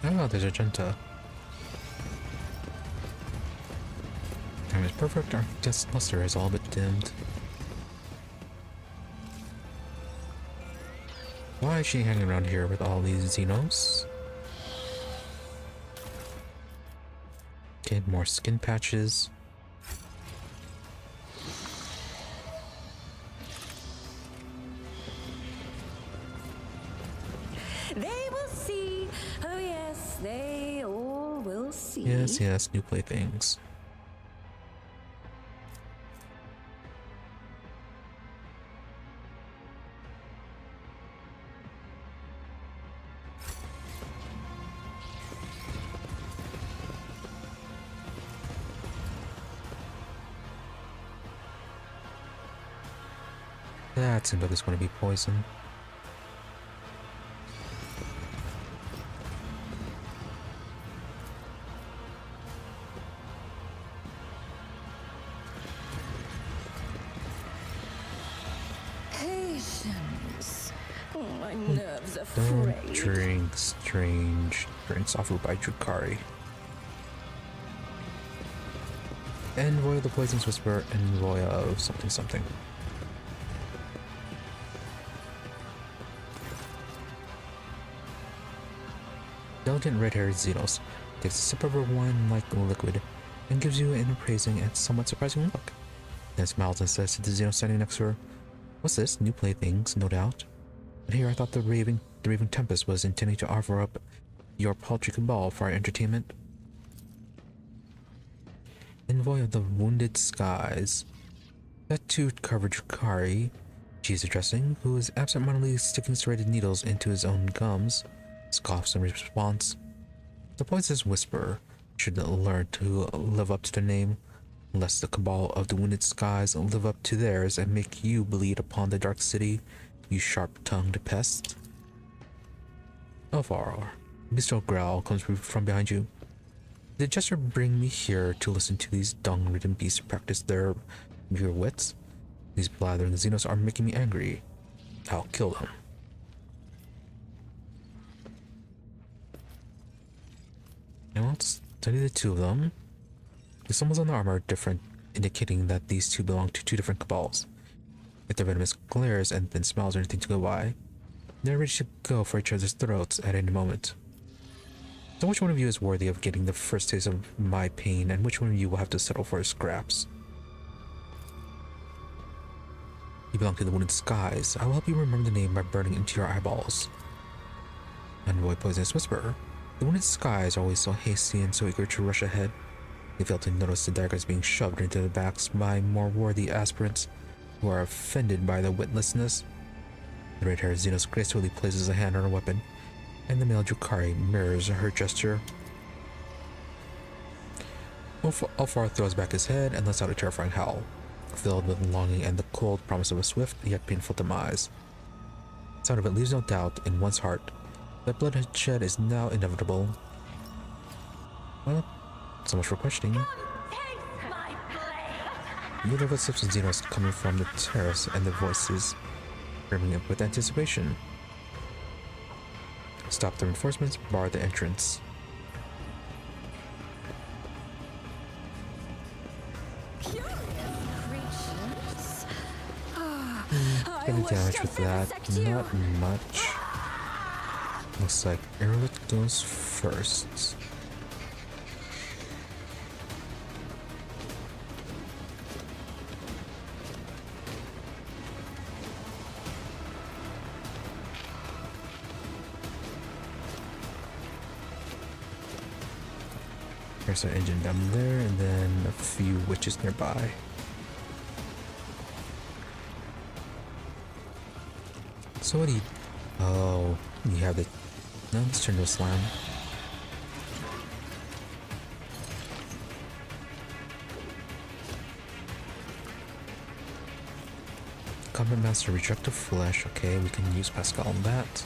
S1: Oh, there's Argenta. Time is perfect. Our guest luster is all but dimmed. Why is she hanging around here with all these Xenos? Okay, more skin patches.
S5: They will see. Oh yes, they all will see.
S1: Yes, yes, new playthings. That seems like it's going to be poison.
S5: Patience. Oh, my nerves are
S1: Don't
S5: frayed.
S1: drink strange drinks offered by drukhari. Envoy of the Poison's Whisper, envoy of something something. Delicate red-haired Xenos takes a sip of her wine-like liquid and gives you an appraising and somewhat surprising look. Then smiles and says to the Xenos standing next to her, "What's this? New playthings, no doubt. But here I thought the Raving Tempest was intending to offer up your paltry cabal for our entertainment." Envoy of the Wounded Skies. Tattooed covered drukhari she's addressing, who is absentmindedly sticking serrated needles into his own gums, scoffs in response. The Poison's Whisper, should learn to live up to the name, lest the cabal of the wounded skies live up to theirs and make you bleed upon the dark city, you sharp-tongued pest. Elvar, a bestial growl comes from behind you. Did Jester bring me here to listen to these dung-ridden beasts practice their mere wits? These blathering Xenos are making me angry. I'll kill them. Now let's study the two of them. The symbols on the armor are different, indicating that these two belong to two different cabals. If their venomous glares and thin smiles are anything to go by, they're ready to go for each other's throats at any moment. So which one of you is worthy of getting the first taste of my pain, and which one of you will have to settle for scraps? You belong to the wounded skies. I will help you remember the name by burning into your eyeballs. Envoy Poisonous Whisperer. The wounded skies are always so hasty and so eager to rush ahead. They fail to notice the daggers being shoved into their backs by more worthy aspirants who are offended by the witlessness. The red-haired Xenos gracefully places a hand on her weapon, and the male drukhari mirrors her gesture. Alfar throws back his head and lets out a terrifying howl, filled with longing and the cold promise of a swift yet painful demise. The sound of it leaves no doubt in one's heart that bloodshed is now inevitable. Well, so much for questioning. You hear the footsteps of Xenos coming from the terrace and the voices brimming up with anticipation. Stop the reinforcements, bar the entrance. Any damage with that? Not much. Looks like Yrliet goes first. There's our engine down there, and then a few witches nearby. So what do you... Oh, you have the... No, let's turn to a slam. Combat Master, Reject of Flesh. Okay, we can use Pascal on that.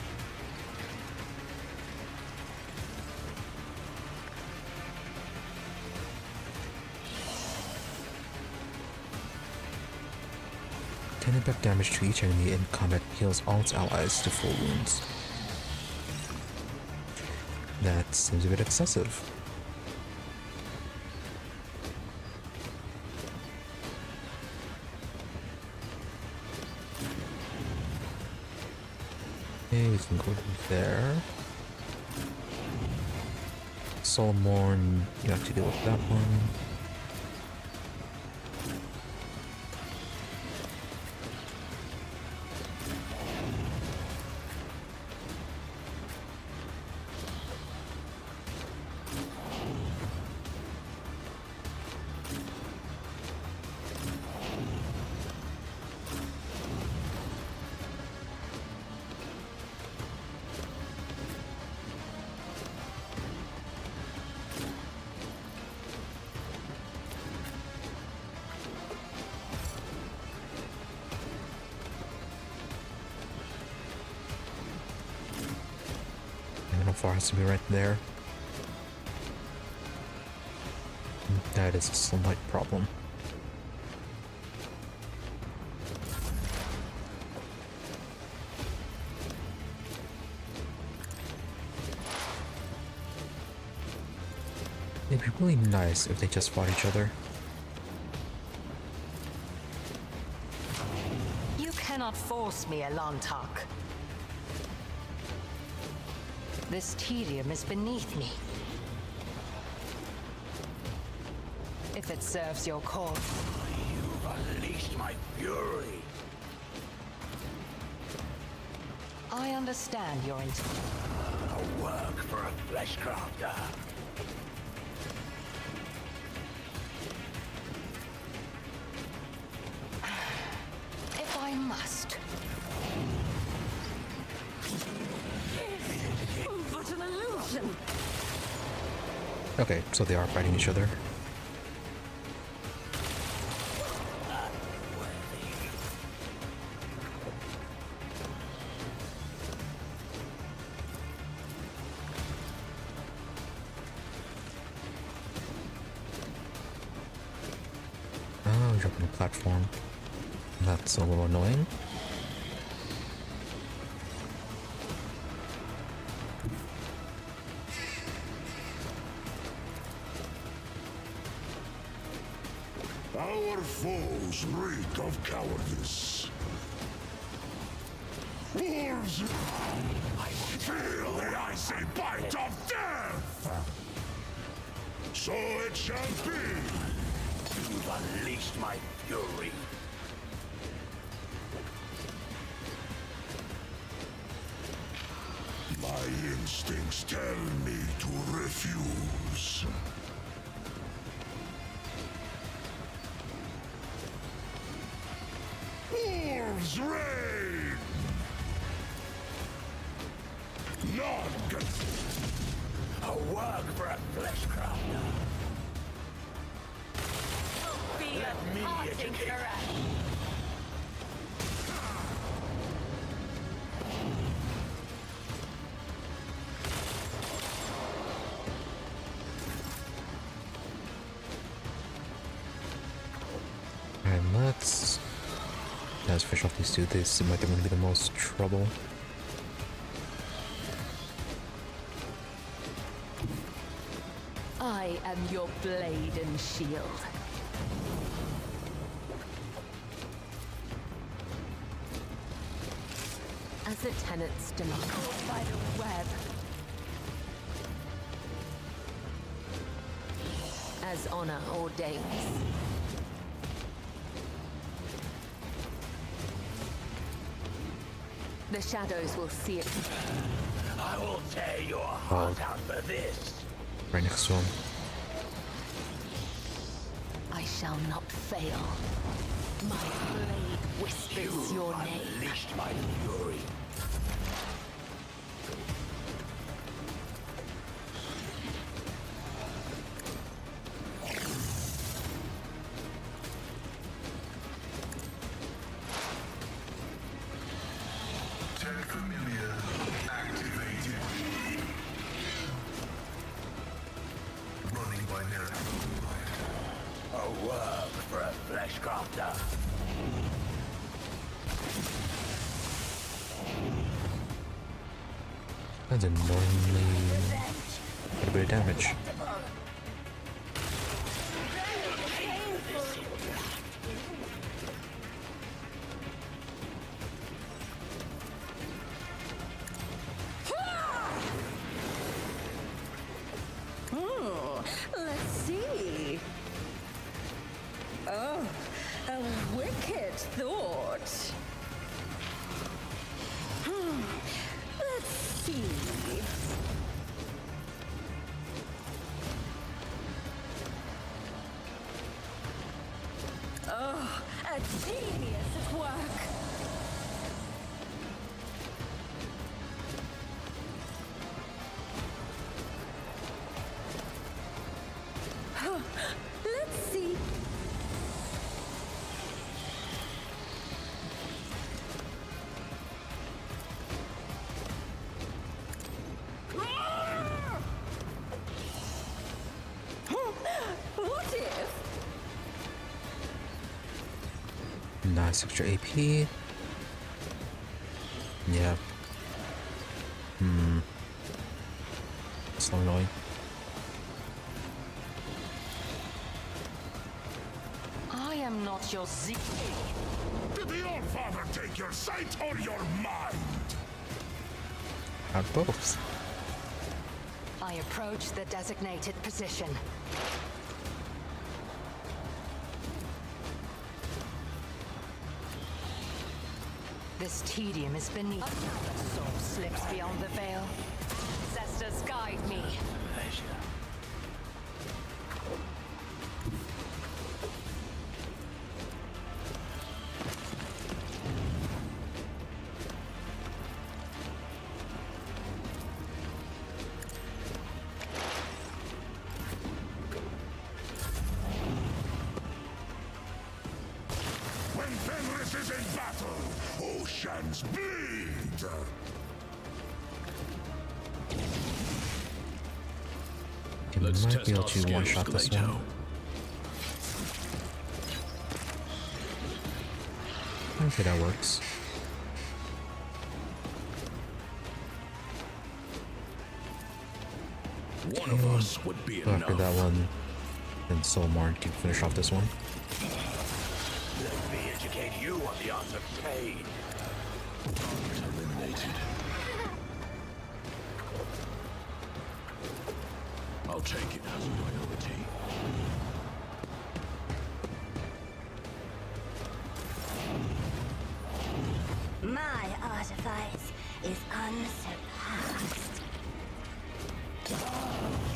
S1: Impact damage to each enemy in combat heals all its allies to full wounds. That seems a bit excessive. Okay, we can go there. Solomon, you have to deal with that one. Far has to be right there. That is a slight problem. It'd be really nice if they just fought each other.
S6: You cannot force me, Elantak. This tedium is beneath me. If it serves your cause.
S8: You've unleashed my fury.
S6: I understand your intent.
S8: A work for a fleshcrafter.
S6: If I must.
S5: But an illusion!
S1: Okay, so they are fighting each other. Oh, dropping a platform. That's a little annoying.
S2: Our foes reek of cowardice. Wolves! Feel the icy bite of death! So it shall be!
S8: You've unleashed my fury.
S2: My instincts tell me to refuse. Wolves reign! None!
S8: A work for a flesh crafter.
S6: Be a
S8: me
S6: passing
S8: educate.
S6: correct.
S1: Alright, let's finish off these two. They seem like they're going to be the most trouble.
S3: I am your blade and shield. As the tenants demand. Caught by the web. As honor ordains. The shadows will see it.
S8: I will tear your heart out for this.
S1: Right next to him.
S3: I shall not fail. My blade whispers your name.
S8: Unleashed my fury.
S7: Tervantius activated. Running by now.
S8: A work for a flesh crafter.
S1: That's annoyingly quite a bit of damage.
S5: Let's see. Oh, a wicked thought. Let's see. Oh, a genius at work. Let's see. What if?
S1: Nice extra AP. Yeah. So annoying.
S6: I am not your Z.
S2: Did the All-Father take your sight or your mind?
S1: Have both.
S6: I approach the designated position. This tedium is beneath. Another soul slips beyond the veil. Ancestors guide me.
S8: Pleasure.
S2: forces in battle, oceans bleed.
S1: You
S8: Let's
S1: might
S8: test
S1: be able
S8: our
S1: to
S8: skills,
S1: one-shot this one.
S8: Gleito.
S1: Okay, that works.
S8: One of us would be
S1: So
S8: enough.
S1: after that one, then Solmar can finish off this one.
S4: Let me educate you on the art of pain.
S8: Target eliminated. I'll take it as a loyalty.
S5: My artifice is unsurpassed.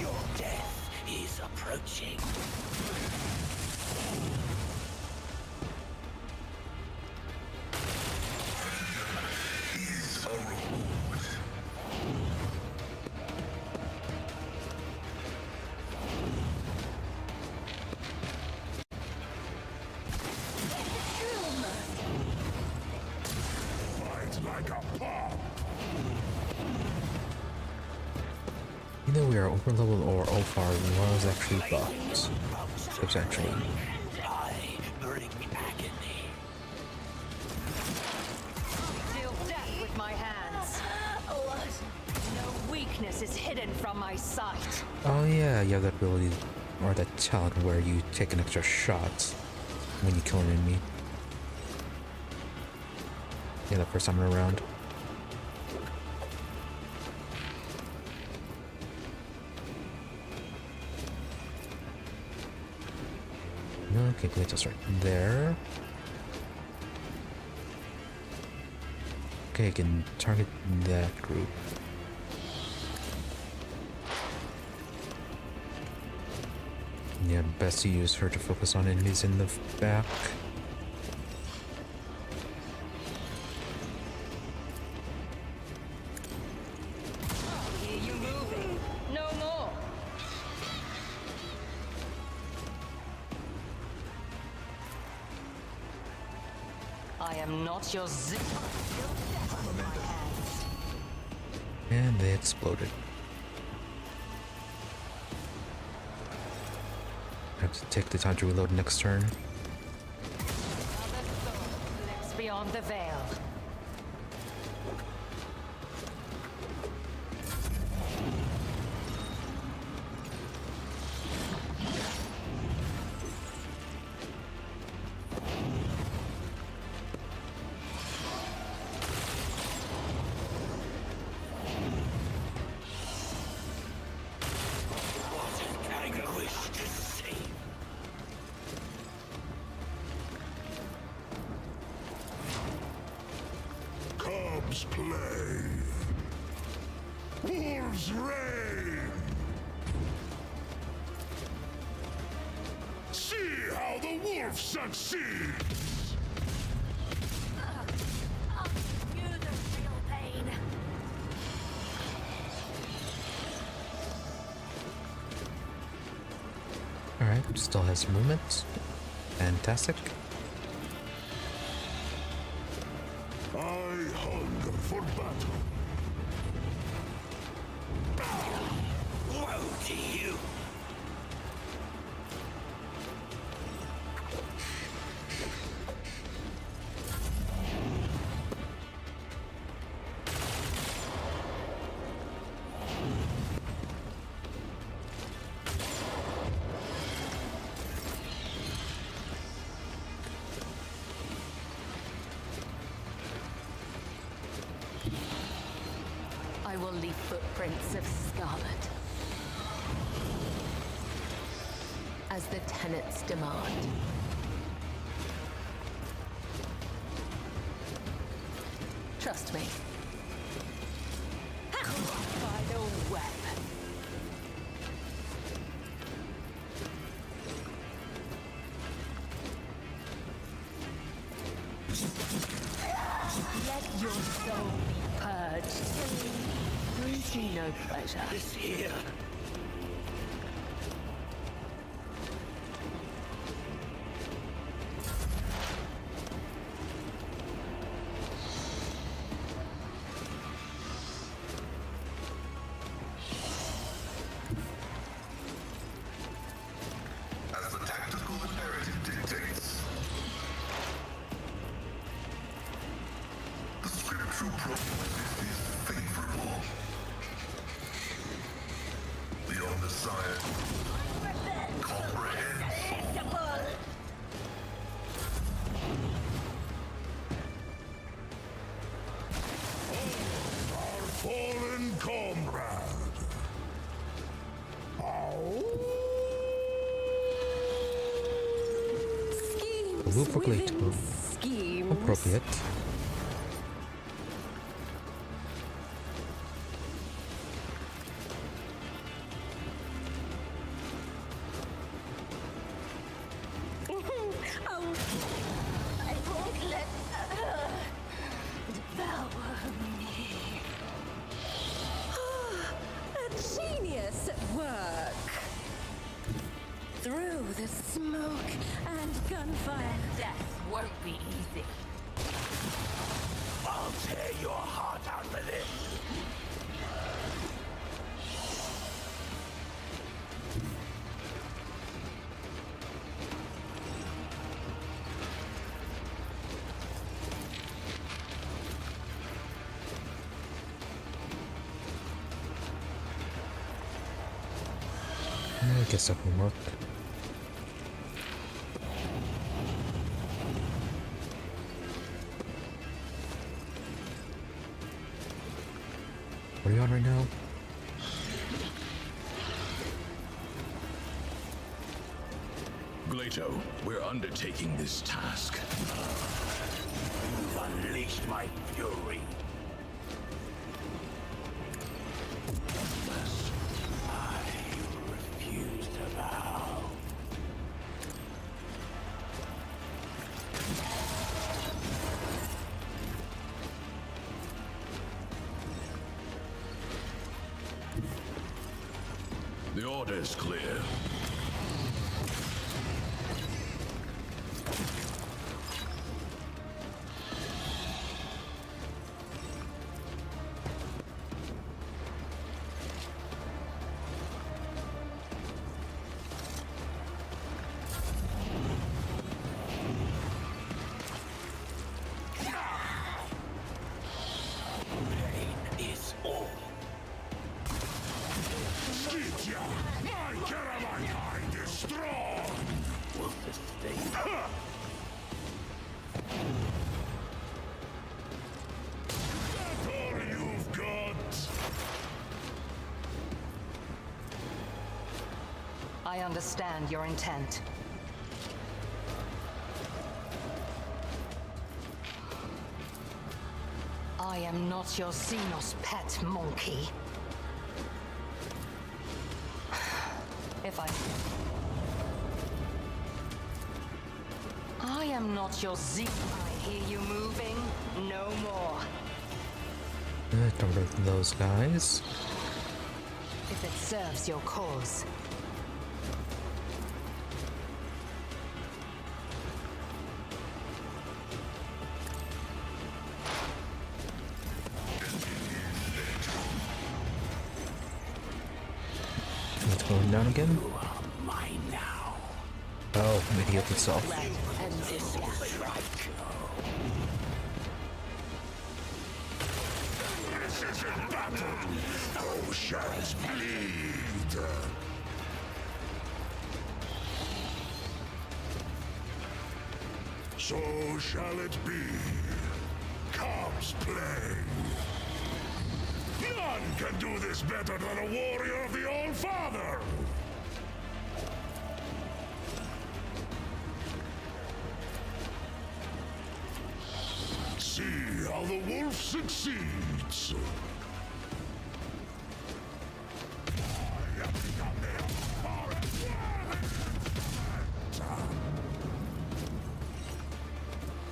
S4: Your death is approaching.
S2: Fight like a paw.
S1: Either we are over-leveled or OFAR was actually buffed. Substantially.
S4: I bring agony.
S6: Deal death with my hands. No weakness is hidden from my sight.
S1: Oh yeah, you have that ability, or that talent where you take an extra shot when you kill an enemy. Yeah, the first time around. Okay, Gleito's right there. Okay, I can target that group. Yeah, best to use her to focus on enemies in the back.
S6: Hear you moving. No more. I am not your
S1: And they exploded. I have to take the time to reload next turn.
S6: lives beyond the veil.
S4: Anguish to see.
S2: Cubs play. Wolves reign. See how the wolf succeeds.
S5: You're the real pain.
S1: Alright, still has some movement. Fantastic.
S2: I hunger for battle.
S4: Woe to you.
S3: I will leave footprints of scarlet. As the tenets demand. Trust me. By the web. Let your soul be purged. Brings me no pleasure.
S4: This here.
S7: true prognosis is favorable. Beyond the science, comprehensible.
S2: Our fallen comrade.
S5: Schemes
S1: Move for
S5: within
S1: Glato.
S5: schemes.
S1: Appropriate.
S5: Oh, I won't let her devour me. A genius at work. Through the smoke and gunfire, death won't be easy.
S4: I'll tear your heart out for this.
S1: I guess that will work. What are you on right now?
S8: Glato, we're undertaking this task.
S4: You've unleashed my fury. Unless I refuse to bow.
S8: The order's clear.
S4: Pain is all.
S2: Skidja! My Tervantius is strong!
S4: Will sustain.
S2: That's all you've got!
S6: I understand your intent. I am not your Xenos pet monkey. If I am not your I hear you moving. No more.
S1: Don't hurt those guys.
S6: If it serves your cause.
S1: It's going down again.
S4: You are mine now.
S1: Oh, it healed itself.
S3: And this
S2: This isn't battle! Thou shalt bleed! So shall it be. Cops play. None can do this better than a warrior of the All-Father! See how the wolf succeeds!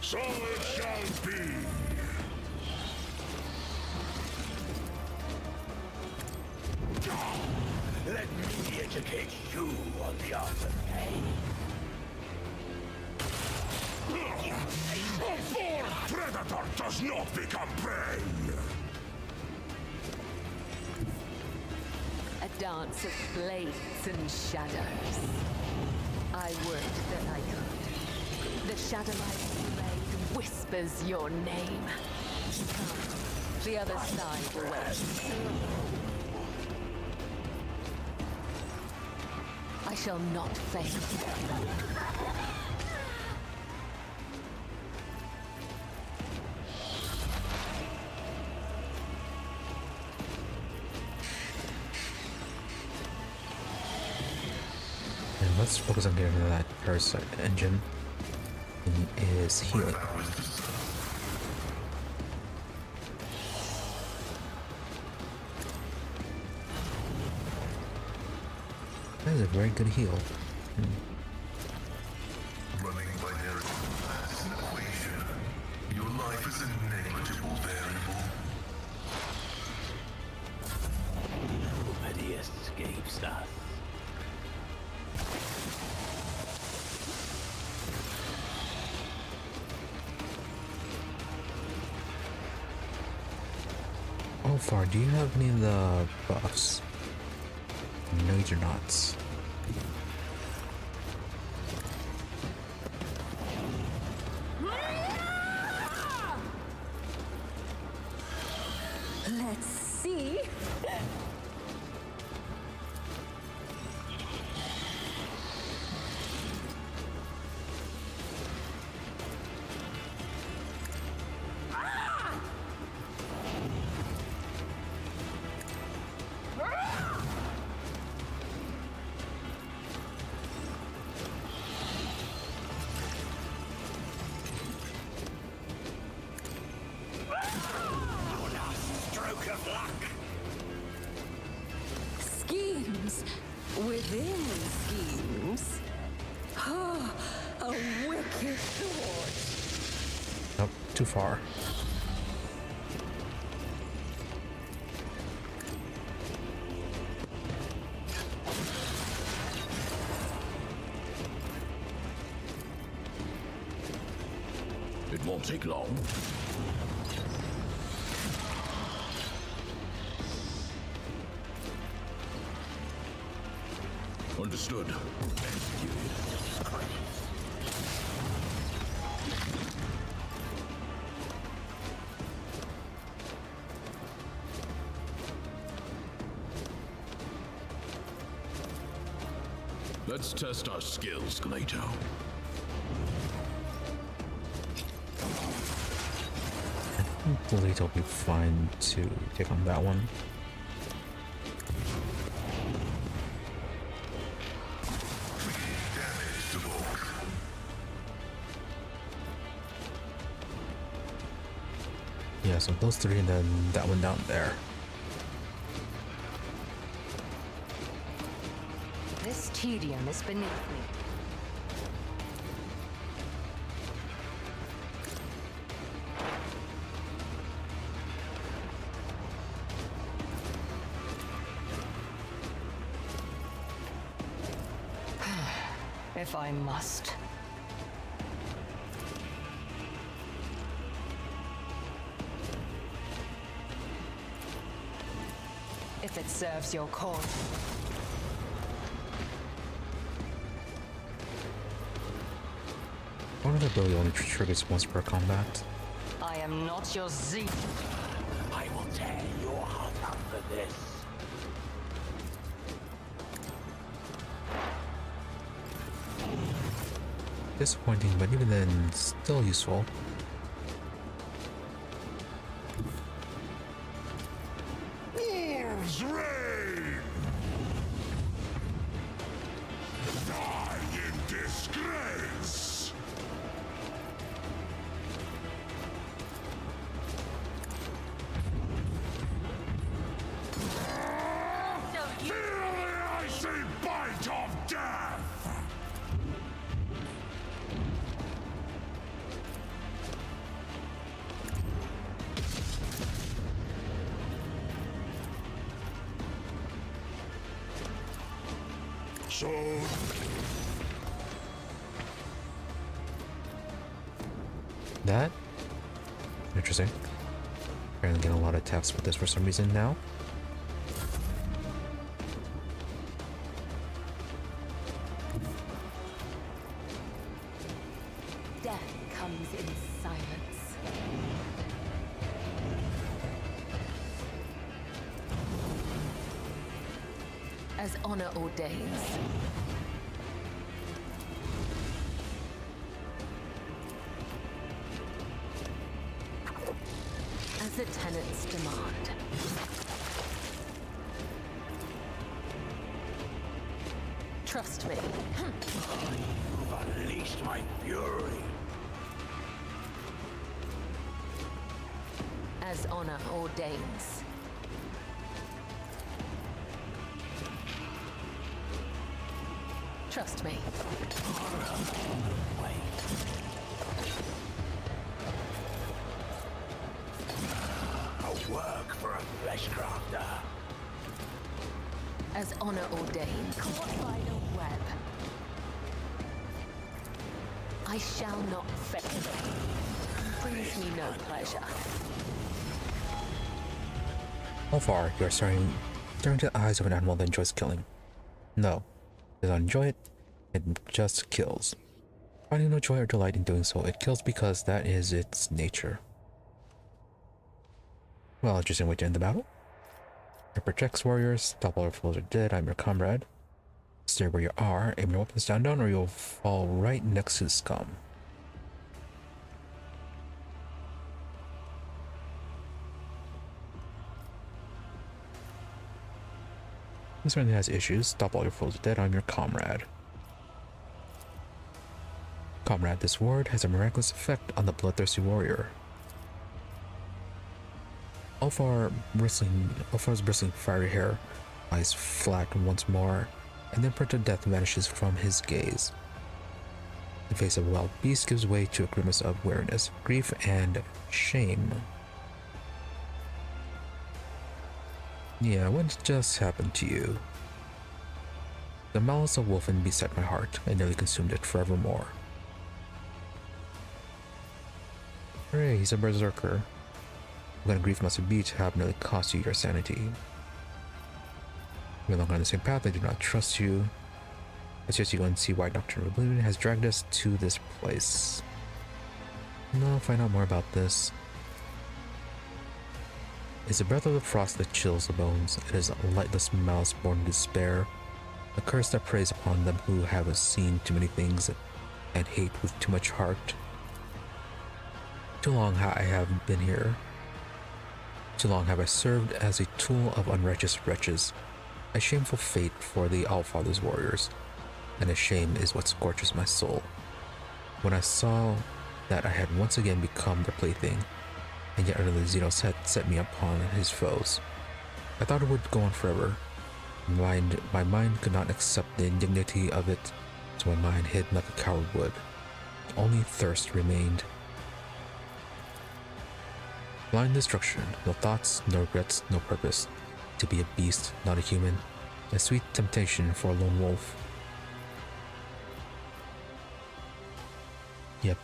S2: So it shall be!
S4: Let me educate you on the art of pain.
S2: A born predator does not become prey!
S3: a dance of blades and shadows. I would that I could. The Shadowlight blade whispers your name.
S6: The other side will wait.
S3: I shall not fail.
S1: And let's focus on getting rid of that parasite engine. He is healing. That is a very good heal.
S7: Running binary math is an equation. Your life is a negligible variable.
S4: Nobody escapes us.
S1: Oh, far, do you have any of the buffs? No, you do not.
S5: Let's see.
S4: Stroke of luck.
S5: Schemes within schemes. Oh, a wicked thought.
S1: Nope, too far.
S8: It won't take long. Understood. Executed. Let's test our skills later.
S1: I believe it'll be fine to take on that one. Yeah, so those three and then that one down there.
S6: This tedium is beneath me. If I must. If it serves your cause.
S1: One of the ability only triggers once per combat.
S6: I am not your Z.
S4: I will tear your heart out for this.
S1: Disappointing, but even then, still useful.
S2: Wolves reign! Die in disgrace! Feel the icy bite of death! So...
S1: That? Interesting. Apparently getting a lot of attacks with this for some reason now.
S3: Death comes in silence. as honor ordains. As the tenants demand. Trust me.
S4: You've unleashed my fury.
S3: As honor ordains. Trust me.
S4: A work for a flesh crafter.
S3: As honor ordained. Caught by the web. I shall not fail. Brings me no pleasure.
S1: How far you are staring into the eyes of an animal that enjoys killing? No, it does not enjoy it, it just kills. Finding no joy or delight in doing so, it kills because that is its nature. Well, interesting way to end the battle. It protects warriors, stop all your foes are dead, I'm your comrade. Stay where you are, aim your weapons down or you'll fall right next to the scum. This one has issues. Stop all your foes are dead, I'm your comrade. Comrade, this word has a miraculous effect on the bloodthirsty warrior. Alfar's bristling fiery hair, eyes flat once more, and the imprint of death vanishes from his gaze. The face of a wild beast gives way to a grimace of weariness, grief, and shame. Yeah, what just happened to you? The malice of Wolfen beset my heart, and nearly consumed it forevermore. Hooray, he's a berserker. What kind of grief must it be to have nearly cost you your sanity? We're no longer on the same path, I do not trust you. Let's just go and see why Nocturnal Oblivion has dragged us to this place. No, find out more about this. It's the breath of the frost that chills the bones. It is a lightless malice born in despair. A curse that preys upon them who have seen too many things and hate with too much heart. Too long I have been here. Too long have I served as a tool of unrighteous wretches. A shameful fate for the Allfather's warriors. And a shame is what scorches my soul. When I saw that I had once again become their plaything, and yet another Xenos had set me upon his foes, I thought it would go on forever. My mind could not accept the indignity of it, so my mind hid like a coward would. Only thirst remained. Blind destruction, no thoughts, no regrets, no purpose. To be a beast, not a human. A sweet temptation for a lone wolf. Yep.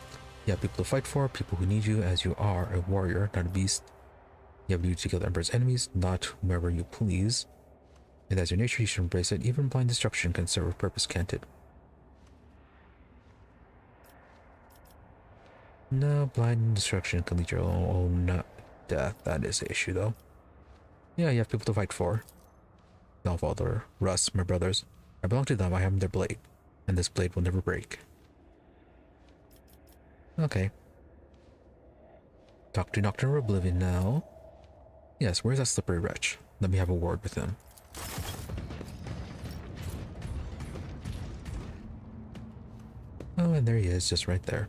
S1: You have people to fight for, people who need you as you are a warrior, not a beast. You have duty to kill the Emperor's enemies, not whomever you please. And as your nature, you should embrace it. Even blind destruction can serve a purpose, can't it? No, blind destruction can lead to your own death. That is the issue, though. Yeah, you have people to fight for. Allfather, Russ, my brothers. I belong to them, I am their blade. And this blade will never break. Okay. Talk to Nocturnal Oblivion now. Yes, where's that slippery wretch? Let me have a word with him. Oh, and there he is, just right there.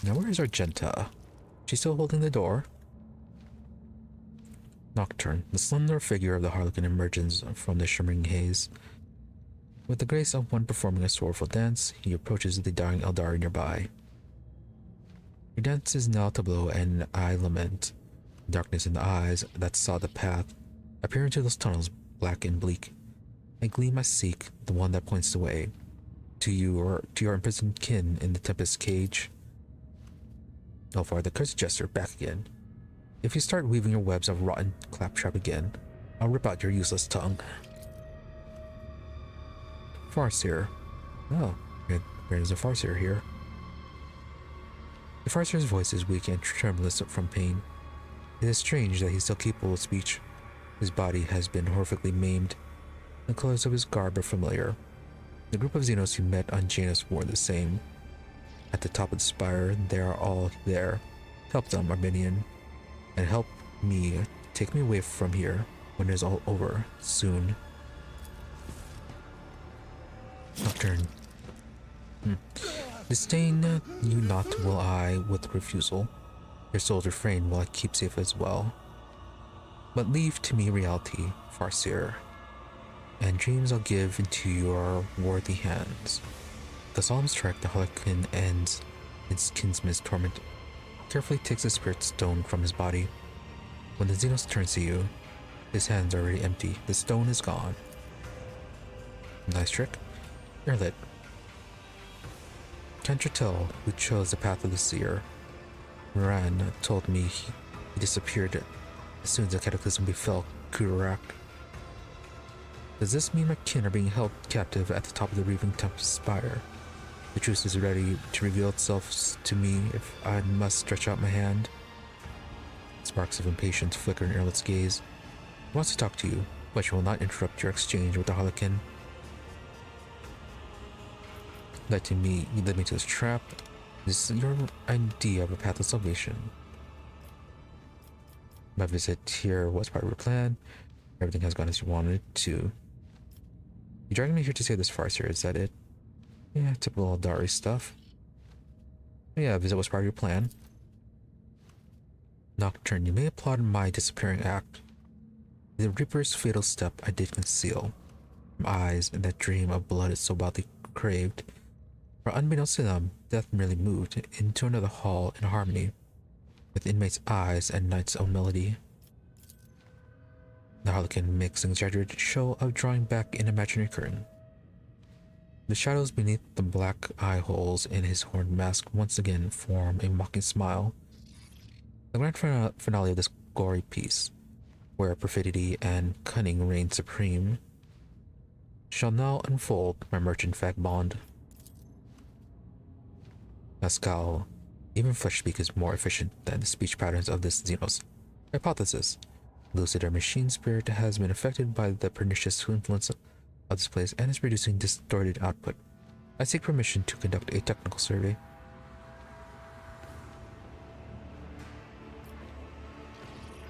S1: Now where is Argenta? She's still holding the door. Nocturne, the slender figure of the Harlequin emerges from the shimmering haze. With the grace of one performing a sorrowful dance, he approaches the dying Eldari nearby. Your dance is now tableau, and I lament. Darkness in the eyes that saw the path, appear into those tunnels black and bleak. A gleam I seek, the one that points the way. To you, or to your imprisoned kin in the Tempest cage. Alfar, the cursed jester, back again. If you start weaving your webs of rotten claptrap again, I'll rip out your useless tongue. Farseer. Oh, there's a Farseer here. The Farseer's voice is weak and tremulous from pain. It is strange that he's still capable of speech. His body has been horrifically maimed. The colors of his garb are familiar. The group of Xenos you met on Janus wore the same. At the top of the spire, they are all there. Help them, Arminian, and help me. Take me away from here when it is all over, soon. Nocturne. Disdain you not will I with refusal. Your soul's refrain will I keep safe as well. But leave to me reality, Farseer, and dreams I'll give into your worthy hands. The solemn strike, the Harlequin ends its kinsman's torment, carefully takes the spirit stone from his body. When the Xenos turns to you, his hands are already empty. The stone is gone. Nice trick. Yrliet. Can't you tell who chose the path of the seer? Moran told me he disappeared as soon as the cataclysm befell Kurak. Does this mean my kin are being held captive at the top of the Reaving Tempest spire? The truth is ready to reveal itself to me if I must stretch out my hand. Sparks of impatience flicker in Yrliet's gaze. He wants to talk to you, but you will not interrupt your exchange with the Harlequin. Led me to this trap. This is your idea of a path of salvation. My visit here was part of your plan. Everything has gone as you wanted it to. You dragged me here to save this Farseer, is that it? Yeah, typical Dari stuff. Yeah, visit was part of your plan. Nocturne, you may applaud my disappearing act. The Reaper's fatal step I did conceal. From eyes and that dream of blood is so badly craved. For unbeknownst to them, death merely moved into another hall in harmony with inmates' eyes and night's own melody. The Harlequin makes an exaggerated show of drawing back an imaginary curtain. The shadows beneath the black eye holes in his horned mask once again form a mocking smile. The grand finale of this gory piece, where perfidy and cunning reign supreme, shall now unfold my merchant vagabond. Pascal, even flesh speak is more efficient than the speech patterns of this Xenos. Hypothesis: lucid or machine spirit has been affected by the pernicious influence of this place and is producing distorted output. I seek permission to conduct a technical survey.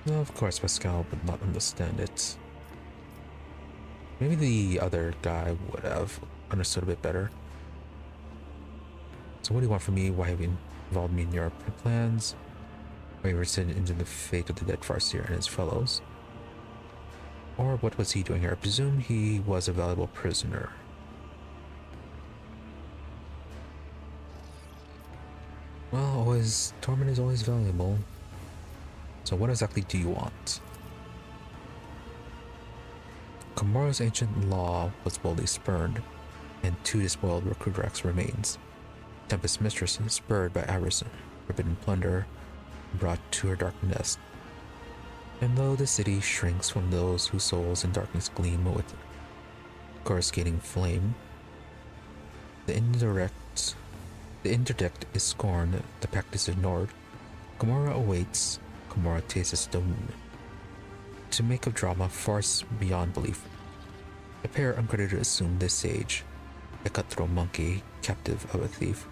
S1: No, of course Pascal would not understand it. Maybe the other guy would have understood a bit better. So what do you want from me? Why have you involved me in your plans? Why you were sent into the fate of the dead Farseer and his fellows? Or what was he doing here? I presume he was a valuable prisoner. Well, torment is always valuable. So what exactly do you want? Comora's ancient law was boldly spurned, and 2 despoiled recruiterax remains. Tempest mistress, spurred by avarice, forbidden plunder, brought to her dark nest. And though the city shrinks from those whose souls in darkness gleam with coruscating flame, the interdict is scorned, the pact is ignored. Commora awaits, Commora tastes the moon. To make of drama farce beyond belief, a pair uncredited assume this sage, a cutthroat monkey, captive of a thief,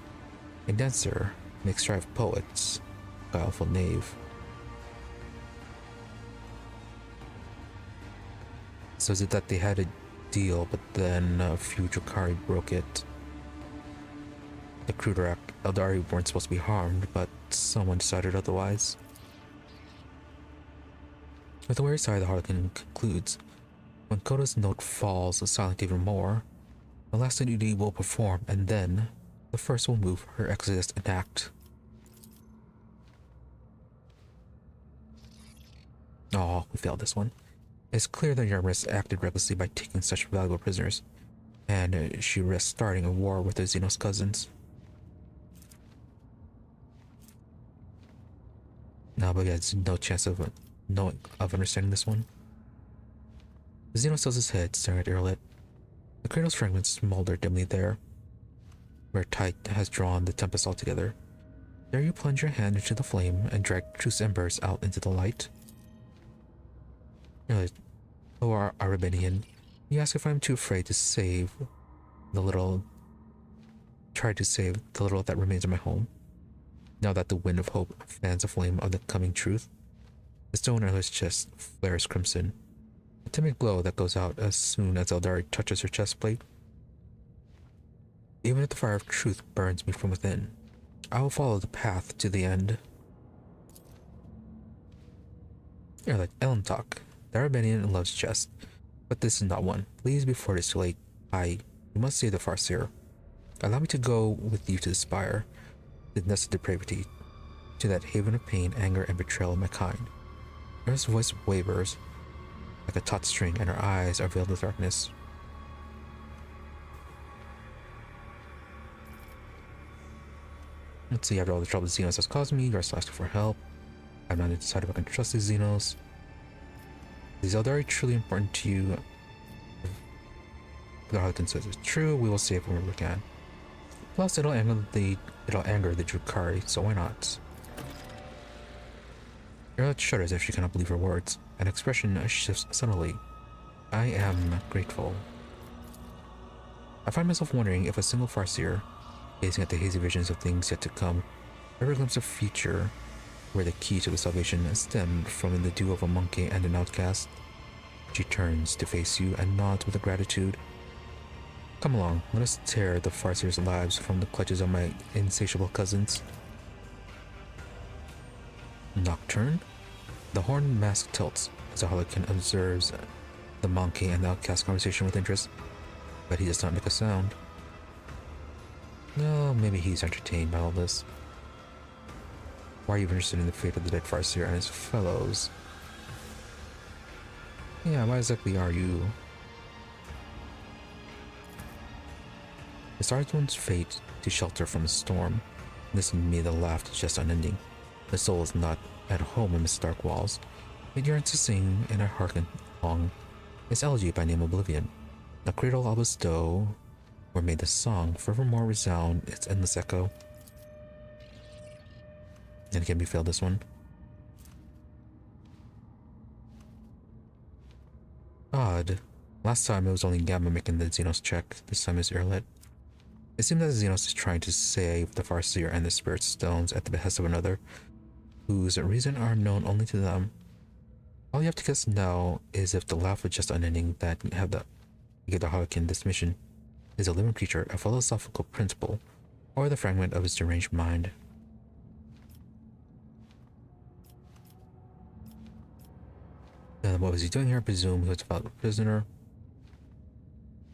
S1: a dancer, makes strive poets, guileful knave. So is it that they had a deal, but then a few drukhari broke it? The Kruderak Eldari weren't supposed to be harmed, but someone decided otherwise. With a weary sigh, the Harlequin concludes. When Koda's note falls silent even more, the last duty will perform, and then the first will move her exodus and act. Oh, we failed this one. It's clear that Yarmus acted recklessly by taking such valuable prisoners, and she risks starting a war with her Xenos cousins. No, but yeah, there's no chance of understanding this one. The Xenos tilts his head, staring at Yrliet. The cradle's fragments smolder dimly there, where Tight has drawn the tempest altogether. There you plunge your hand into the flame and drag truce embers out into the light. Yrliet, O Arabinian, You ask if I'm too afraid to save the little... Try to save the little that remains of my home. Now that the wind of hope fans the flame of the coming truth, the stone in her chest flares crimson. A timid glow that goes out as soon as Eldari touches her chest plate. Even if the fire of truth burns me from within, I will follow the path to the end. You're like Elentok, the Arabanian in Love's chest, but this is not one. Please, before it is too late, you must save the Farseer. Allow me to go with you to the spire, to the nest of depravity, to that haven of pain, anger, and betrayal of my kind. Earth's voice wavers like a taut string, and her eyes are veiled with darkness. Let's see, after all the trouble Xenos has caused me, you are still asking for help. I've not decided if I can trust these Xenos. Is Eldari truly important to you? If the Harlequin says it's true, we will save whoever we can. Plus, it'll anger the drukhari, so why not? Yrliet shudders if she cannot believe her words. An expression shifts suddenly. I am grateful. I find myself wondering if a single Farseer, gazing at the hazy visions of things yet to come, ever glimpse of future where the key to the salvation stemmed from the dew of a monkey and an outcast. She turns to face you and nods with a gratitude. Come along, let us tear the Farseer's lives from the clutches of my insatiable cousins. Nocturne? The horned mask tilts as the Harlequin observes the monkey and the outcast conversation with interest, but he does not make a sound. No, maybe he's entertained by all this. Why are you interested in the fate of the dead Farseer and his fellows? Yeah, why exactly are you? The stars one's fate to shelter from the storm. Listen to me, the laugh is just unending. The soul is not at home amidst dark walls. It yearns to sing, and I hearken long. Its elegy by name Oblivion. A cradle I'll bestow, where may the song forevermore resound its endless echo. And again, we failed this one. Odd. Last time it was only Gamma making the Xenos check. This time it's Yrliet. It seems that Xenos is trying to save the Farseer and the Spirit Stones at the behest of another, whose reason are known only to them. All you have to guess now is if the laugh was just unending that give the Harlequin this mission is a living creature, a philosophical principle, or the fragment of his deranged mind. And what was he doing here? I presume he was about a prisoner.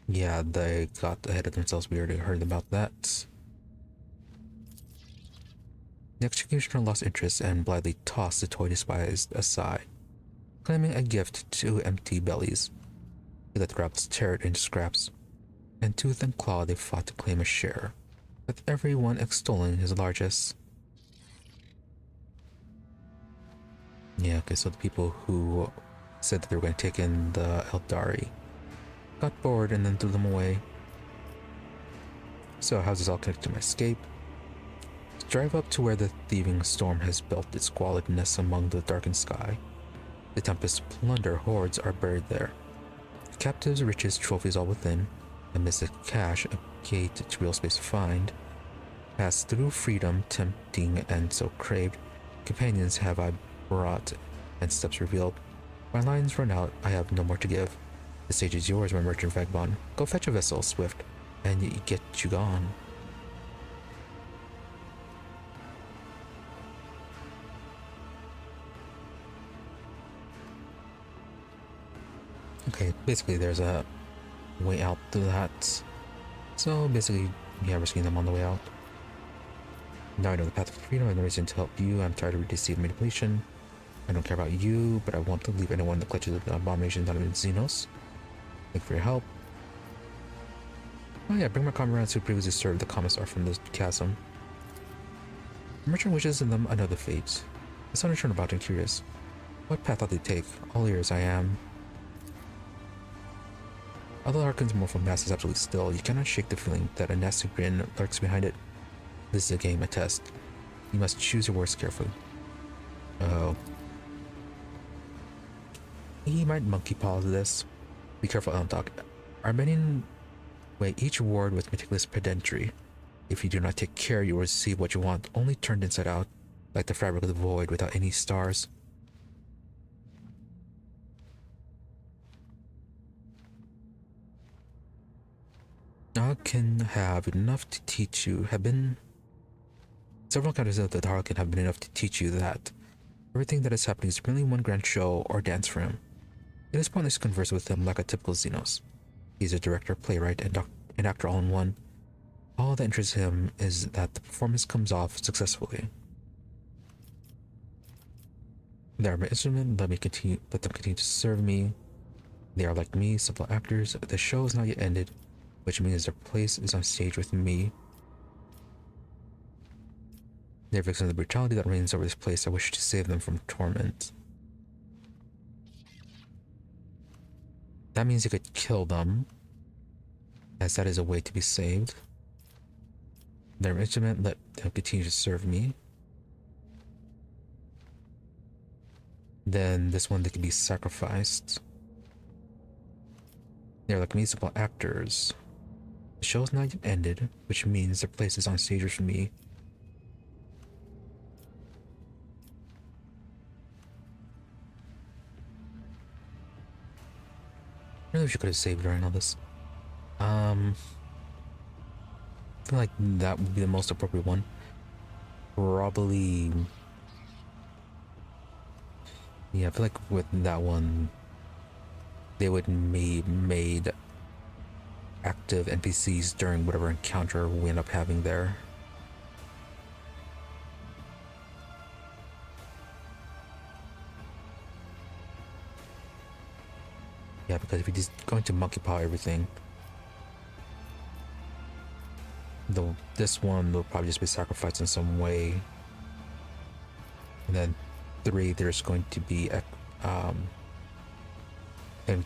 S1: Yeah, they got ahead of themselves. We already heard about that. The executioner lost interest and blithely tossed the toy despised aside, claiming a gift to empty bellies. He let the rebels tear it into scraps, and tooth and claw they fought to claim a share, with everyone extolling his largesse. Yeah, okay, so the people who said that they were going to take in the Eldari got bored and then threw them away. So how's this all connected to my escape? Drive up to where the thieving storm has built its squalid nest among the darkened sky. The tempest's plunder hordes are buried there. Captives, riches, trophies all within. Amidst the cache, a gate to real space find. Pass through freedom, tempting and so craved. Companions have I brought, and steps revealed. My lines run out, I have no more to give. The stage is yours, my merchant vagabond. Go fetch a vessel, swift, and get you gone. Okay, basically there's a way out to that. So basically, yeah, risking them on the way out. Now I know the path of freedom. I have no reason to help you. I'm tired of deceit and manipulation. I don't care about you, but I want to leave anyone in the clutches of the abomination that is Xenos. Thank you for your help. Oh yeah, bring my comrades who previously served the Commissar from the chasm. The merchant wishes in them another fate. The son turned about and curious. What path ought they take? All ears I am. Although Harkin's mortal mass is absolutely still, you cannot shake the feeling that a nasty grin lurks behind it. This is a game, a test. You must choose your words carefully. Oh. He might monkey paw this. Be careful, Elmdog. Armenian weigh each word with meticulous pedantry. If you do not take care, you will receive what you want, only turned inside out, like the fabric of the void without any stars. I can have enough to teach you. Have been several encounters of the Harlequin have been enough to teach you that everything that is happening is merely one grand show or dance for him. It is pointless to converse with him like a typical Xenos. He's a director, playwright, and actor all in one. All that interests him is that the performance comes off successfully. They are my instrument. Let them continue to serve me. They are like me, simple actors. The show is not yet ended, which means their place is on stage with me. They're victims of the brutality that reigns over this place. I wish to save them from torment. That means you could kill them, as that is a way to be saved. Their instrument, let them continue to serve me. Then this one, they can be sacrificed. They're like musical actors. The show is not yet ended, which means their place is on stage with me. I really wish you could have saved during all this. I feel like that would be the most appropriate one. Probably. Yeah, I feel like with that one, they would made active NPCs during whatever encounter we end up having there. Yeah, because if you're just going to monkey paw everything, this one will probably just be sacrificed in some way. And then 3, there's going to be and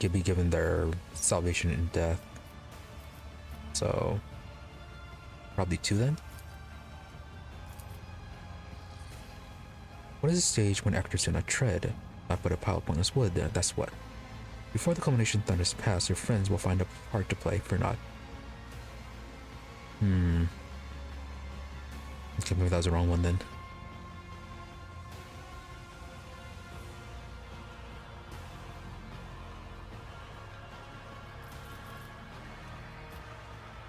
S1: can be given their salvation in death. So probably 2 then. What is the stage when actors do not tread, not but a pile of pointless wood? That's what. Before the culmination thunders past, your friends will find a part to play for not. Okay, maybe that was the wrong one then.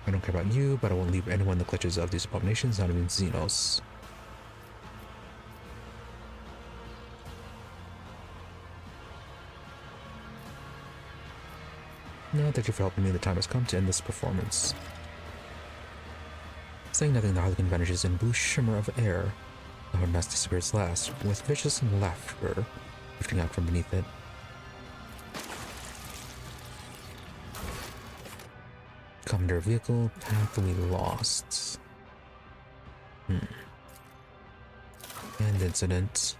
S1: I don't care about you, but I won't leave anyone in the clutches of these abominations, not even Xenos. No, thank you for helping me. The time has come to end this performance. Saying nothing, the Harlequin vanishes in blue shimmer of air. The hard mask disappears last, with vicious laughter drifting out from beneath it. Commander vehicle, pathway lost. And incident.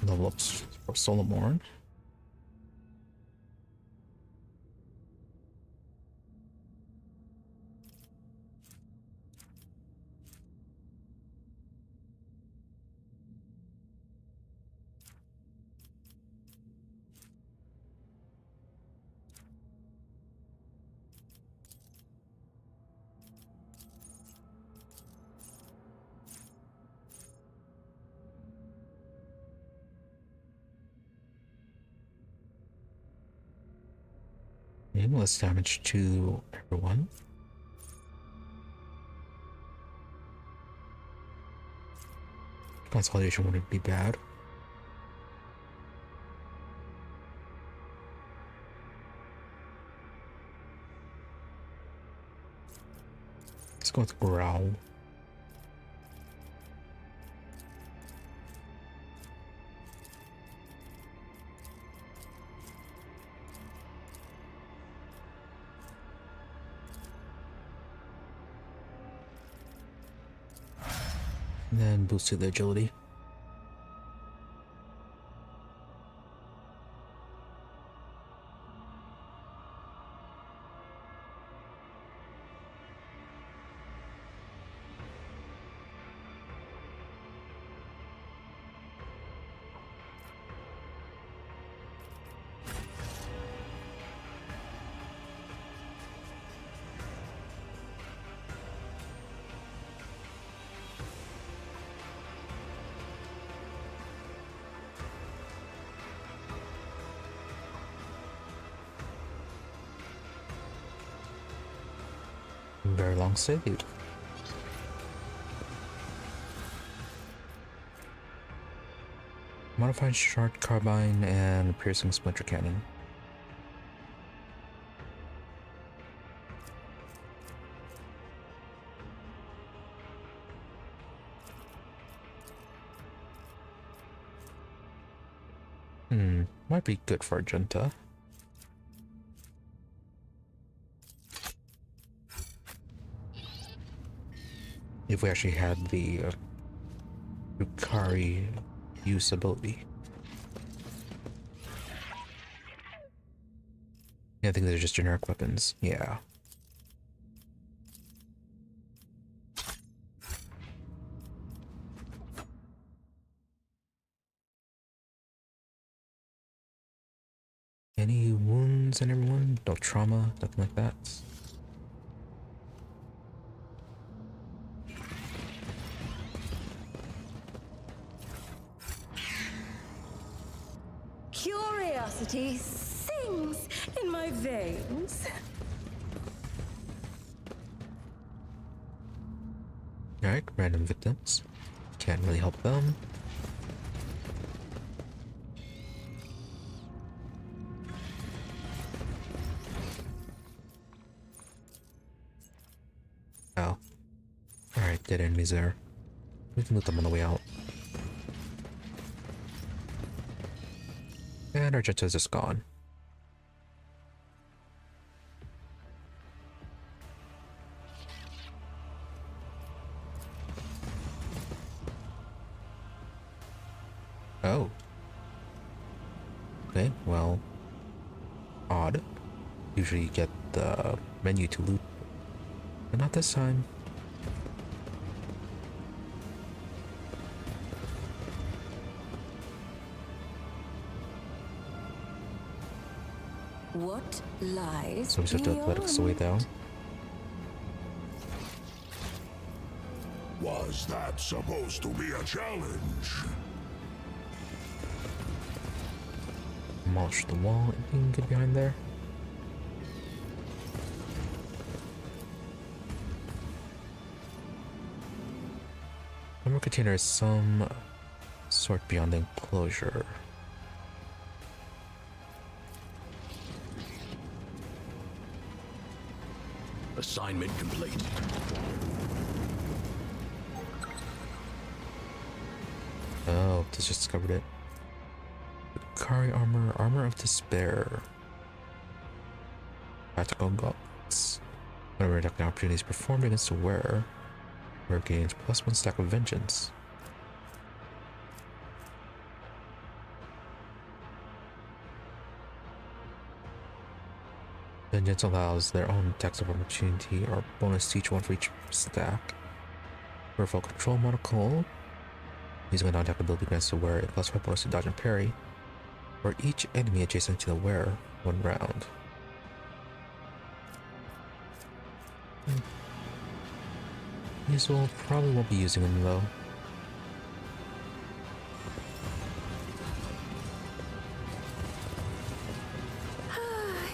S1: Level ups for Solomon. And less damage to everyone. Consolidation wouldn't be bad. go with growl. And then boost to the agility. Very long save. Modified short carbine and piercing splinter cannon. Might be good for Argenta. If we actually had the drukhari usability. Yeah, I think they're just generic weapons. Yeah. Any wounds in everyone? No trauma? Nothing like that?
S5: Curiosity sings in my veins.
S1: Alright, random victims. Can't really help them. Oh. Alright, dead enemies there. We can loot them on the way out. And our Argenta is just gone. Oh. Okay, well. Odd. Usually you get the menu to loot. But not this time.
S5: What lies
S1: So we just have to let us away down.
S2: Was that supposed to be a challenge?
S1: Demolish the wall. Anything good behind there? Armor container is some sort beyond the enclosure.
S8: Assignment complete.
S1: Oh, just discovered it. Drukhari armor, armor of despair. Practical gauntlets. Whenever attacking opportunities performed against the wearer gains +1 stack of vengeance. Vengeance allows their own attacks of opportunity or bonus to each one for each stack. Peripheral control monocle. Using a non-attack ability grants the wearer a +5 bonus to dodge and parry for each enemy adjacent to the wearer 1 round. These will probably won't be using them though.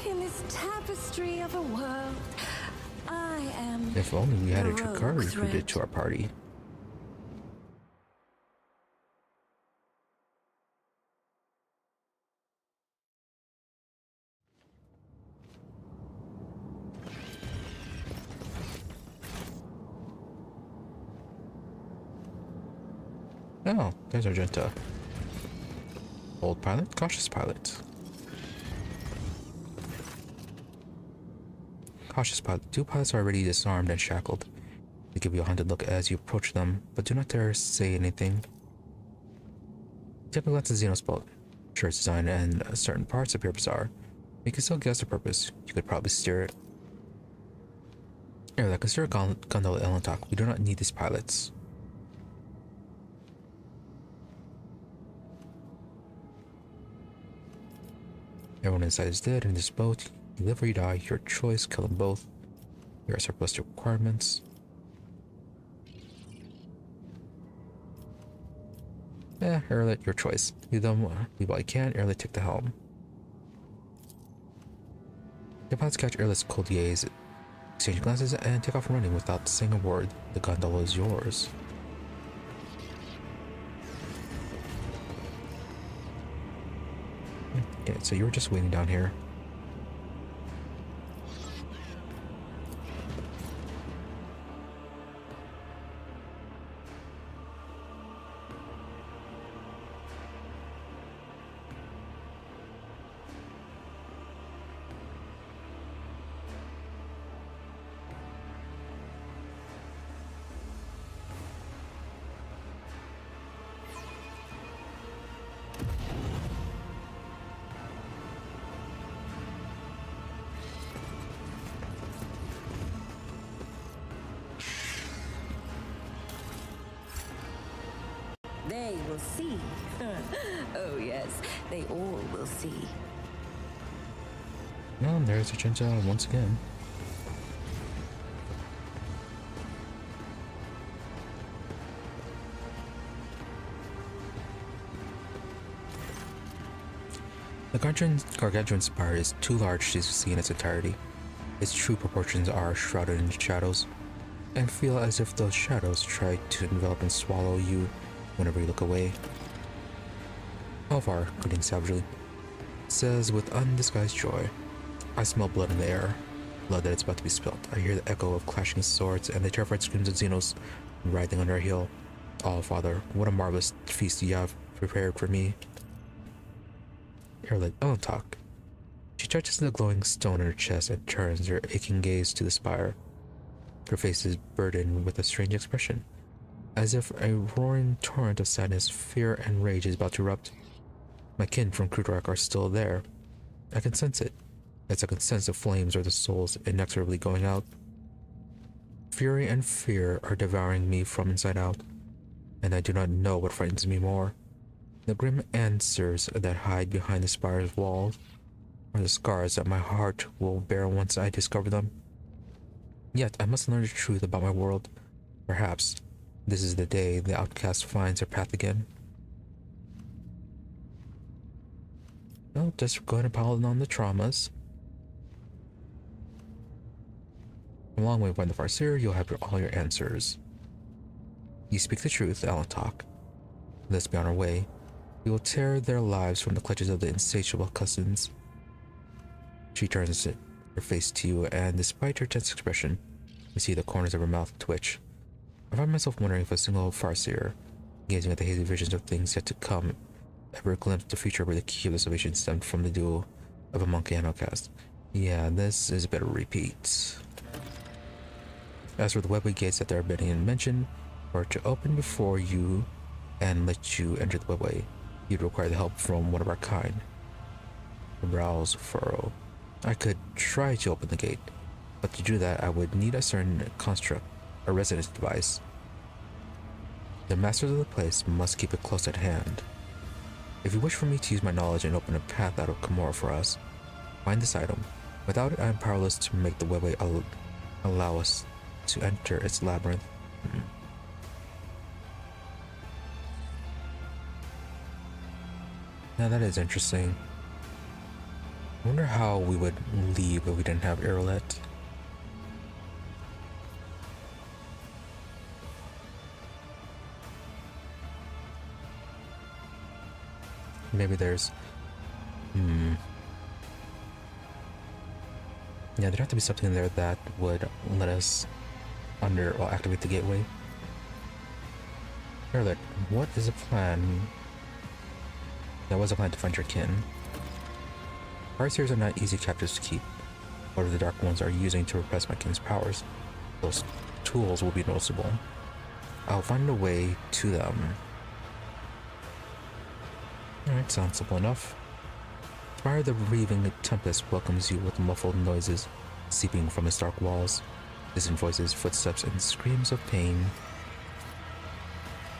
S5: In this tapestry of a world, I am.
S1: If only we had a
S5: the rogue
S1: drukhari recruited
S5: thread.
S1: to our party. Oh, there's Argenta. Bold pilot, cautious pilot. Cautious pilot. Two pilots are already disarmed and shackled. They give you a hunted look as you approach them, but do not dare say anything. Take a glance at Xenos boat. Sure, its design and certain parts appear bizarre. You can still guess the purpose. You could probably steer it. Yrliet, consider gondola Elentok. We do not need these pilots. Everyone inside is dead in this boat. You live or you die. Your choice. Kill them both. You are surplus to requirements. Yrliet, your choice. Leave them while you can. Yrliet, take the helm. The pilots catch Yrliet's cold gaze, exchange glances, and take off running without saying a word. The gondola is yours. Okay, so you were just waiting down here.
S5: They will see. Oh yes, they all will see.
S1: Well, there's Argenta once again. The gargantuan spire is too large to see in its entirety. Its true proportions are shrouded in shadows, and feel as if those shadows try to envelop and swallow you whenever you look away. Alvar, grinning savagely, says with undisguised joy, I smell blood in the air, blood that is about to be spilled. I hear the echo of clashing swords and the terrified screams of Xenos writhing under a heel. Oh, Father, what a marvelous feast you have prepared for me. Yrliet, don't talk. She touches the glowing stone in her chest and turns her aching gaze to the spire. Her face is burdened with a strange expression, as if a roaring torrent of sadness, fear, and rage is about to erupt. My kin from Krudark are still there. I can sense it. As I can sense the flames or the souls inexorably going out. Fury and fear are devouring me from inside out, and I do not know what frightens me more. The grim answers that hide behind the spire's walls, or the scars that my heart will bear once I discover them. Yet I must learn the truth about my world. Perhaps this is the day the outcast finds her path again. No, just going to pile on the traumas. A long way from the Farseer, you'll have all your answers. You speak the truth, Elentok. Let's be on our way. We will tear their lives from the clutches of the insatiable cousins. She turns her face to you, and despite her tense expression, you see the corners of her mouth twitch. I find myself wondering if a single Farseer, gazing at the hazy visions of things yet to come, ever glimpsed the future where the key of the salvation stemmed from the duel of a monk and outcast. Yeah, this is a bit of a repeat. As for the webway gates that are being mentioned, were to open before you and let you enter the webway, you'd require the help from one of our kind. Her brows furrow. I could try to open the gate, but to do that I would need a certain construct, a resonance device. The masters of the place must keep it close at hand. If you wish for me to use my knowledge and open a path out of Commissar for us, find this item. Without it, I am powerless to make the webway allow us to enter its labyrinth. Now that is interesting. I wonder how we would leave if we didn't have Yrliet. Maybe there's... Yeah, there'd have to be something there that would let us activate the gateway. Yrliet, what is the plan? There was a plan to find your kin. Farseers are not easy captives to keep. Whatever the Dark Ones are using to repress my kin's powers, those tools will be noticeable. I'll find a way to them. Alright, sounds simple enough. Spire the Reaving Tempest welcomes you with muffled noises seeping from its dark walls. Distant voices, footsteps, and screams of pain.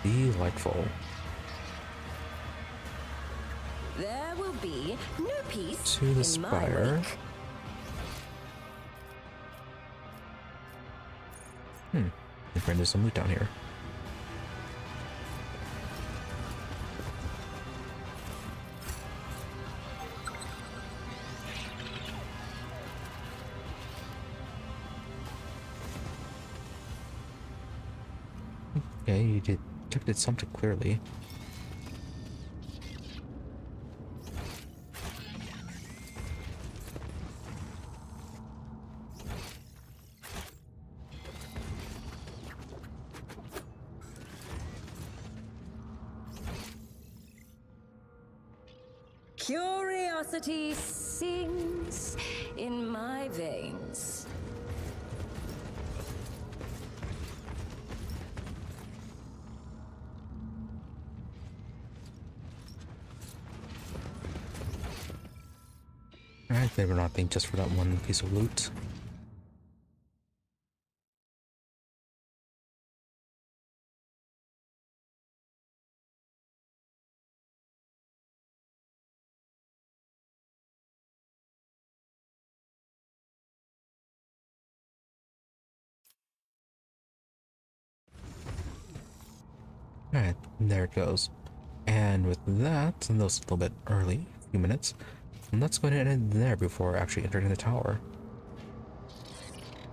S1: Delightful.
S5: There will be no peace
S1: To the
S5: in
S1: spire.
S5: my wake.
S1: My friend, there's some loot down here. Okay, you detected something clearly.
S5: Curiosity sings in my veins.
S1: Alright, they were not being just for that one piece of loot. Alright, there it goes. And with that, and those a little bit early, a few minutes, let's go ahead and end there before actually entering the tower.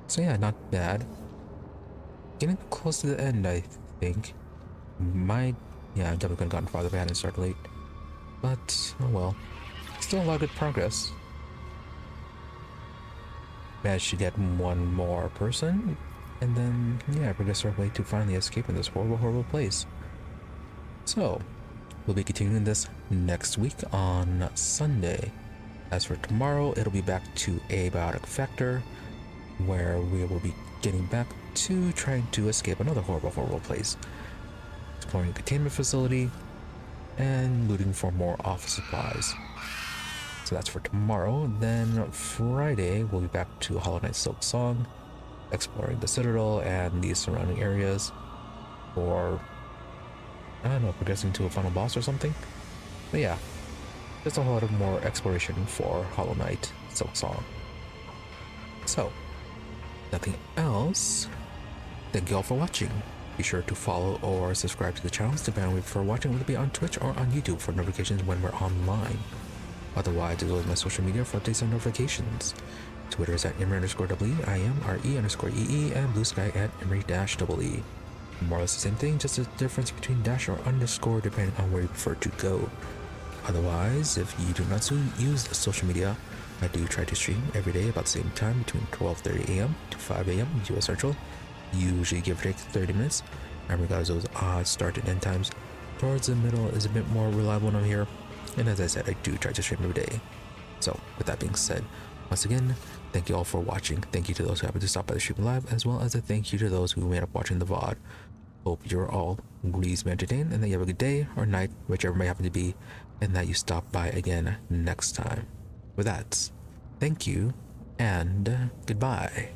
S1: So yeah, not bad. Getting close to the end, I think. Yeah, I definitely could have gotten farther if I hadn't started late. But, oh well. Still a lot of good progress. Managed to get one more person, and then, yeah, progress our way to finally escaping this horrible, horrible place. So, we'll be continuing this next week on Sunday. As for tomorrow, it'll be back to Abiotic Factor, where we will be getting back to trying to escape another horrible, horrible place. Exploring a containment facility, and looting for more office supplies. So that's for tomorrow. Then Friday, we'll be back to Hollow Knight Silk Song, exploring the Citadel and the surrounding areas, or I don't know, progressing to a final boss or something. But yeah, just a whole lot of more exploration for Hollow Knight Silk Song. So, nothing else. Thank you all for watching. Be sure to follow or subscribe to the channels depending on where you prefer watching, whether it be on Twitch or on YouTube for notifications when we're online. Otherwise, as well as my social media for updates and notifications. Twitter is at Emery_EE, IMRE_EE, and Blue Sky at Emery-EE. More or less the same thing, just a difference between dash or underscore depending on where you prefer to go. Otherwise, if you do not use social media, I do try to stream every day about the same time between 12:30 a.m. to 5 a.m. US Central. Usually give or take 30 minutes. And regardless of those odd start and end times, towards the middle is a bit more reliable when I'm here. And as I said, I do try to stream every day. So, with that being said, once again, thank you all for watching. Thank you to those who happened to stop by the stream live, as well as a thank you to those who made up watching the VOD. Hope you're all reasonably entertained and that you have a good day or night, whichever may happen to be, and that you stop by again next time. With that, thank you and goodbye.